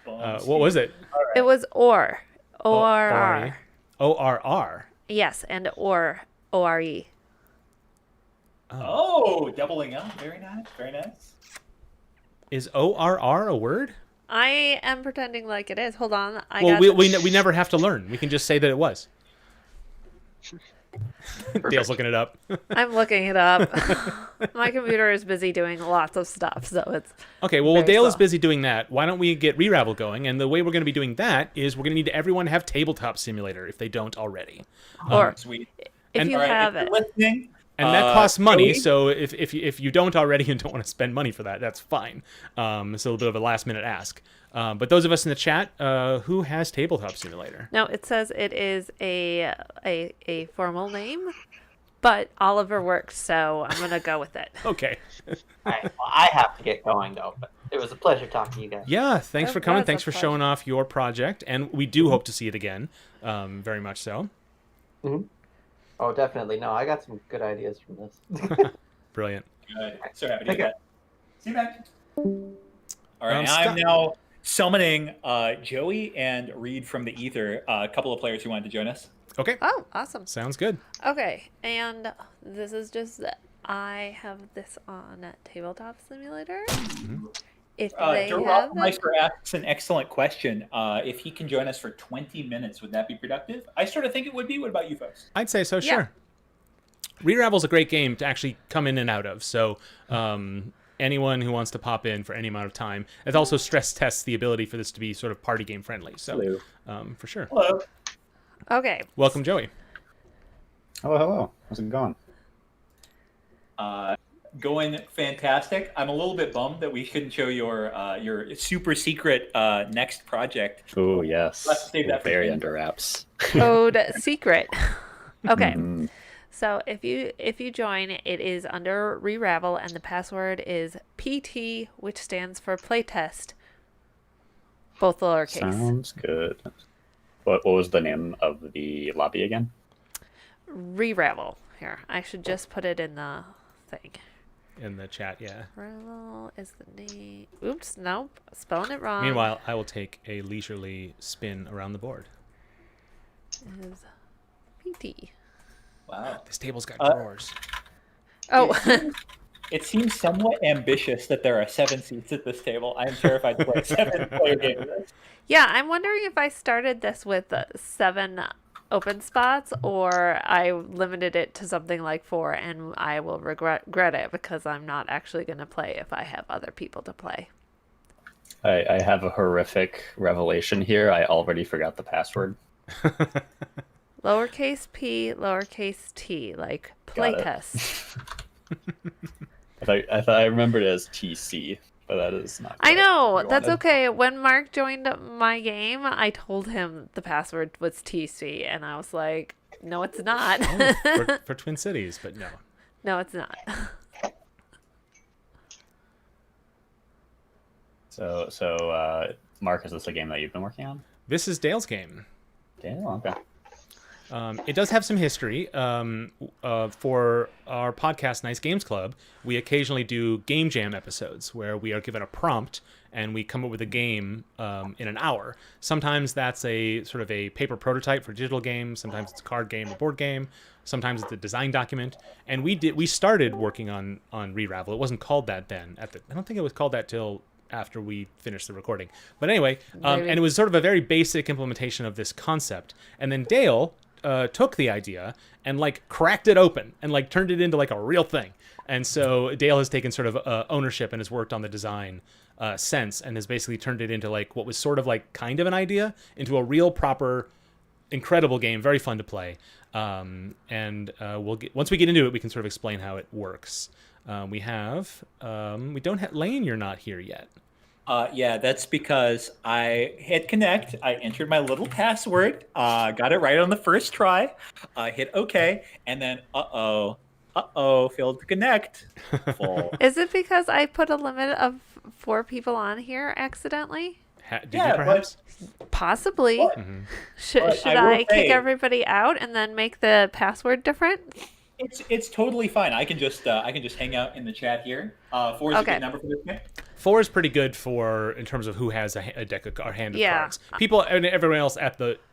What was it? It was or. O-R-R. O-R-R. O-R-R. Yes, and or. O-R-E. Oh, doubling up. Very nice. Very nice. Is O-R-R a word? I am pretending like it is. Hold on. We never have to learn. We can just say that it was. Dale's looking it up. I'm looking it up. My computer is busy doing lots of stuff, so it's Okay, well, while very Dale is slow. busy doing that, why don't we get Re-ravel going? And the way we're going to be doing that is we're going to need everyone to have Tabletop Simulator if they don't already. Or Sweet. if and- you All right, have if it. you're listening, And that costs money, Joey? so if you don't already and don't want to spend money for that, that's fine. It's a little bit of a last-minute ask. But those of us in the chat, who has Tabletop Simulator? No, it says it is a formal name, but Oliver works, so I'm gonna go with it. Okay. All right, well, I have to get going though. But it was a pleasure talking to you guys. Yeah, thanks It for coming. was Thanks a for pleasure. showing off your project. And we do hope to see it again, very much so. Mhm. Oh, definitely. No, I got some good ideas from this. Brilliant. good. So happy to Okay. hear that. See you back. All right, and Scott- I'm now summoning Joey and Reed from the ether, a couple of players who wanted to join us. Okay, Oh, awesome. sounds good. Okay, and this is just I have this on Tabletop Simulator. If they have it, Meister asks an excellent question. If he can join us for 20 minutes, would that be productive? I sort of think it would be. What about you folks? I'd say so, Yeah. sure. Re-ravel's a great game to actually come in and out of. So anyone who wants to pop in for any amount of time, it also stress tests the ability for this to be sort of party game friendly. So for sure. Hello. okay. Welcome, Joey. Hello. How's it going? Going fantastic. I'm a little bit bummed that we couldn't show your super secret next project. Oh, yes. Let's save that for Very the- under wraps. Code secret. Okay. Mhm. So if you join, it is under Re-ravel, and the password is PT, which stands for Playtest. Both lowercase. Sounds good. What was the name of the lobby again? Re-ravel. Here, I should just put it in the thing. In the chat, yeah. Revel is the name. Oops, nope, spelling it wrong. Meanwhile, I will take a leisurely spin around the board. Is PT. Wow. This table's got Uh, drawers. Oh, It seems somewhat ambitious that there are 7 seats at this table. I am terrified to play a 7-player game of this. yeah. I'm wondering if I started this with 7 open spots, or I limited it to something like 4, and I will regret it because I'm not actually going to play if I have other people to play. I have a horrific revelation here. I already forgot the password. Lowercase p, lowercase t, like Got it. playtest. I thought I remembered it as TC, but that is not. I what know, we that's wanted. okay. When Mark joined my game, I told him the password was TC, and I was like, no, it's not. for Twin Cities, but no. No, it's not. So, Mark, is this a game that you've been working on? This is Dale's game. Dale? Okay. It does have some history. For our podcast, Nice Games Club, we occasionally do game jam episodes where we are given a prompt and we come up with a game in an hour. Sometimes that's a sort of a paper prototype for a digital game. Sometimes it's a card game or board game. Sometimes it's a design document. And we started working on Re-ravel. It wasn't called that then. I don't think it was called that till after we finished the recording. But anyway, and it was sort of a very basic implementation of this concept. And then Dale took the idea and like cracked it open and like turned it into like a real thing. And so Dale has taken sort of ownership and has worked on the design since, and has basically turned it into like what was sort of like kind of an idea into a real proper incredible game, very fun to play. We'll get, once we get into it, we can sort of explain how it works. We don't have Lane, you're not here yet. Yeah, that's because I hit connect. I entered my little password, got it right on the first try, hit OK, and then failed to connect. Full. Is it because I put a limit of 4 people on here accidentally? Did Yeah, you but- perhaps? Possibly. But- Should But I I will kick say- everybody out and then make the password different? It's totally fine. I can just hang out in the chat here. 4 is a Okay. good number for this game. 4 is pretty good for in terms of who has a deck of or hand of Yeah. cards. People and everyone else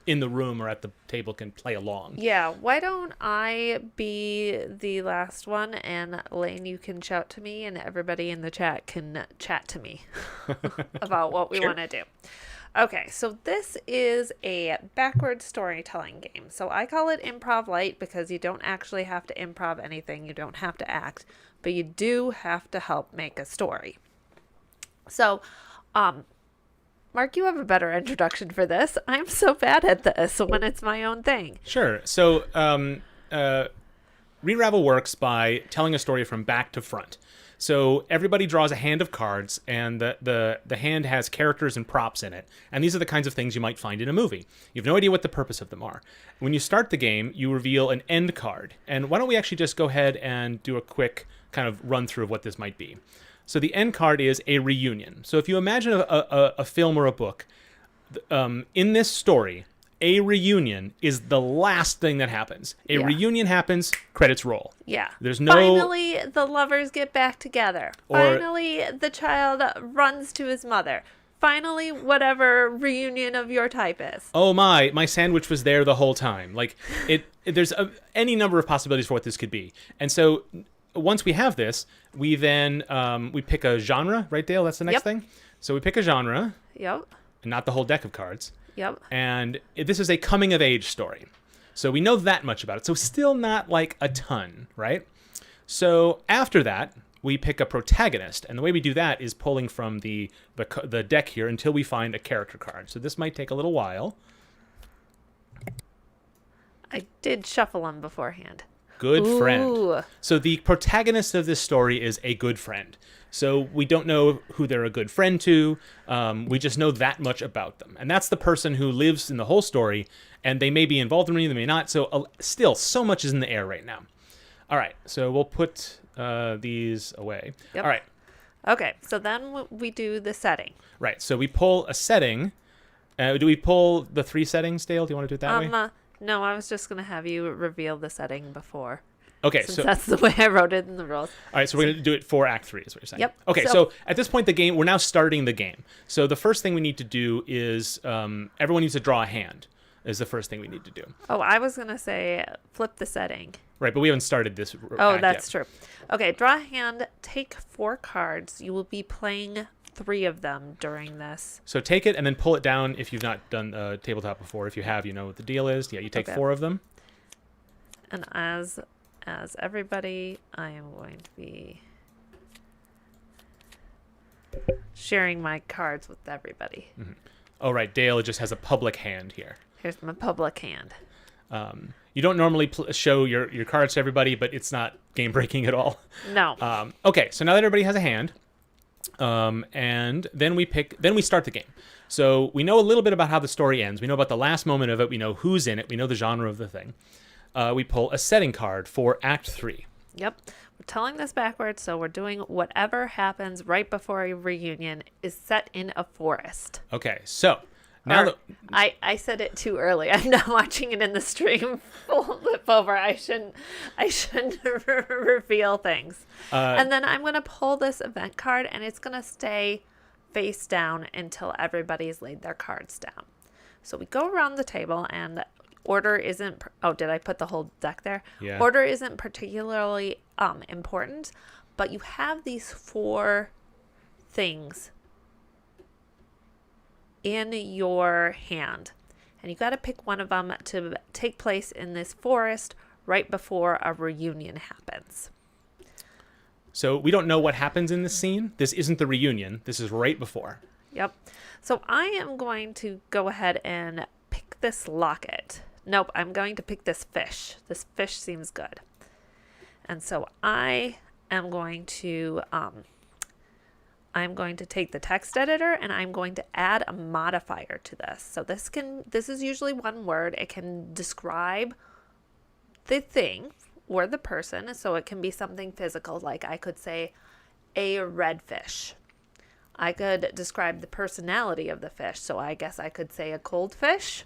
in the room or at the table can play along. Yeah, why don't I be the last one, and Lane, you can shout to me, and everybody in the chat can chat to me about what we Sure. want to do. Okay, so this is a backward storytelling game. So I call it improv light because you don't actually have to improv anything. You don't have to act, but you do have to help make a story. So, Mark, you have a better introduction for this. I'm so bad at this when it's my own thing. Sure. So, Re-ravel works by telling a story from back to front. So everybody draws a hand of cards, and the hand has characters and props in it. And these are the kinds of things you might find in a movie. You have no idea what the purpose of them are. When you start the game, you reveal an end card. And why don't we actually just go ahead and do a quick kind of run through of what this might be. So the end card is a reunion. So if you imagine a film or a book, in this story, a reunion is the last thing that happens. A reunion happens, credits roll. Yeah. There's no... Finally, the lovers get back together. Or- Finally, the child runs to his mother. Finally, whatever reunion of your type is. Oh my sandwich was there the whole time. Like, there's any number of possibilities for what this could be. And so once we have this, we then we pick a genre, right, Dale? That's the next Yep. thing? So we pick a genre, Yep. and not the whole deck of cards. Yep. And this is a coming-of-age story. So we know that much about it. So still not like a ton, right? So after that, we pick a protagonist. And the way we do that is pulling from the deck here until we find a character card. So this might take a little while. I did shuffle them beforehand. Good friend. Ooh. So the protagonist of this story is a good friend. So we don't know who they're a good friend to. We just know that much about them. And that's the person who lives in the whole story. And they may be involved in it, they may not. So still, so much is in the air right now. All right. So we'll put these away. Yep. All right. Okay, so then we do the setting. Right. So we pull a setting. Do we pull the 3 settings, Dale? Do you want to do it that way? No, I was just going to have you reveal the setting before. Okay. Since So that's the way I wrote it in the rules. all right, so we're going to do it for Act 3 is what you're saying. Yep. Okay, so at this point, we're now starting the game. So the first thing we need to do is everyone needs to draw a hand is the first thing we need to do. Oh, I was going to say flip the setting. Right, but we haven't started this Oh, act that's yet. true. Okay, draw a hand, take 4 cards. You will be playing 3 of them during this. So take it and then pull it down if you've not done tabletop before. If you have, you know what the deal is. Yeah, you take Okay. 4 of them. And as everybody, I am going to be sharing my cards with everybody. Oh, right, Dale just has a public hand here. Here's my public hand. You don't normally show your cards to everybody, but it's not game breaking at all. No. Okay, so now that everybody has a hand, and then we start the game. So we know a little bit about how the story ends. We know about the last moment of it. We know who's in it. We know the genre of the thing. We pull a setting card for Act 3. Yep. We're telling this backwards, so we're doing whatever happens right before a reunion is set in a forest. Okay, so now I said it too early. I'm not watching it in the stream. Flip over. I shouldn't reveal things. And then I'm going to pull this event card, and it's going to stay face down until everybody's laid their cards down. So we go around the table, and order isn't... Oh, did I put the whole deck there? Yeah. Order isn't particularly important, but you have these 4 things in your hand, and you got to pick one of them to take place in this forest right before a reunion happens. So we don't know what happens in this scene. This isn't the reunion. This is right before. Yep. So I am going to go ahead and pick this locket. Nope, I'm going to pick this fish. This fish seems good. And so I am going to take the text editor, and I'm going to add a modifier to this. So this is usually one word. It can describe the thing or the person. So it can be something physical, like I could say a red fish. I could describe the personality of the fish. So I guess I could say a cold fish.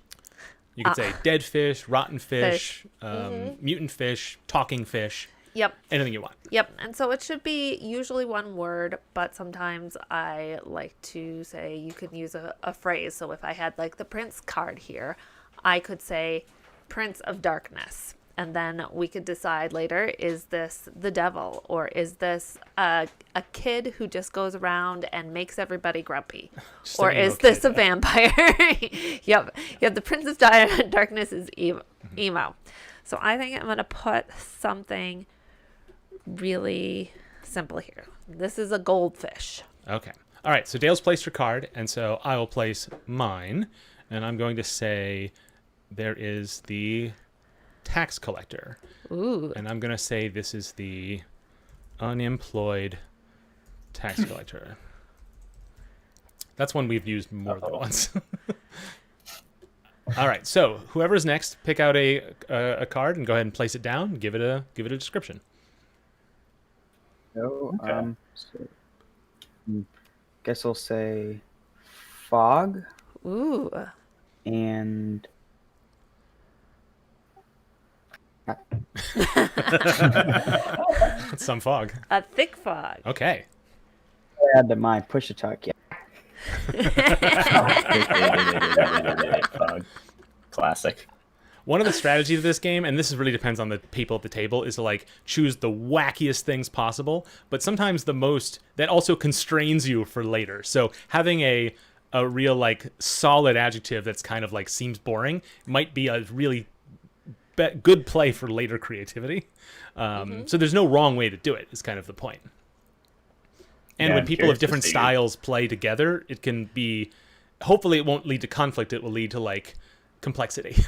You could say dead fish, rotten fish, fish. mutant fish, talking fish, Yep. anything you want. Yep. And so it should be usually one word, but sometimes I like to say you can use a phrase. So if I had like the Prince card here, I could say Prince of Darkness. And then we could decide later, is this the devil, or is this a kid who just goes around and makes everybody grumpy? Or is this a vampire? Yep. The Prince of Darkness is emo. So I think I'm going to put something really simple here. This is a goldfish. Okay. All right. So Dale's placed her card, and so I will place mine. And I'm going to say there is the tax collector. Ooh. And I'm going to say this is the unemployed tax collector. That's one we've used more than once. All right. So whoever's next, pick out a card and go ahead and place it down. Give it a description. So, Okay. guess I'll say fog Ooh. and That's some fog. A thick fog. Okay. add to my push a talk. Yeah. Classic. One of the strategies of this game, and this really depends on the people at the table, is to like choose the wackiest things possible, but sometimes the most that also constrains you for later. So having a real like solid adjective that's kind of like seems boring might be a really good play for later creativity. So there's no wrong way to do it, is kind of the point. And Yeah, when I'm people of curious to different see. styles play together, it can be, hopefully it won't lead to conflict, it will lead to like complexity.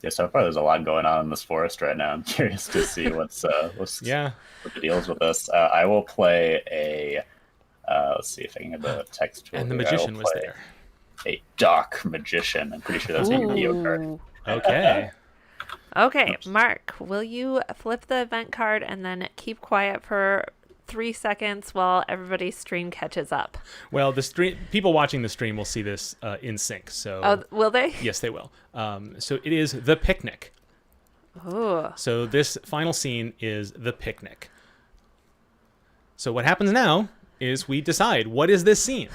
Yeah, so far there's a lot going on in this forest right now. I'm curious to see what's Yeah. what the deal is with this. I will play a let's see if I can get the text. And the here. I will magician was play there. A dark magician. I'm pretty sure that's a Yu-Gi-Oh card. Ooh. Okay. Okay, Mark, will you flip the event card and then keep quiet for 3 seconds while everybody's stream catches up? Well, the stream people watching the stream will see this in sync. So Oh, will they? yes, they will. So it is the picnic. Ooh. So this final scene is the picnic. So what happens now is we decide, what is this scene?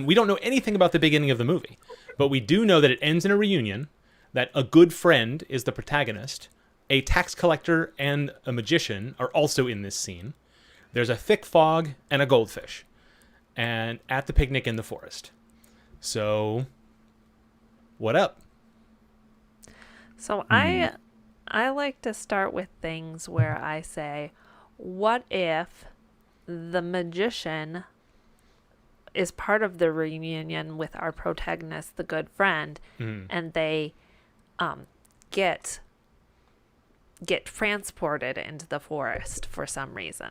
We don't know anything about the beginning of the movie, but we do know that it ends in a reunion, that a good friend is the protagonist, a tax collector and a magician are also in this scene. There's a thick fog and a goldfish, and at the picnic in the forest. So, what up? So I like to start with things where I say, what if the magician is part of the reunion with our protagonist, the good friend, and they get transported into the forest for some reason.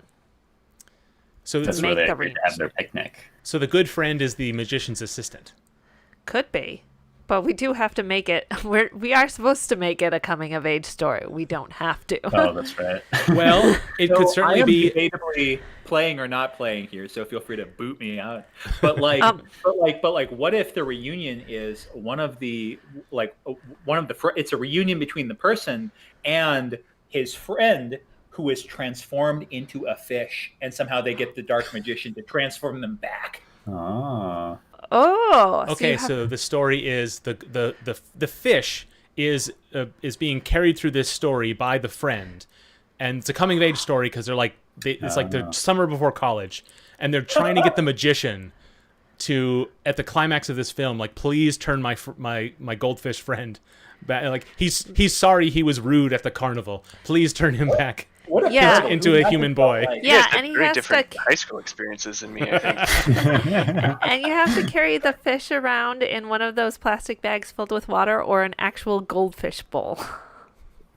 So That's make where the they have their picnic. So the good friend is the magician's assistant. Could be. But we do have to make it. We are supposed to make it a coming of age story. We don't have to. Oh, that's right. Well, it could I certainly am be. debatably playing or not playing here, so feel free to boot me out. But like, what if the reunion is one of the it's a reunion between the person and his friend who is transformed into a fish, and somehow they get the dark magician to transform them back. Oh. Oh. Okay, so the story is the fish is being carried through this story by the friend, and it's a coming of age story because it's like the summer before college, and they're trying to get the magician to, at the climax of this film, like, please turn my goldfish friend back. Like, he's sorry he was rude at the carnival. Please turn him back. What Yeah. Into a human boy. You Yeah, guys have and he very has different to- high school experiences than me, I think. And you have to carry the fish around in one of those plastic bags filled with water or an actual goldfish bowl.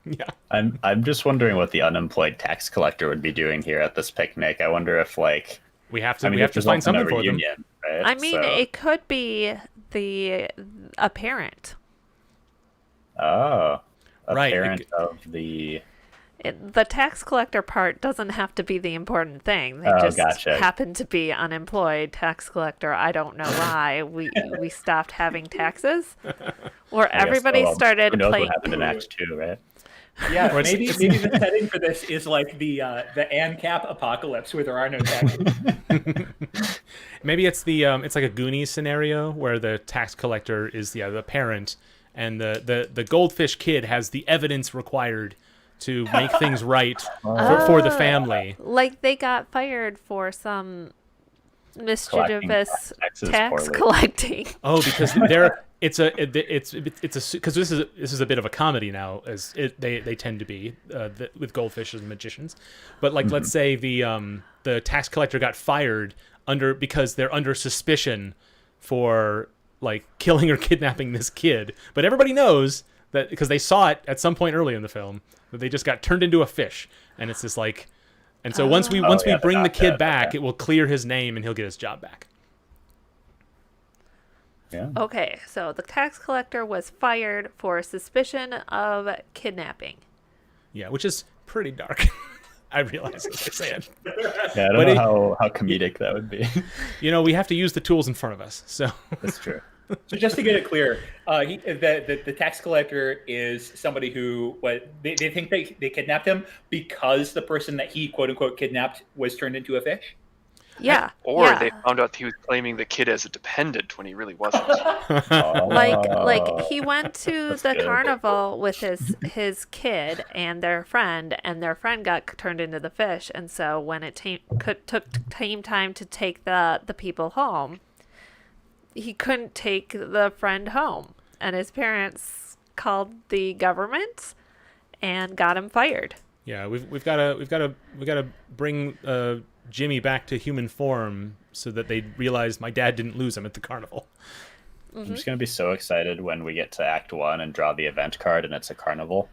Yeah. I'm just wondering what the unemployed tax collector would be doing here at this picnic. I wonder if We have to if we have to there's find also no something for them. reunion, right? I mean, So- it could be a parent. Oh, a Right, parent of the The tax collector part doesn't have to be the important thing. They Oh, just gotcha. happen to be unemployed tax collector. I don't know why we stopped having taxes, or I guess, everybody well, started who knows playing. what happened in Act 2, right? Yeah, Or it's- maybe the setting for this is like the ANCAP apocalypse where there are no taxes. Maybe it's it's like a Goonies scenario where the tax collector is the parent, and the goldfish kid has the evidence required to make things right for the family. Like they got fired for some mischievous taxes tax poorly. collecting. Oh, because because this is a bit of a comedy now, as they tend to be with goldfishes and magicians. But like, let's say the tax collector got fired because they're under suspicion for like killing or kidnapping this kid, but everybody knows that because they saw it at some point early in the film that they just got turned into a fish, and it's just like, and so once we bring the kid back, it will clear his name and he'll get his job back. Yeah. Okay, so the tax collector was fired for suspicion of kidnapping. Yeah, which is pretty dark. I realize as I say it. Yeah, I don't know how comedic that would be. We have to use the tools in front of us. So That's true. So just to get it clear, the tax collector is somebody who they think they kidnapped him because the person that he quote unquote kidnapped was turned into a fish. Yeah. Or yeah. they found out he was claiming the kid as a dependent when he really wasn't. Like he went to the good. carnival with his kid and their friend got turned into the fish, and so when it took time to take the people home, he couldn't take the friend home, and his parents called the government and got him fired. yeah, we've got to bring Jimmy back to human form so that they realize my dad didn't lose him at the carnival. I'm just gonna be so excited when we get to Act 1 and draw the event card and it's a carnival.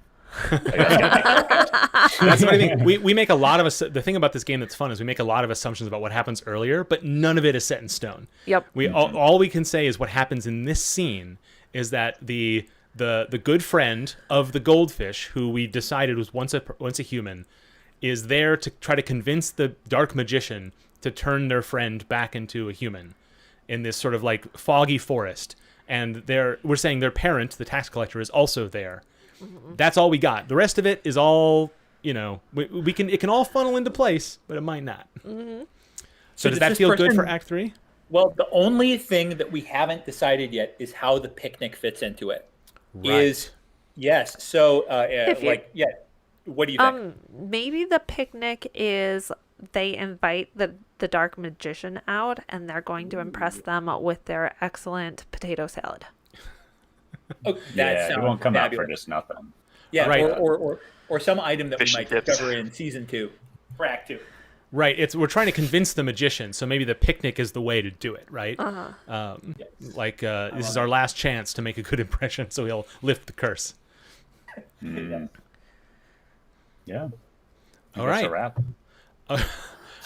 Like, that's gonna make That's what I think. We make a lot of the thing about this game that's fun is we make a lot of assumptions about what happens earlier, but none of it is set in stone. Yep. All we can say is what happens in this scene is that the good friend of the goldfish, who we decided was once a human, is there to try to convince the dark magician to turn their friend back into a human in this sort of like foggy forest. And we're saying their parent, the tax collector, is also there. Mm-hmm. That's all we got. The rest of it is all, it can all funnel into place, but it might not. Mm-hmm. So does that feel good for Act 3? Well, the only thing that we haven't decided yet is how the picnic fits into it. Right. Yes. So, what do you think? Maybe the picnic is they invite the dark magician out, and they're going to impress them with their excellent potato salad. Oh, yeah, it won't come fabulous. out for just nothing. Yeah, Right. or some item that we Fish might and dips. discover in season 2, for Act 2. Right. We're trying to convince the magician, so maybe the picnic is the way to do it, right? Uh-huh. This is our last chance to make a good impression, so he'll lift the curse. Mm. Yeah. All That's right. a wrap.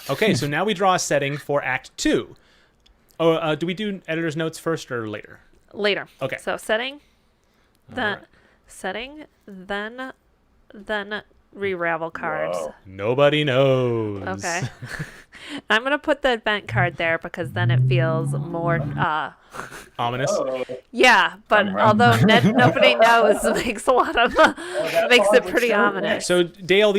Okay, so now we draw a setting for Act 2. Oh, do we do editor's notes first or later? Later. Okay. So setting, right. then re-ravel cards. Whoa. Nobody knows. Okay. I'm going to put the event card there because then it feels more, Ominous. yeah, but although nobody knows makes a lot of, makes it pretty ominous. So Dale,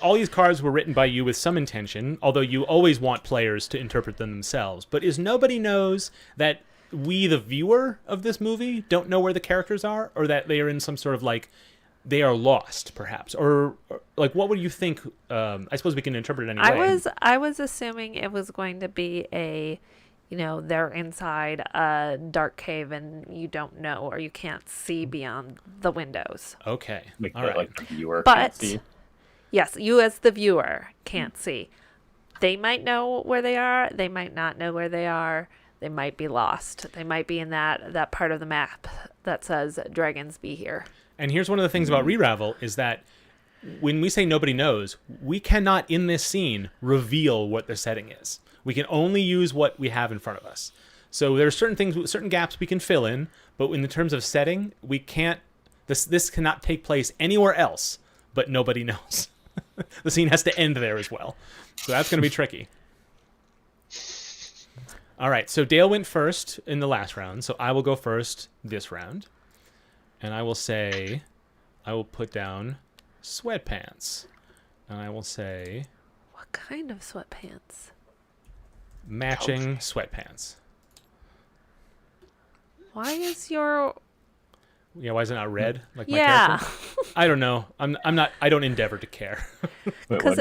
all these cards were written by you with some intention, although you always want players to interpret them themselves. But is nobody knows that we, the viewer of this movie, don't know where the characters are, or that they are in some sort of like they are lost, perhaps, or like what would you think? I suppose we can interpret it anyway. I was assuming it was going to be they're inside a dark cave and you don't know or you can't see beyond the windows. Okay. All Like right. the viewer But can't see. yes, you as the viewer can't see. They might know where they are. They might not know where they are. They might be lost. They might be in that part of the map that says dragons be here. And here's one of the things about Re-ravel is that when we say nobody knows, we cannot in this scene reveal what the setting is. We can only use what we have in front of us. So there are certain gaps we can fill in, but in the terms of setting, we can't. This cannot take place anywhere else, but nobody knows. The scene has to end there as well. So that's going to be tricky. All right, so Dale went first in the last round, so I will go first this round. And I will say, I will put down sweatpants. And I will say... What kind of sweatpants? Matching sweatpants. Why is your... Yeah, why is it not red like my Yeah. character? I don't know. I'm not. I don't endeavor to care. Because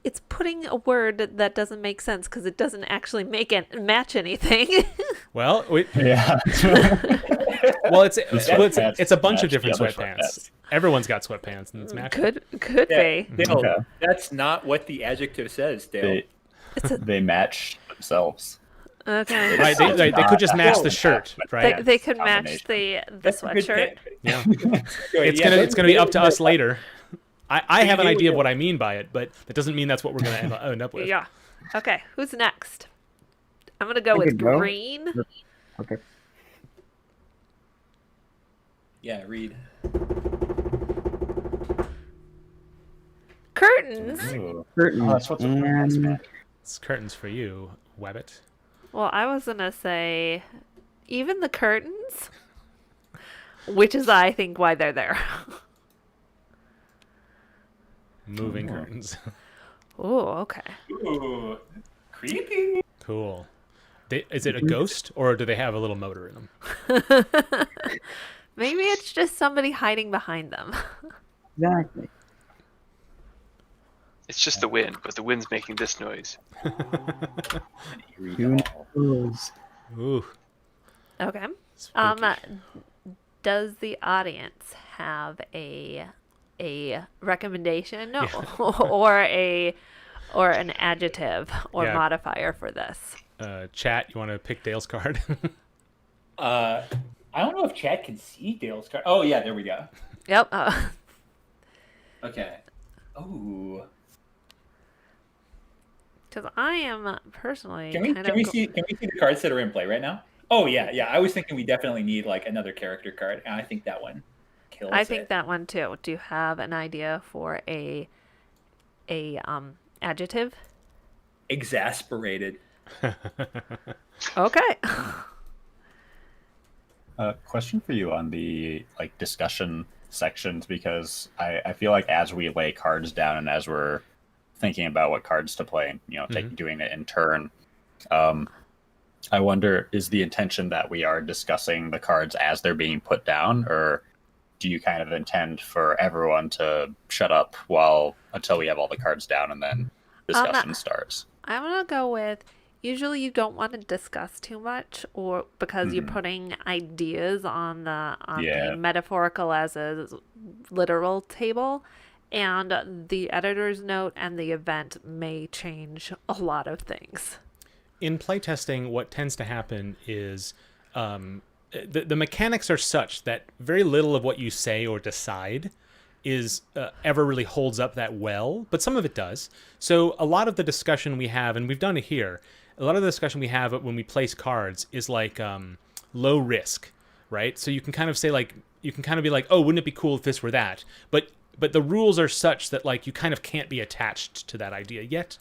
it's putting a word that doesn't make sense because it doesn't actually match anything. Well, Yeah. well, it's a bunch of match the different other sweatpants. Everyone's got sweatpants, and it's matching. Could be. Dale, Okay. that's not what the adjective says, Dale. They match themselves. Okay. Right, they could just match the shirt, right? They could match the That's a good sweatshirt. pick. Yeah. It's It's gonna be up to us later. I have an idea of what I mean by it, but that doesn't mean that's what we're gonna end up with. Yeah. Okay. Who's next? I'm gonna go with could go. green. Okay. Yeah, read. Curtains. Ooh. Curtains. Oh, that's what's a nice and match. It's curtains for you, Wabbit. Well, I was gonna say even the curtains, which is I think why they're there. Moving curtains. Oh, okay. Ooh, creepy. Cool. Is it a ghost, or do they have a little motor in them? Maybe it's just somebody hiding behind them. exactly. It's just the wind, but the wind's making this noise. Who knows? Ooh. Okay. Spooky. Does the audience have a recommendation or an adjective or Yeah. modifier for this? Chat, you want to pick Dale's card? I don't know if chat can see Dale's card. Oh yeah, there we go. Yep. Okay. Oh. Because I am personally Can we kind can we see the cards that are in play right now? Oh yeah. I was thinking we definitely need like another character card, and I think that one kills I it. think that one too. Do you have an idea for a adjective? Exasperated. Okay. Question for you on the discussion sections, because I feel like as we lay cards down and as we're thinking about what cards to play and doing it in turn, I wonder, is the intention that we are discussing the cards as they're being put down, or do you kind of intend for everyone to shut up until we have all the cards down and then discussion starts? I'm gonna go with usually you don't want to discuss too much, or because you're putting ideas on the metaphorical as a literal table, and the editor's note and the event may change a lot of things. In playtesting, what tends to happen is the mechanics are such that very little of what you say or decide is ever really holds up that well, but some of it does. So a lot of the discussion we have, and we've done it here, a lot of the discussion we have when we place cards is like low risk, right? So you can kind of say you can kind of be like, oh, wouldn't it be cool if this were that? But the rules are such that you kind of can't be attached to that idea yet.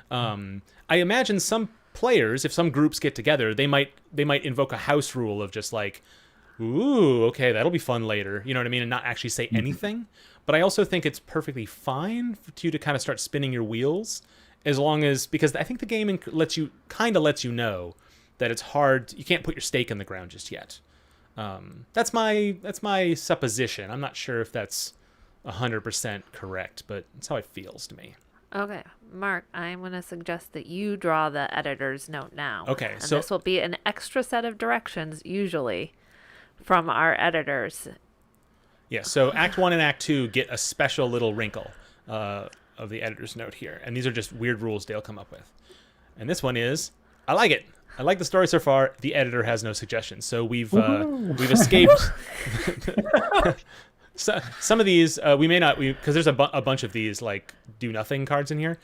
I imagine some players, if some groups get together, they might invoke a house rule of just ooh, okay, that'll be fun later, you know what I mean, and not actually say anything. But I also think it's perfectly fine for you to kind of start spinning your wheels, as long as, because I think the game lets you know that it's hard. You can't put your stake in the ground just yet. That's my supposition. I'm not sure if that's 100% correct, but it's how it feels to me. Okay, Mark, I'm going to suggest that you draw the editor's note now. Okay, and so this will be an extra set of directions, usually, from our editors. Yeah, so Act 1 and Act 2 get a special little wrinkle of the editor's note here. And these are just weird rules Dale come up with. And this one is, I like it. I like the story so far. The editor has no suggestions. So we've escaped. So, some of these, we may not, because there's a bunch of these, do nothing cards in here.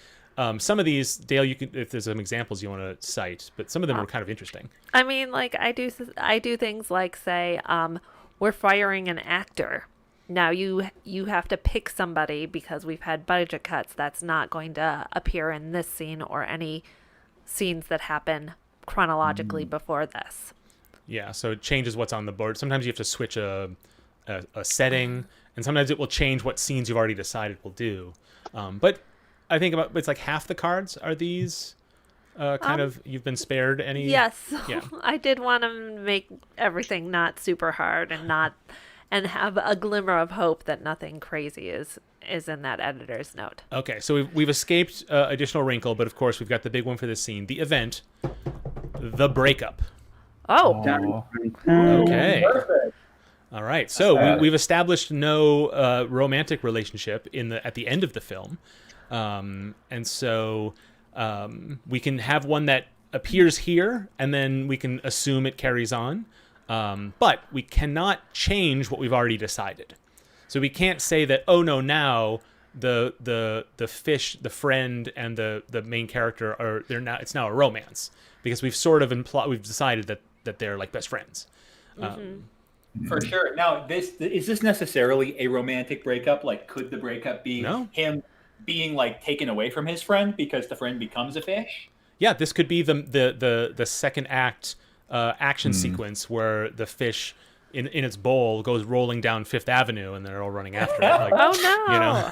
Some of these, Dale, you can, if there's some examples you want to cite, but some of them are kind of interesting. I mean, I do things like say, we're firing an actor. now you have to pick somebody because we've had budget cuts that's not going to appear in this scene or any scenes that happen chronologically before this. Yeah, so it changes what's on the board. Sometimes you have to switch a setting, and sometimes it will change what scenes you've already decided will do. But I think it's like half the cards are these you've been spared any. Yes, Yeah. I did want to make everything not super hard and have a glimmer of hope that nothing crazy is in that editor's note. Okay, so we've escaped additional wrinkle, but of course we've got the big one for this scene, the event, the breakup. Oh, Okay. Perfect. All right. So we've established no romantic relationship at the end of the film, and so we can have one that appears here, and then we can assume it carries on. But we cannot change what we've already decided. So we can't say that, oh no, now the fish, the friend, and the main character it's now a romance, because we've sort of we've decided that they're like best friends. For sure. Now, is this necessarily a romantic breakup? Like, could the breakup be him being like taken away from his friend because the friend becomes a fish? Yeah, this could be the second act action sequence where the fish in its bowl goes rolling down Fifth Avenue and they're all running after it. Like, oh no! You know,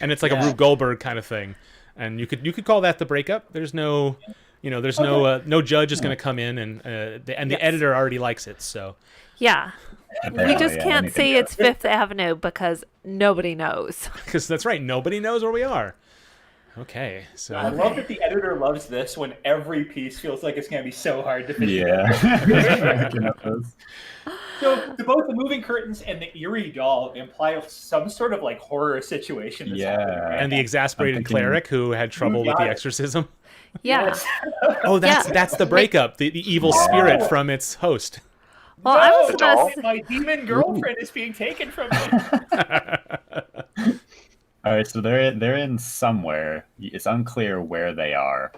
and it's like a Rube Goldberg kind of thing. And you could call that the breakup. There's no, no judge is going to come in and the editor already likes it. So yeah. We just can't say it's Fifth Avenue because nobody knows. Because that's right, nobody knows where we are. Okay, so I love that the editor loves this when every piece feels like it's going to be so hard to finish. Yeah. So both the moving curtains and the eerie doll imply some sort of like horror situation. Yeah. And the exasperated cleric who had trouble with the exorcism. Yeah. Yes. Oh, that's the breakup. The evil spirit from its host. Well, I was doll? My demon girlfriend is being taken from me. All right, so they're in somewhere. It's unclear where they are,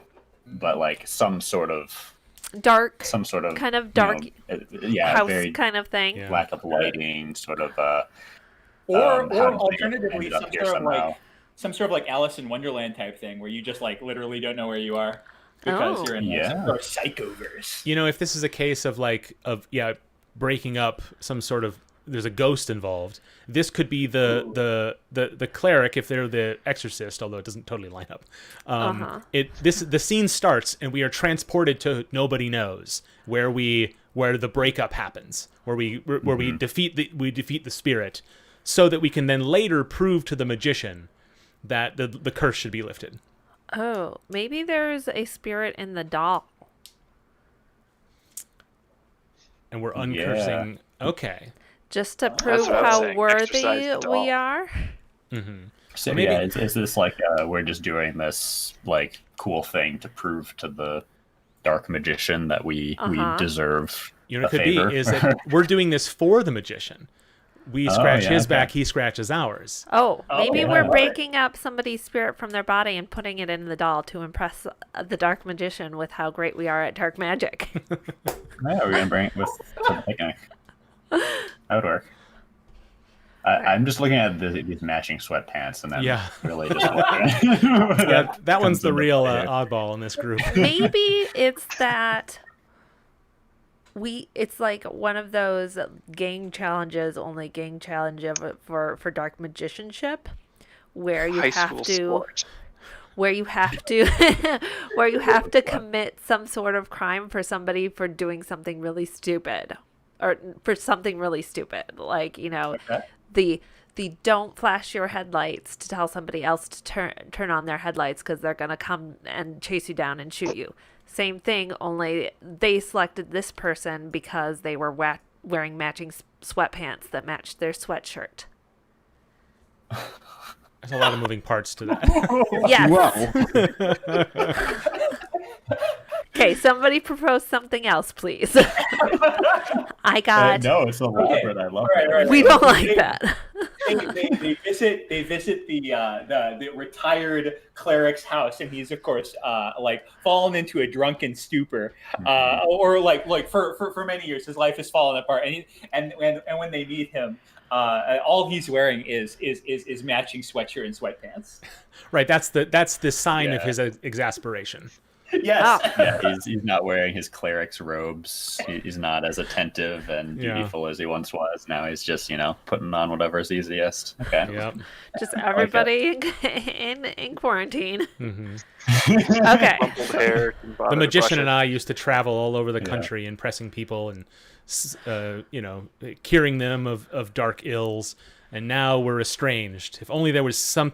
but like some sort of kind of dark house very kind of thing. Yeah. lack of lighting, sort of. Or how alternatively, ended up here somehow. some sort of like Alice in Wonderland type thing where you just like literally don't know where you are because you're in some sort of psychoverse. If this is a case of breaking up some sort of, there's a ghost involved. This could be the cleric if they're the exorcist, although it doesn't totally line up. The scene starts and we are transported to nobody knows where the breakup happens, where we defeat the spirit, so that we can then later prove to the magician that the curse should be lifted. Oh, maybe there's a spirit in the doll. And we're uncursing. Yeah. Okay. Just to prove how worthy we are. Mm-hmm. So maybe is this like we're just doing this like cool thing to prove to the dark magician that we deserve? It could be is that we're doing this for the magician. We scratch his back, he scratches ours. Oh, maybe we're breaking up somebody's spirit from their body and putting it in the doll to impress the dark magician with how great we are at dark magic. Yeah, we're gonna bring it with some picnic. That would work. I'm just looking at these matching sweatpants, and then really just looking. That one's the real oddball in this group. Maybe it's that. It's like one of those gang challenges, only gang challenge for dark magicianship, where you have to commit some sort of crime for somebody for doing something really stupid, or for something really stupid, like the don't flash your headlights to tell somebody else to turn on their headlights because they're gonna come and chase you down and shoot you. Same thing, only they selected this person because they were wearing matching sweatpants that matched their sweatshirt. There's a lot of moving parts to that. Yes. Okay, somebody propose something else, please. I got. No, it's elaborate. I love it. We don't like that. they visit the retired cleric's house, and he's of course like fallen into a drunken stupor, or like for many years his life has fallen apart, and when they meet him, all he's wearing is matching sweatshirt and sweatpants. Right, that's the sign of his exasperation. Yes. Yeah, he's not wearing his cleric's robes. He's not as attentive and dutiful as he once was. Now he's just, putting on whatever's easiest. Okay. Yep. Just everybody in quarantine. Mm-hmm. Okay. Rumpled hair. The magician and I used to travel all over the country, impressing people and curing them of dark ills. And now we're estranged. If only there was some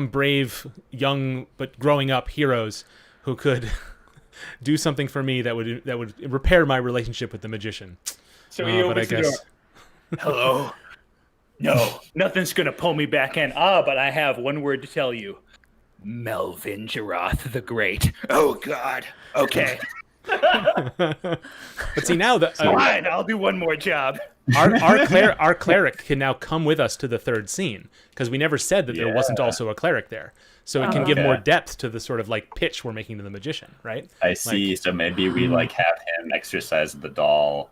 brave young but growing up heroes who could do something for me that would repair my relationship with the magician. So he opens the door. Hello. No, nothing's gonna pull me back in. But I have one word to tell you. Melvin Giroth the Great. Oh God. Okay. But see now fine. I'll do one more job. Our cleric can now come with us to the third scene because we never said that there wasn't also a cleric there, so it can give more depth to the sort of like pitch we're making to the magician, right? I see. So maybe we have him exercise the doll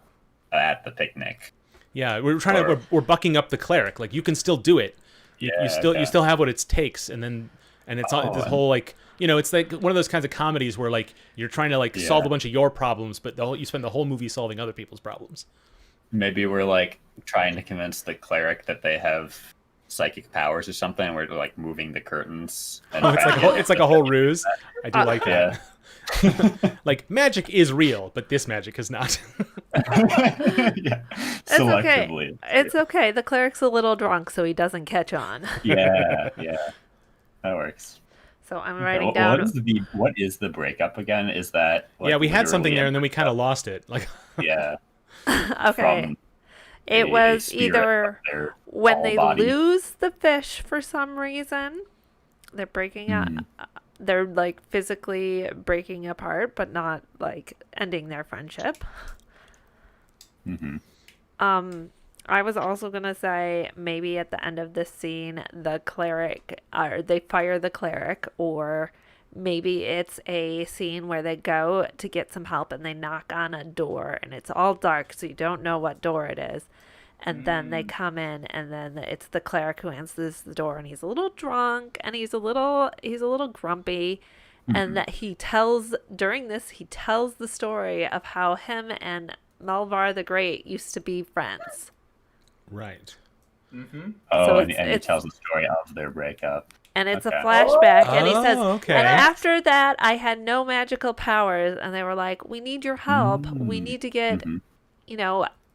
at the picnic. Yeah, we're bucking up the cleric. Like you can still do it. You still have what it takes, and it's all this whole like. It's like one of those kinds of comedies where like you're trying to like solve a bunch of your problems, but you spend the whole movie solving other people's problems. Maybe we're like trying to convince the cleric that they have psychic powers or something. And we're like moving the curtains. And it's like a whole ruse. I do like that. Like magic is real, but this magic is not. Selectively. It's okay. The cleric's a little drunk, so he doesn't catch on. Yeah, that works. So I'm writing down. What is the breakup again? Is that we had something there and then we kind of lost it. Like okay. It was either when they lose the fish for some reason, they're breaking up. They're like physically breaking apart, but not like ending their friendship. I was also gonna say maybe at the end of this scene, the cleric, or they fire the cleric, or maybe it's a scene where they go to get some help and they knock on a door and it's all dark, so you don't know what door it is. And then they come in, and then it's the cleric who answers the door, and he's a little drunk and he's a little grumpy, and that he tells the story of how him and Malvar the Great used to be friends. Right. So and he tells the story of their breakup. And it's a flashback, and he says, and after that, I had no magical powers, and they were like, we need your help. We need to get,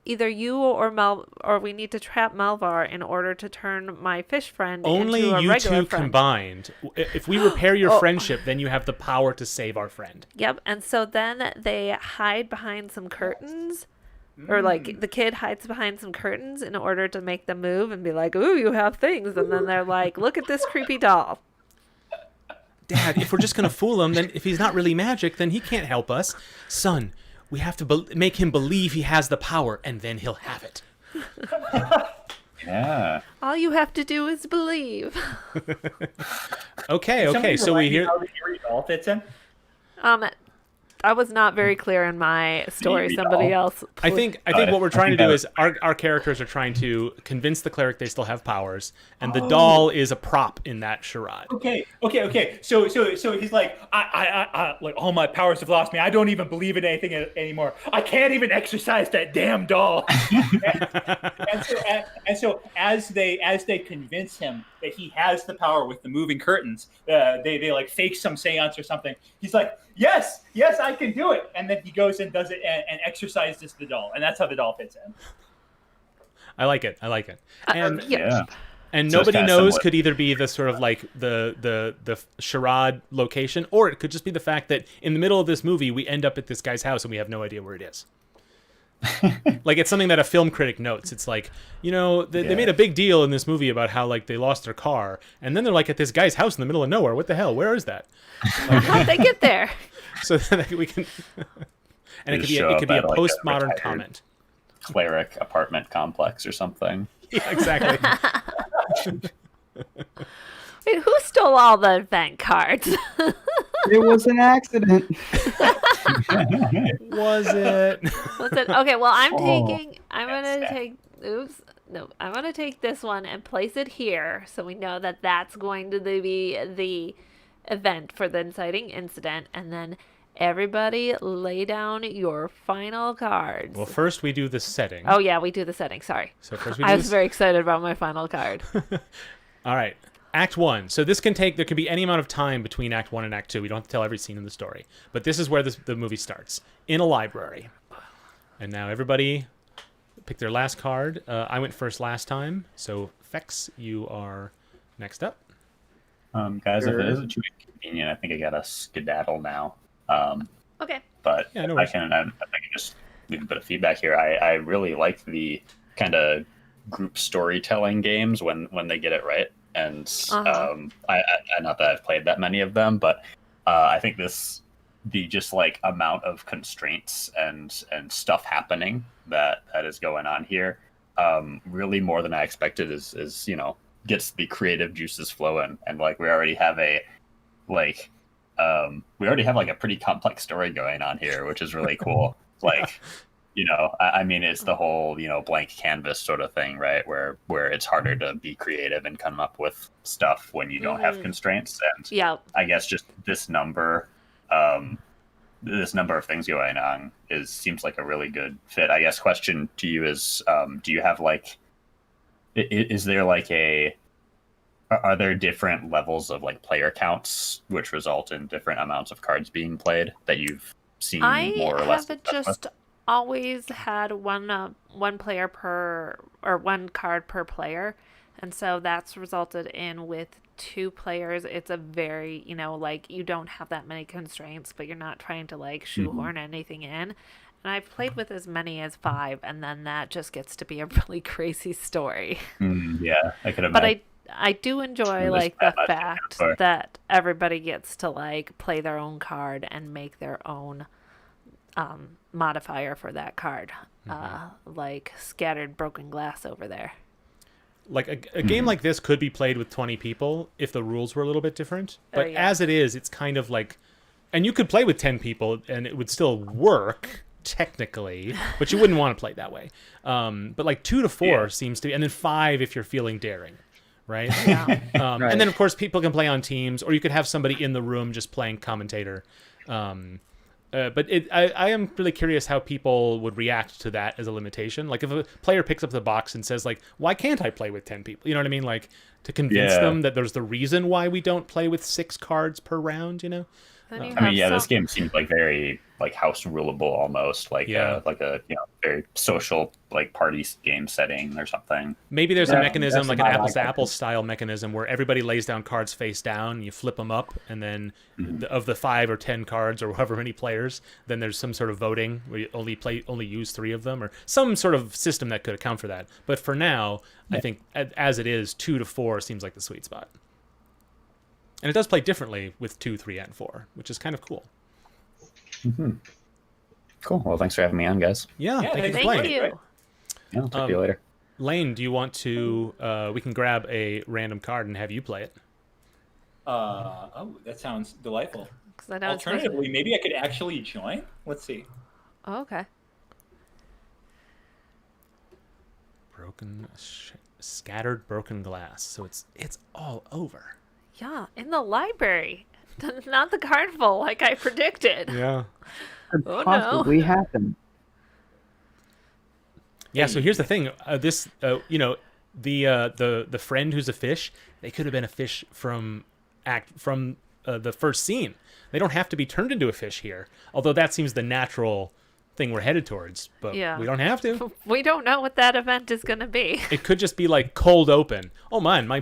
either you or we need to trap Malvar in order to turn my fish friend into a regular friend. Only you two combined. If we repair your friendship, then you have the power to save our friend. Yep, and so then they hide behind some curtains. Or like the kid hides behind some curtains in order to make them move and be like, ooh, you have things. And then they're like, look at this creepy doll. Dad, if we're just going to fool him, then if he's not really magic, then he can't help us. Son, we have to make him believe he has the power, and then he'll have it. Yeah. All you have to do is believe. Okay. So we hear. How the Eerie doll fits in? I was not very clear in my story. Somebody else. I think what we're trying to do is our characters are trying to convince the cleric they still have powers, and the doll is a prop in that charade. Okay. So he's like, I like all my powers have lost me. I don't even believe in anything anymore. I can't even exercise that damn doll. and so as they convince him that he has the power with the moving curtains, they like fake some seance or something. He's like, yes, I can do it. And then he goes and does it and exercises the doll. And that's how the doll fits in. I like it. And and So nobody it's knows somewhat... could either be the sort of like the charade location, or it could just be the fact that in the middle of this movie we end up at this guy's house and we have no idea where it is. Like it's something that a film critic notes. It's like, they made a big deal in this movie about how like they lost their car, and then they're like at this guy's house in the middle of nowhere. What the hell? Where is that? Like, how'd they get there? So that we can, and it could be a postmodern comment. Cleric apartment complex or something. Yeah, exactly. Wait, who stole all the event cards? It was an accident. Was it? What's it? Okay, well, I'm Oh, gonna take. Oops. No, I'm gonna take this one and place it here, so we know that that's going to be the event for the inciting incident, and then everybody lay down your final cards. Well, first we do the setting. Oh yeah, we do the setting. Sorry, So first we do I was this- very excited about my final card. All right. Act 1. So this can take, there can be any amount of time between Act 1 and Act 2. We don't have to tell every scene in the story. But this is where the movie starts. In a library. And now everybody pick their last card. I went first last time. So, Fex, you are next up. Guys, if it isn't too inconvenient, I think I gotta skedaddle now. Okay. But Yeah, no if worries. I can just leave a bit of feedback here. I really like the kind of group storytelling games when they get it right. And I not that I've played that many of them, but I think the just like amount of constraints and stuff happening that is going on here, really more than I expected is gets the creative juices flowing. And like we already have a pretty complex story going on here, which is really cool. Like, I mean, it's the whole, blank canvas sort of thing, right? Where it's harder to be creative and come up with stuff when you don't have constraints. And Yeah. I guess just this number of things going on seems like a really good fit. I guess question to you is, do you have is there are there different levels of like player counts which result in different amounts of cards being played that you've seen more or less? Haven't just always had one player per, or one card per player, and so that's resulted in with 2 players. It's a very like you don't have that many constraints, but you're not trying to like shoehorn anything in. And I've played with as many as 5, and then that just gets to be a really crazy story. Yeah, I could imagine. But I do enjoy like the fact Sorry. that everybody gets to like play their own card and make their own modifier for that card, like scattered broken glass over there. Like a game like this could be played with 20 people if the rules were a little bit different. But yeah. as it is, it's kind of like, and you could play with 10 people and it would still work technically, but you wouldn't want to play that way. But like 2 to 4 seems to be, and then 5 if you're feeling daring. Right? Yeah. Right. And then, of course, people can play on teams, or you could have somebody in the room just playing commentator. But I am really curious how people would react to that as a limitation. Like if a player picks up the box and says, like, why can't I play with 10 people? You know what I mean? Like to convince them that there's the reason why we don't play with 6 cards per round, Then you I mean, have this game seems like very like house rulable almost, like a very social like party game setting or something. Maybe there's a mechanism, that's like an about apples to like apples style mechanism, where everybody lays down cards face down, you flip them up, and then of the 5 or 10 cards or however many players, then there's some sort of voting where you only use 3 of them, or some sort of system that could account for that. But for now, I think as it is, 2 to 4 seems like the sweet spot. And it does play differently with 2, 3, and 4, which is kind of cool. Cool. Well, thanks for having me on, guys. Yeah, thank you for Thank playing. you. Yeah, I'll talk to you later. Lane, do you want to? We can grab a random card and have you play it. That sounds delightful. 'Cause I know it's supposed to- Alternatively, maybe I could actually join. Let's see. Oh, okay. Scattered broken glass. So it's all over. Yeah, in the library, not the carnival like I predicted. Yeah. Could Oh, no. possibly happen. Yeah. So here's the thing. The friend who's a fish. They could have been a fish from the first scene. They don't have to be turned into a fish here. Although that seems the natural thing we're headed towards. But Yeah. we don't have to. We don't know what that event is going to be. It could just be like cold open. Oh man, my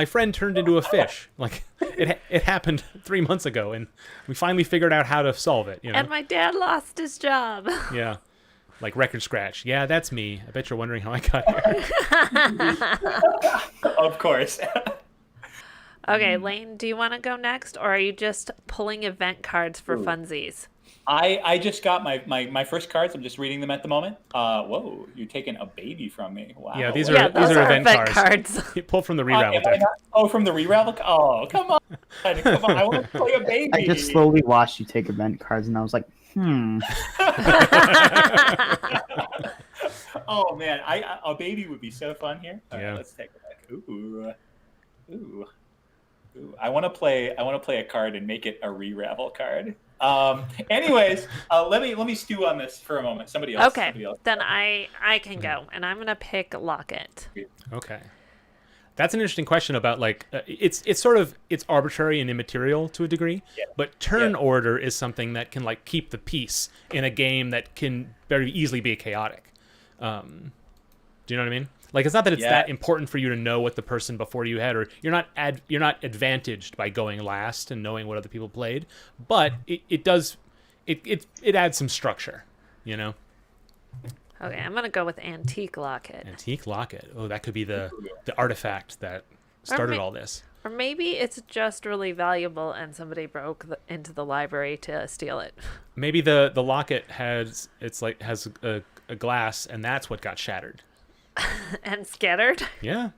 friend turned into a fish. Like it happened 3 months ago, and we finally figured out how to solve it. And my dad lost his job. Yeah. Like record scratch. Yeah, that's me. I bet you're wondering how I got here. Of course. Okay, Lane, do you want to go next, or are you just pulling event cards for funsies? I just got my first cards. I'm just reading them at the moment. Whoa, you're taking a baby from me. Wow. Yeah, these Yeah, are those are event cards. You pull from the Re-ravel Am I deck. not- oh, from the Re-ravel? Oh, come on. Come on. I want to play a baby. I just slowly watched you take event cards, and I was like, Oh man, a baby would be so fun here. All right, Yeah. let's take a look. Ooh. I want to play a card and make it a Re-ravel card. Anyways, let me stew on this for a moment. Somebody else. Okay, Somebody else. then I can go, and I'm gonna pick Locket. Okay. That's an interesting question about like it's sort of it's arbitrary and immaterial to a degree, but turn order is something that can like keep the peace in a game that can very easily be chaotic. Do you know what I mean? Like it's not that it's that important for you to know what the person before you had, or you're not advantaged by going last and knowing what other people played, but it adds some structure, you know. Okay, I'm gonna go with Antique Locket. Antique Locket. Oh, that could be the artifact that started all this. Or maybe it's just really valuable and somebody broke into the library to steal it. Maybe the locket has a glass, and that's what got shattered. And scattered? Yeah.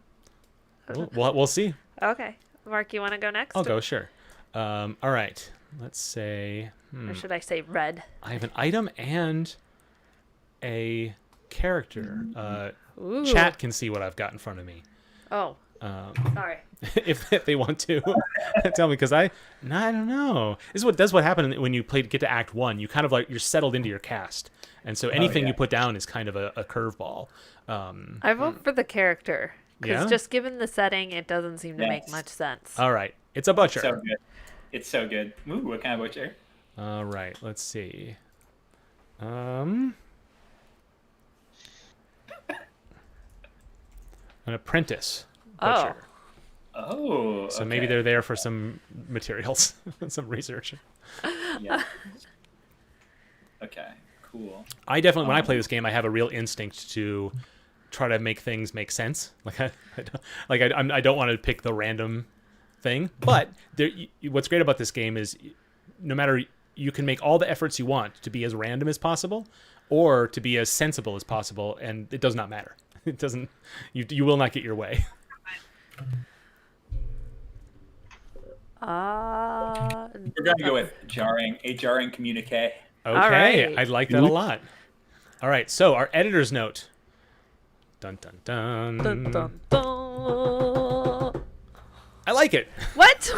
We'll see. Okay. Mark, you want to go next? I'll go, sure. All right. Let's say... Or should I say red? I have an item and a character. Ooh. Chat can see what I've got in front of me. Oh. Sorry. if they want to tell me, because I don't know. This is what happened when you get to Act 1. You kind of like you're settled into your cast, and so anything you put down is kind of a curveball. I vote for the character because Yeah? just given the setting, it doesn't seem to make much sense. All right, it's a butcher. So good. It's so good. Ooh, what kind of butcher? All right, let's see. An apprentice butcher. Oh. So maybe they're there for some materials, some research. Yeah. Okay. Cool. I definitely, when I play this game, I have a real instinct to try to make things make sense. Like I don't want to pick the random thing. But what's great about this game is, no matter, you can make all the efforts you want to be as random as possible, or to be as sensible as possible, and it does not matter. It doesn't. You will not get your way. We're gonna go with a jarring communique. Okay, right. I like that a lot. All right, so our editor's note. Dun dun dun. Dun, dun, dun. I like it. What?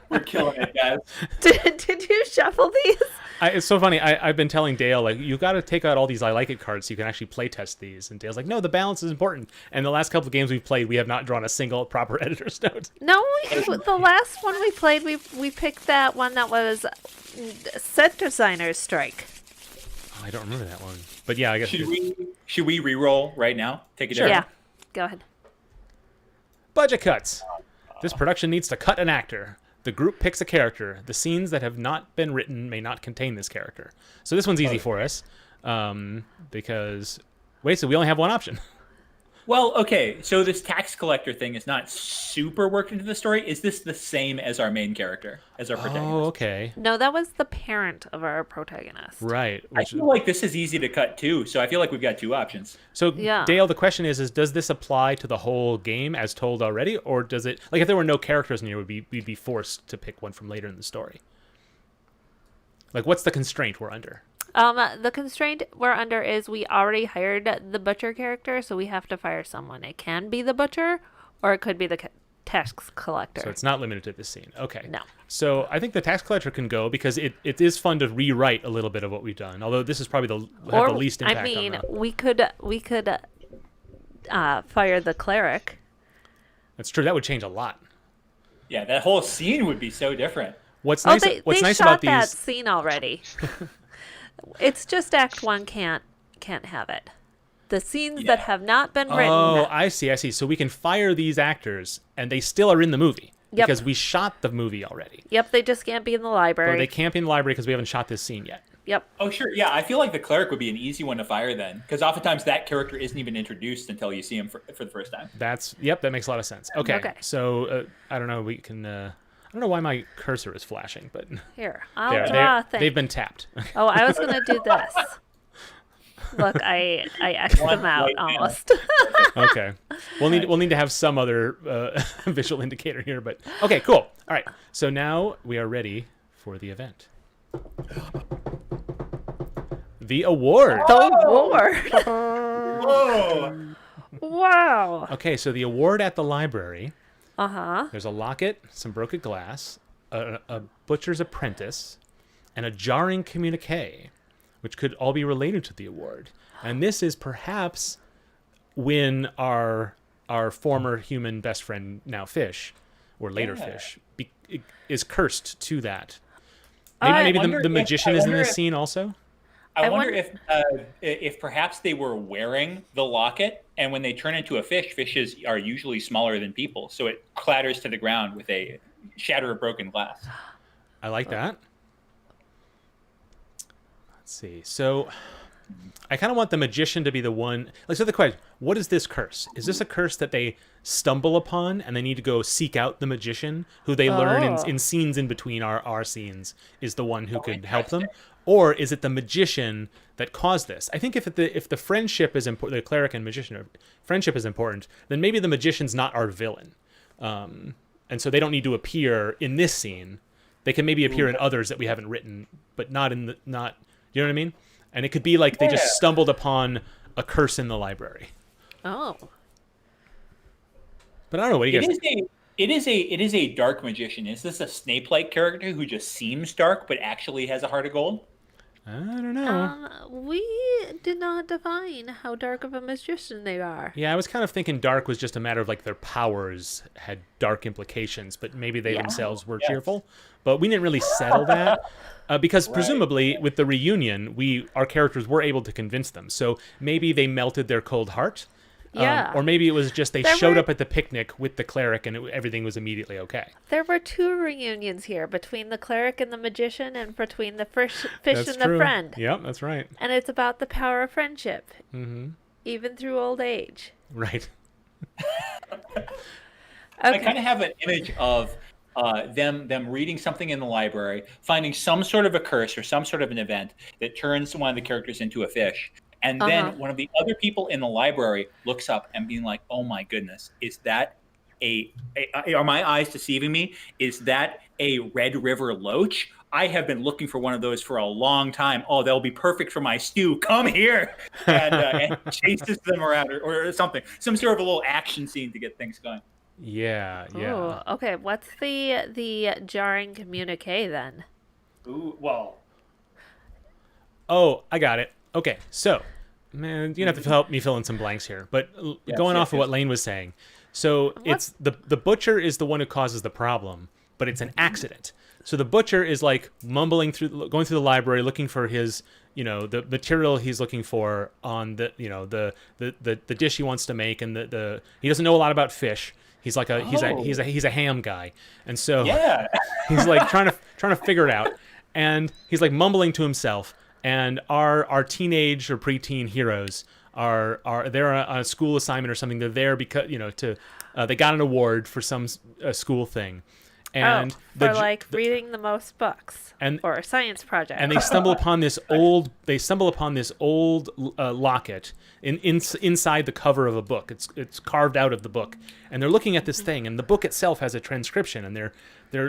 We're killing it, guys. Did you shuffle these? It's so funny. I've been telling Dale, like, you got to take out all these I like it cards so you can actually play test these. And Dale's like, no, the balance is important. And the last couple of games we've played, we have not drawn a single proper editor's note. No, the last one we played, we picked that one that was Set Designer's Strike. Oh, I don't remember that one. But yeah, I guess. Should we re-roll right now? Take it. Sure. Yeah, go ahead. Budget cuts. This production needs to cut an actor. The group picks a character. The scenes that have not been written may not contain this character. So this one's easy for us, because so we only have one option. Well, okay. So this tax collector thing is not super worked into the story. Is this the same as our main character, as our protagonist? Oh, okay. No, that was the parent of our protagonist. Right. I feel like this is easy to cut too. So I feel like we've got two options. So Yeah. Dale, the question is does this apply to the whole game as told already, or does it, like, if there were no characters in here, we'd be forced to pick one from later in the story? Like, what's the constraint we're under? The constraint we're under is we already hired the butcher character, so we have to fire someone. It can be the butcher, or it could be the tax collector. So it's not limited to this scene. Okay. No. So I think the tax collector can go, because it is fun to rewrite a little bit of what we've done. Although this is probably the least impact. I mean, on the... we could fire the cleric. That's true. That would change a lot. Yeah, that whole scene would be so different. What's Oh, nice? they What's nice shot about that these? scene already. It's just Act 1 can't have it. The scenes that have not been written. Oh, I see. So we can fire these actors, and they still are in the movie. Yep. Because we shot the movie already. Yep, they just can't be in the library. But they can't be in the library because we haven't shot this scene yet. Yep. Oh, sure. Yeah, I feel like the cleric would be an easy one to fire then, because oftentimes that character isn't even introduced until you see him for the first time. That makes a lot of sense. Okay. Okay. So I don't know. We can. don't know why my cursor is flashing, but Here, I'll draw a thing. they've been tapped. Oh, I was gonna do this. Look, I X'd them out almost. Okay, we'll need to have some other visual indicator here, but okay, cool. All right, so now we are ready for the event. The award. The award. Whoa! Wow. Okay, so the award at the library. Uh-huh. There's a locket, some broken glass, a butcher's apprentice, and a jarring communique, which could all be related to the award. And this is perhaps when our former human best friend, now fish, or later fish, is cursed to that. Maybe the magician is in this scene also. I wonder if perhaps they were wearing the locket, and when they turn into a fish, fishes are usually smaller than people, so it clatters to the ground with a shatter of broken glass. I like that. Let's see. So I kind of want the magician to be the one. Like, so the question: what is this curse? Is this a curse that they stumble upon and they need to go seek out the magician, who they learn in scenes in between our scenes is the one who could help them? Or is it the magician that caused this? I think if the friendship is important, the cleric and magician friendship is important, then maybe the magician's not our villain, and so they don't need to appear in this scene. They can maybe appear in others that we haven't written, but not. You know what I mean? And it could be like they just stumbled upon a curse in the library. Oh. But I don't know. What do you guys? It is a dark magician. Is this a Snape-like character who just seems dark but actually has a heart of gold? I don't know. We did not define how dark of a magician they are. Yeah, I was kind of thinking dark was just a matter of like their powers had dark implications, but maybe they themselves were cheerful. But we didn't really settle that because presumably with the reunion, our characters were able to convince them. So maybe they melted their cold heart. Yeah. Or maybe it was just they showed up at the picnic with the cleric and everything was immediately okay. There were two reunions here, between the cleric and the magician, and between the fish and the friend. Yep, that's right. And it's about the power of friendship, even through old age. Right. I kind of have an image of them reading something in the library, finding some sort of a curse or some sort of an event that turns one of the characters into a fish. And then one of the other people in the library looks up and being like, "Oh my goodness, is that are my eyes deceiving me? Is that a Red River loach? I have been looking for one of those for a long time. Oh, they'll be perfect for my stew. Come here!" And chases them around or something. Some sort of a little action scene to get things going. Yeah. Ooh, okay, what's the jarring communique then? Ooh, well. Oh, I got it. Okay, so, man, you have to help me fill in some blanks here. But going off of what Lane was saying, so it's the butcher is the one who causes the problem, but it's an accident. So the butcher is like going through the library looking for his, the material he's looking for on the dish he wants to make, and he doesn't know a lot about fish. He's like he's a ham guy, and so he's like trying to figure it out, and he's like mumbling to himself. And our teenage or preteen heroes they're on a school assignment or something. They're there because they got an award for some school thing, and reading the most books or a science project. And they stumble upon this old locket inside the cover of a book. It's carved out of the book, and they're looking at this thing, and the book itself has a transcription, and they're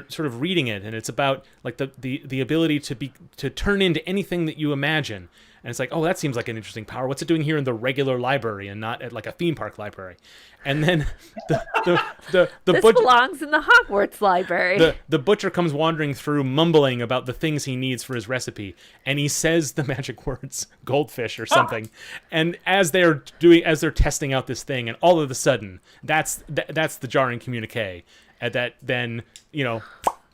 sort of reading it, and it's about like the ability to turn into anything that you imagine. And it's like, oh, that seems like an interesting power. What's it doing here in the regular library and not at like a theme park library? And then the this butcher belongs in the Hogwarts library. The butcher comes wandering through, mumbling about the things he needs for his recipe, and he says the magic words, goldfish or something. And as they're testing out this thing, and all of a sudden, that's the jarring communique. And that then,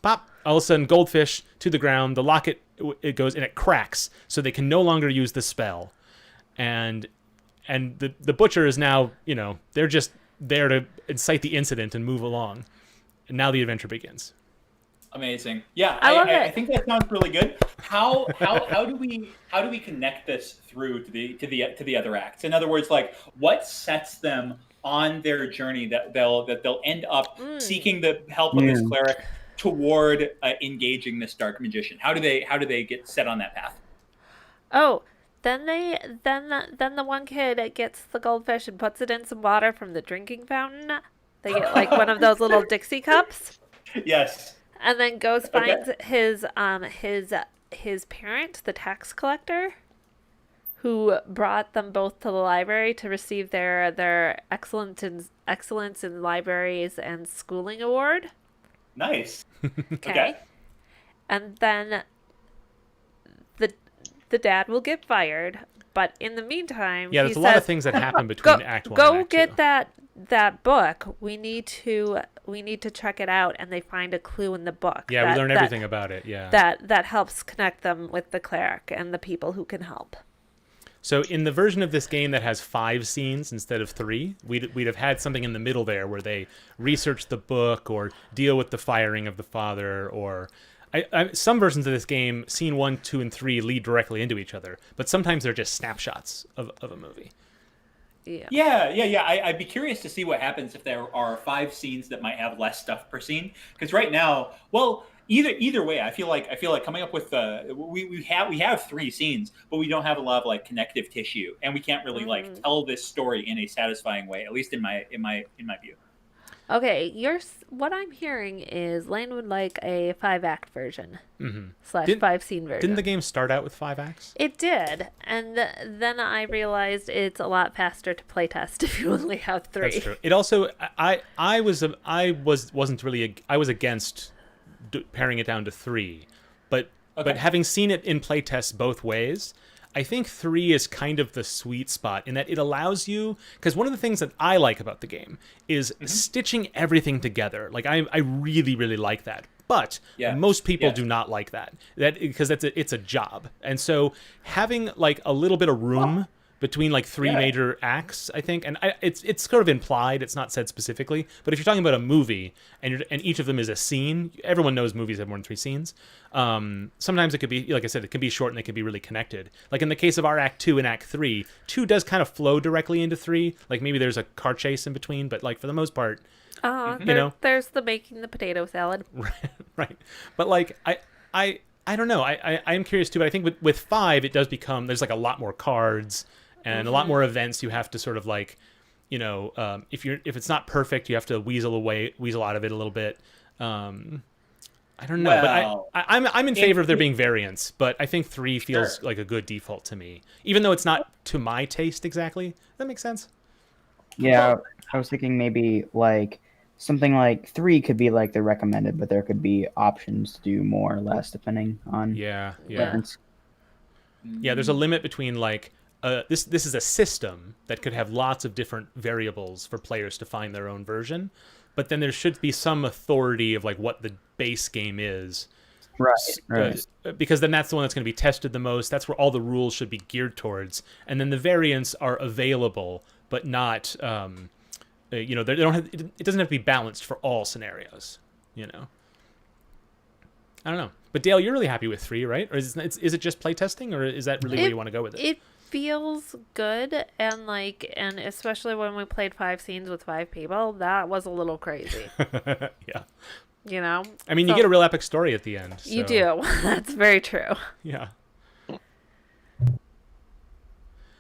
pop, all of a sudden, goldfish to the ground. The locket it goes and it cracks, so they can no longer use the spell. And the butcher is now, they're just there to incite the incident and move along. And now the adventure begins. Amazing. Yeah, I love it. I think that sounds really good. How do we connect this through to the other acts? In other words, like what sets them on their journey that they'll end up seeking the help of this cleric, toward engaging this dark magician? How do they get set on that path? Oh, then the one kid gets the goldfish and puts it in some water from the drinking fountain. They get like one of those little Dixie cups. Yes. And then goes finds his parent, the tax collector, who brought them both to the library to receive their excellence in libraries and schooling award. Nice. Okay. And then the dad will get fired, but in the meantime, Yeah, there's he a lot of says, things that happen between Act 1 and Go Act 2. get that book. We need to check it out, and they find a clue in the book. Yeah, we learn everything about it. Yeah. That helps connect them with the cleric and the people who can help. So in the version of this game that has 5 scenes instead of 3, we'd have had something in the middle there where they research the book or deal with the firing of the father, or some versions of this game, scene 1, 2, and 3 lead directly into each other, but sometimes they're just snapshots of a movie. Yeah. I'd be curious to see what happens if there are 5 scenes that might have less stuff per scene. Because right now, well, either way, I feel like coming up with we have 3 scenes, but we don't have a lot of like connective tissue, and we can't really like tell this story in a satisfying way. At least in my view. Okay, what I'm hearing is Lane would like a 5-act version / 5-scene version. Didn't the game start out with 5 acts? It did, and then I realized it's a lot faster to playtest if you only have 3. That's true. It also, I was against paring it down to 3, but having seen it in playtests both ways, I think 3 is kind of the sweet spot in that it allows you, because one of the things that I like about the game is stitching everything together. Like I really, really like that. But most people do not like that because it's a job. And so having like a little bit of room between like 3 major acts, I think, and it's sort of implied, it's not said specifically, but if you're talking about a movie and each of them is a scene, everyone knows movies have more than 3 scenes. Sometimes it could be, like I said, it can be short and they can be really connected. Like in the case of our Act 2 and Act 3, 2 does kind of flow directly into 3. Like maybe there's a car chase in between, but like for the most part, there's the making the potato salad. Right. But like I don't know. I am curious too, but I think with 5 it does become, there's like a lot more cards and a lot more events you have to sort of like, if it's not perfect, you have to weasel out of it a little bit. I don't know, but I'm in favor of there being variants, but I think 3 feels like a good default to me, even though it's not to my taste exactly. That makes sense. Yeah, I was thinking maybe like something like 3 could be like the recommended, but there could be options to do more or less depending on preference. Yeah, there's a limit between like this is a system that could have lots of different variables for players to find their own version, but then there should be some authority of like what the base game is. Right. Because then that's the one that's going to be tested the most. That's where all the rules should be geared towards, and then the variants are available, but not. They don't have. It doesn't have to be balanced for all scenarios. I don't know. But Dale, you're really happy with 3, right? Or is it just playtesting, or is that really where you want to go with it? It feels good, and especially when we played 5 scenes with 5 people, that was a little crazy. Yeah. I mean, you get a real epic story at the end. So. You do. That's very true. Yeah.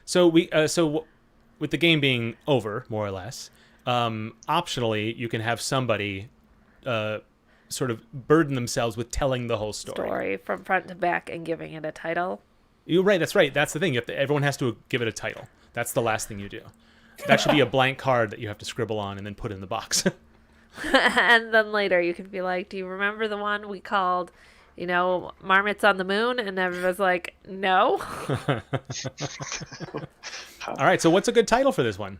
So with the game being over, more or less, optionally you can have somebody sort of burden themselves with telling the whole story from front to back and giving it a title. You're right. That's right. That's the thing. Everyone has to give it a title. That's the last thing you do. That should be a blank card that you have to scribble on and then put in the box. And then later you can be like, do you remember the one we called, Marmots on the Moon? And everyone's like, no. All right. So what's a good title for this one?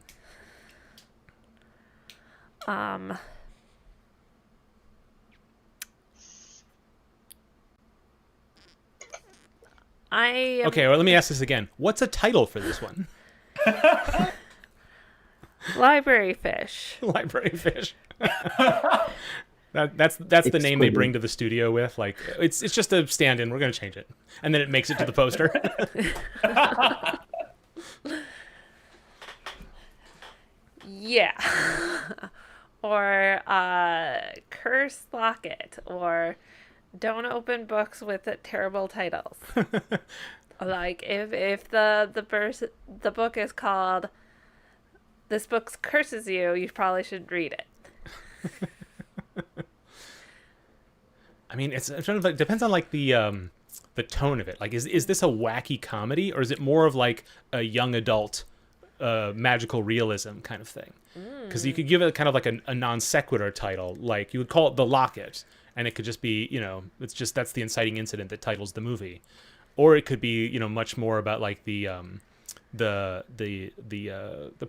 Okay, well, let me ask this again. What's a title for this one? Library Fish. Library Fish. That's the name they bring to the studio with. Like it's just a stand-in. We're gonna change it, and then it makes it to the poster. Yeah. Or cursed locket, or don't open books with terrible titles. Like if the book is called "This Book Curses You," you probably should read it. I mean, it's sort of like depends on like the tone of it. Like, is this a wacky comedy, or is it more of like a young adult magical realism kind of thing? Because you could give it kind of like a non sequitur title, like you would call it The Locket, and it could just be, it's just that's the inciting incident that titles the movie, or it could be, much more about like the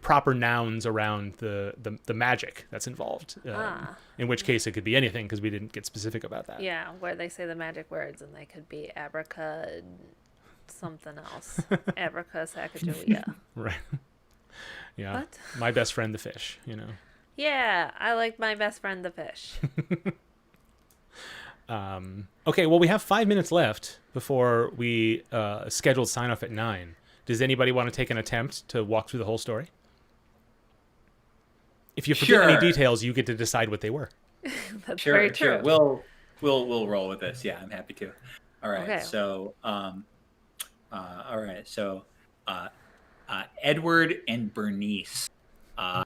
proper nouns around the magic that's involved. In which case it could be anything, because we didn't get specific about that. Yeah, where they say the magic words and they could be abraca something else. Abraca Sacagawea. Right. Yeah. What? My best friend the fish, Yeah, I like My Best Friend the fish. Okay, well, we have 5 minutes left before we scheduled sign off at 9. Does anybody want to take an attempt to walk through the whole story? If you forget any details, you get to decide what they were. That's very true. We'll roll with this. Yeah, I'm happy to. All right. Okay. So, Edward and Bernice are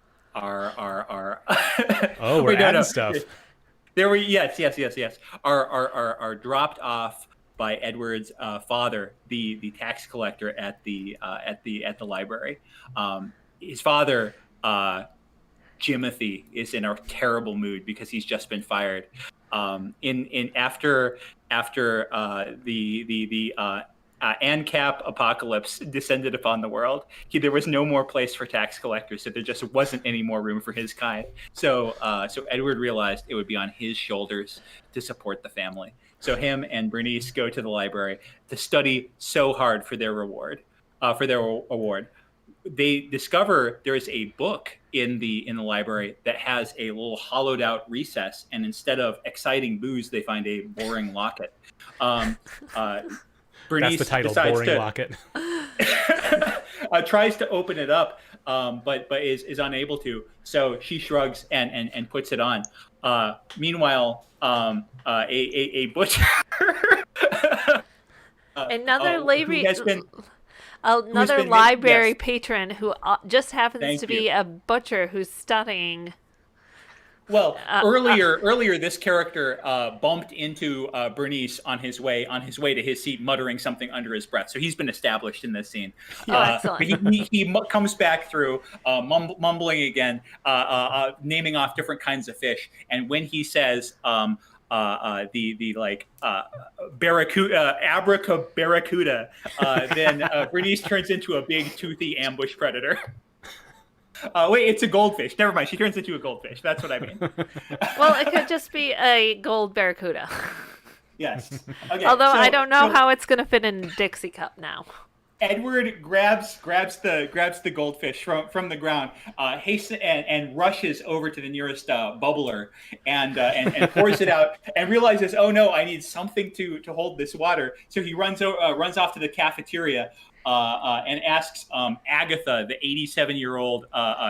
Oh, we're adding stuff. There were yes. Are dropped off by Edward's father, the tax collector at the library. His father, Jimothy, is in a terrible mood because he's just been fired. After the ANCAP apocalypse descended upon the world, there was no more place for tax collectors, so there just wasn't any more room for his kind. So Edward realized it would be on his shoulders to support the family. So him and Bernice go to the library to study so hard for their award. They discover there is a book in the library that has a little hollowed out recess, and instead of exciting booze, they find a boring locket. Bernice That's the title, Boring Locket. Tries to open it up, but is unable to. So she shrugs and puts it on. Meanwhile, a butcher. Another been library yes. patron who just happens Thank to be you. a butcher who's studying. Well, earlier, this character bumped into Bernice on his way to his seat, muttering something under his breath. So he's been established in this scene. Excellent. He comes back through, mumbling again, naming off different kinds of fish. And when he says barracuda, abraca barracuda, then Bernice turns into a big toothy ambush predator. Wait, it's a goldfish. Never mind. She turns into a goldfish. That's what I mean. Well, it could just be a gold barracuda. Yes. Okay, Although so- I don't know so how it's going to fit in a Dixie cup now. Edward grabs the goldfish from the ground, hastens and rushes over to the nearest bubbler and pours it out and realizes, oh no, I need something to hold this water. So he runs off to the cafeteria. And asks Agatha, the 87-year-old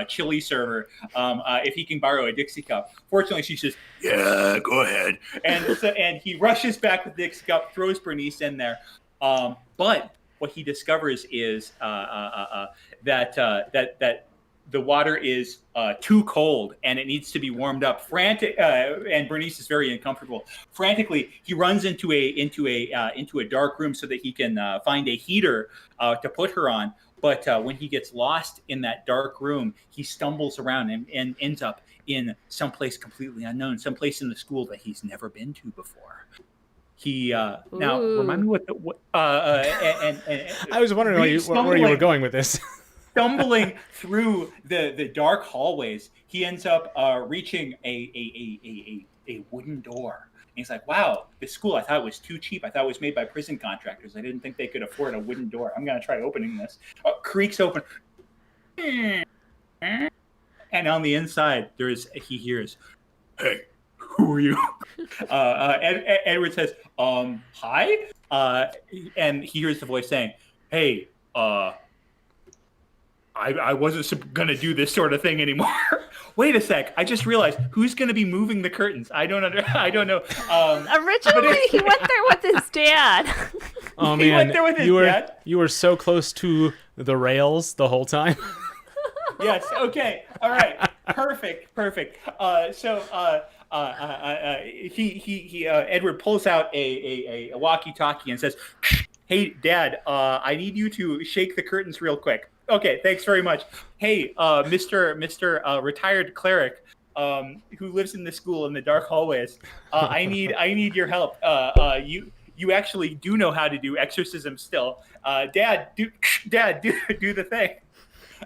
chili server, if he can borrow a Dixie cup. Fortunately, she says, "Yeah, go ahead." And he rushes back with the Dixie cup, throws Bernice in there. But what he discovers is that the water is too cold and it needs to be warmed up. And Bernice is very uncomfortable. Frantically, he runs into a dark room so that he can find a heater to put her on. But when he gets lost in that dark room, he stumbles around and ends up in someplace completely unknown, someplace in the school that he's never been to before. He now remind me what I was wondering where you were going with this. Stumbling through the dark hallways, he ends up reaching a wooden door. And he's like, "Wow, this school, I thought it was too cheap. I thought it was made by prison contractors. I didn't think they could afford a wooden door. I'm going to try opening this." Creaks open. And on the inside, he hears, "Hey, who are you?" Edward says, "Hi." And he hears the voice saying, "Hey, I wasn't going to do this sort of thing anymore. Wait a sec. I just realized who's going to be moving the curtains. I don't know. Originally, he went there with his dad. Oh He man, went there with his dad? you were so close to the rails the whole time. Yes. Okay. All right. Perfect. Edward pulls out a walkie-talkie and says, "Hey, Dad, I need you to shake the curtains real quick." Okay, thanks very much. Hey, Mr. Retired cleric, who lives in the school in the dark hallways. I need your help. You actually do know how to do exorcism still. Dad, do the thing.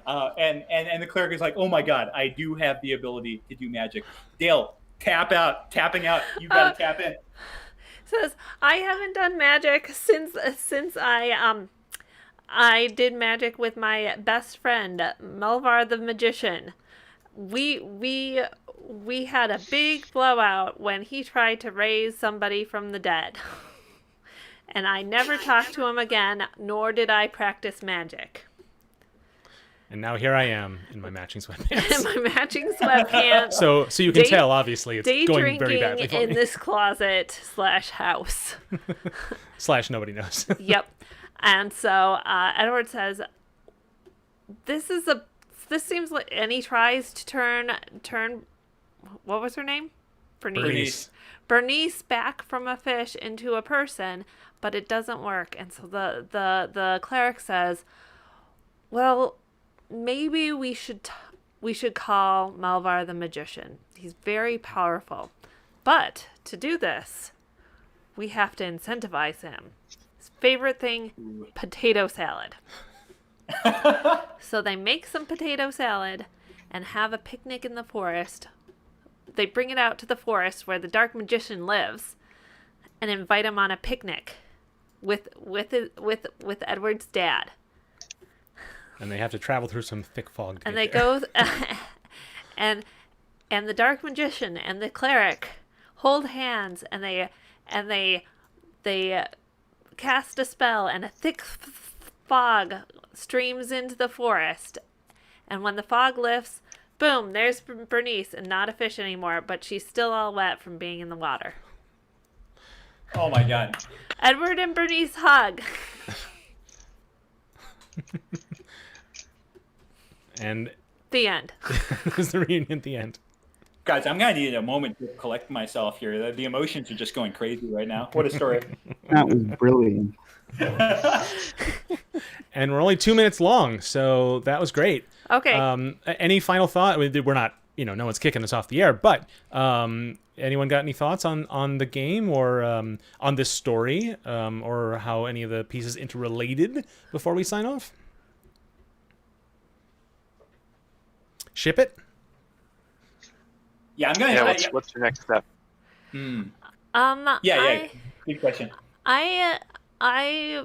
And the cleric is like, "Oh my God, I do have the ability to do magic." Dale, tapping out. You gotta tap in. Says, I haven't done magic since I did magic with my best friend Melvar the magician. We had a big blowout when he tried to raise somebody from the dead. And I never talked to him again, nor did I practice magic. And now here I am in my matching sweatpants. In my matching sweatpants. So you can tell, obviously, it's day going very badly drinking for in me. this closet / house. / nobody knows. Yep. And so Edward says, this seems like, and he tries to turn, what was her name? Bernice back from a fish into a person, but it doesn't work. And so the cleric says, well, maybe we should call Malvar the magician. He's very powerful. But to do this, we have to incentivize him. His favorite thing, potato salad. So they make some potato salad and have a picnic in the forest. They bring it out to the forest where the dark magician lives and invite him on a picnic with Edward's dad. And they have to travel through some thick fog. And they go, and the dark magician and the cleric hold hands, and they cast a spell, and a thick fog streams into the forest. And when the fog lifts, boom, there's Bernice, and not a fish anymore, but she's still all wet from being in the water. Oh my God. Edward and Bernice hug. And the end. There's the reunion at the end. Guys, I'm gonna need a moment to collect myself here. The emotions are just going crazy right now. What a story. That was brilliant. And we're only 2 minutes long, so that was great. Okay. Any final thought? We're not, no one's kicking us off the air, but anyone got any thoughts on the game or on this story or how any of the pieces interrelated before we sign off? Ship it? Yeah, I'm gonna. Yeah, what's your next step? Yeah. Good question. I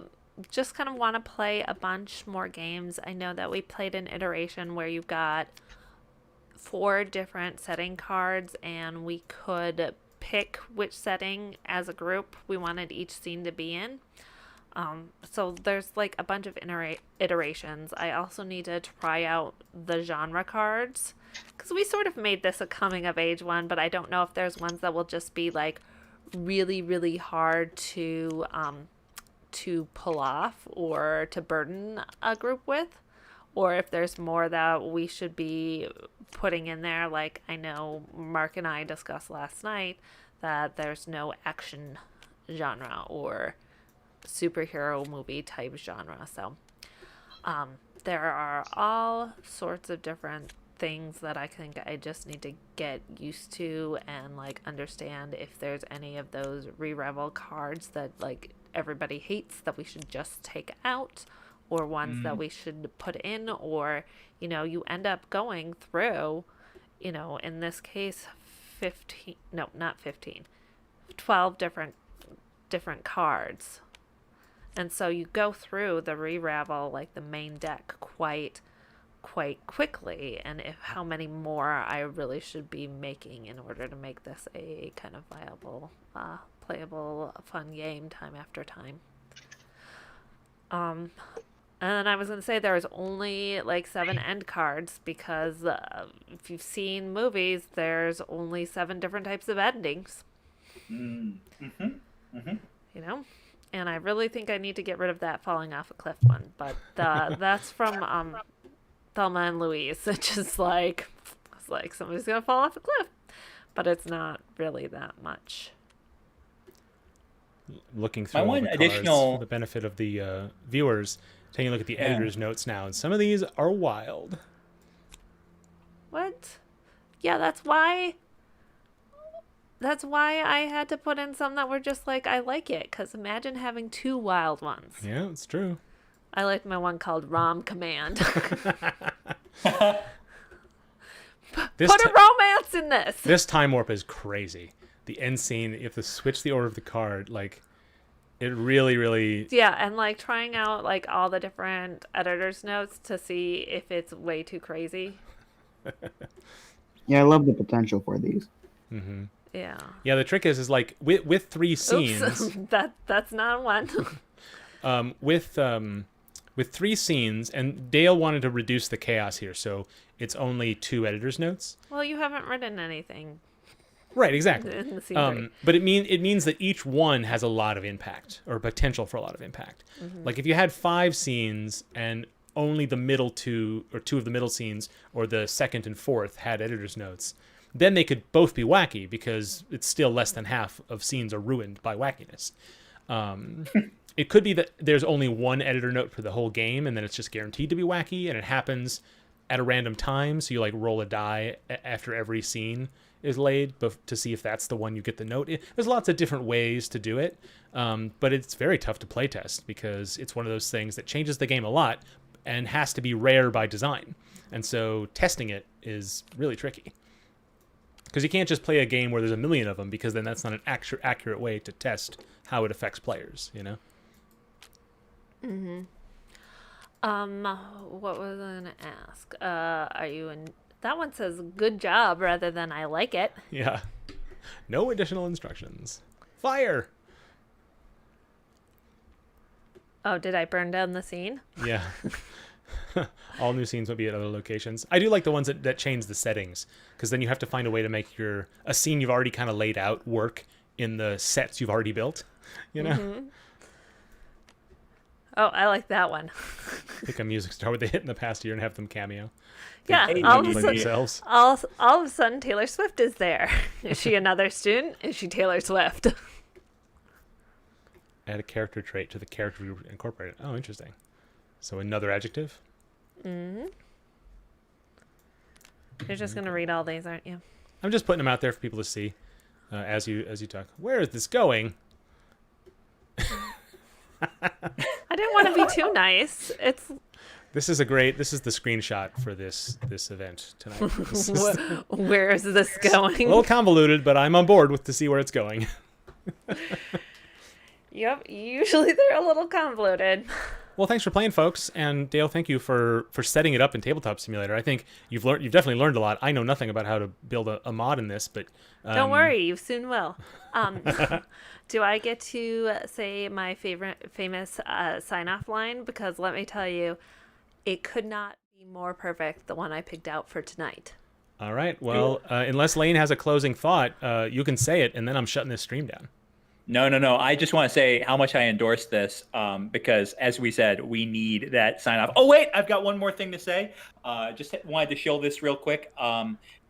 just kind of want to play a bunch more games. I know that we played an iteration where you've got 4 different setting cards, and we could pick which setting as a group we wanted each scene to be in. So there's like a bunch of iterations. I also need to try out the genre cards, because we sort of made this a coming of age one, but I don't know if there's ones that will just be like really, really hard to pull off or to burden a group with, or if there's more that we should be putting in there. Like I know Mark and I discussed last night that there's no action genre or superhero movie type genre. So there are all sorts of different things that I think I just need to get used to and like understand if there's any of those Re-ravel cards that like everybody hates that we should just take out, or ones that we should put in, or you end up going through in this case 12 different cards. And so you go through the Re-ravel, like the main deck, quite quickly, and how many more I really should be making in order to make this a kind of viable, playable, fun game time after time. And then I was going to say there's only like 7 end cards because if you've seen movies, there's only 7 different types of endings. You know? And I really think I need to get rid of that falling off a cliff one. But that's from Thelma and Louise. It's just like, it's like somebody's going to fall off a cliff. But it's not really that much. Looking through all the cards for the benefit of the viewers, taking a look at the editor's notes now, and some of these are wild. What? Yeah, that's why I had to put in some that were just like, I like it, because imagine having 2 wild ones. Yeah, it's true. I like my one called Rom Command. Put a romance in this. This time warp is crazy. The end scene, you have to switch the order of the card, like, it really... Yeah, and like trying out like all the different editor's notes to see if it's way too crazy. Yeah, I love the potential for these. Mm-hmm. Yeah. Yeah, the trick is like with 3 scenes. Oops, that's not one. With 3 scenes, and Dale wanted to reduce the chaos here, so it's only 2 editor's notes. Well, you haven't written anything. Right, exactly. In the scene but it means that each one has a lot of impact, or potential for a lot of impact. Mm-hmm. Like if you had 5 scenes and only the middle 2 or 2 of the middle scenes or the second and fourth had editor's notes, then they could both be wacky because it's still less than half of scenes are ruined by wackiness. It could be that there's only 1 editor note for the whole game, and then it's just guaranteed to be wacky, and it happens at a random time. So you like roll a die after every scene is laid, but to see if that's the one you get the note. There's lots of different ways to do it, but it's very tough to playtest because it's one of those things that changes the game a lot and has to be rare by design. And so testing it is really tricky. Because you can't just play a game where there's a million of them, because then that's not an accurate way to test how it affects players, you know? Mm-hmm. What was I gonna ask? Are you in? That one says "good job" rather than "I like it." Yeah. No additional instructions. Fire. Oh, did I burn down the scene? Yeah. All new scenes will be at other locations. I do like the ones that change the settings, because then you have to find a way to make a scene you've already kind of laid out work in the sets you've already built, you know? Mm-hmm. Oh, I like that one. Pick a music star with they hit in the past year and have them cameo. Yeah, all of a sudden Taylor Swift is there. Is she another student? Is she Taylor Swift? Add a character trait to the character you incorporated. Oh, interesting. So another adjective? Mm-hmm. You're just going to read all these, aren't you? I'm just putting them out there for people to see as you talk. Where is this going? I didn't want to be too nice. This is the screenshot for this event tonight. Where is this going? A little convoluted, but I'm on board to see where it's going. Yep, usually they're a little convoluted. Well, thanks for playing, folks, and Dale, thank you for setting it up in Tabletop Simulator. I think you've definitely learned a lot. I know nothing about how to build a mod in this, but don't worry, you soon will. Do I get to say my famous sign-off line? Because let me tell you, it could not be more perfect, the one I picked out for tonight. All right. Well, unless Lane has a closing thought, you can say it, and then I'm shutting this stream down. No. I just want to say how much I endorse this because, as we said, we need that sign off. Oh, wait, I've got one more thing to say. Just wanted to show this real quick.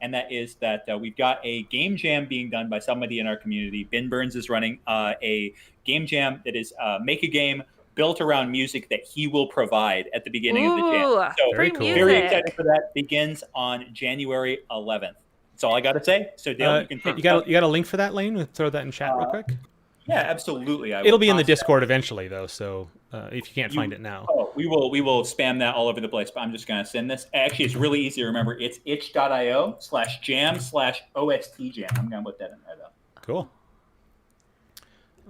And that is that we've got a game jam being done by somebody in our community. Ben Burns is running a game jam that is make a game built around music that he will provide at the beginning of the jam. So very cool. Very excited for that. Begins on January 11th. That's all I got to say. So Dale, you can take you got a link for that, Lane? We'll throw that in chat real quick. Yeah, absolutely. It'll be in the Discord eventually, though. So if you can't find it now, we will spam that all over the place. But I'm just going to send this. Actually, it's really easy to remember. It's itch.io/jam/OSTjam. I'm going to put that in there, though. Cool.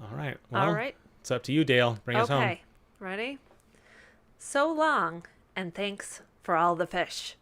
All right. Well, all right. It's up to you, Dale. Bring us home. Okay. Ready? So long, and thanks for all the fish.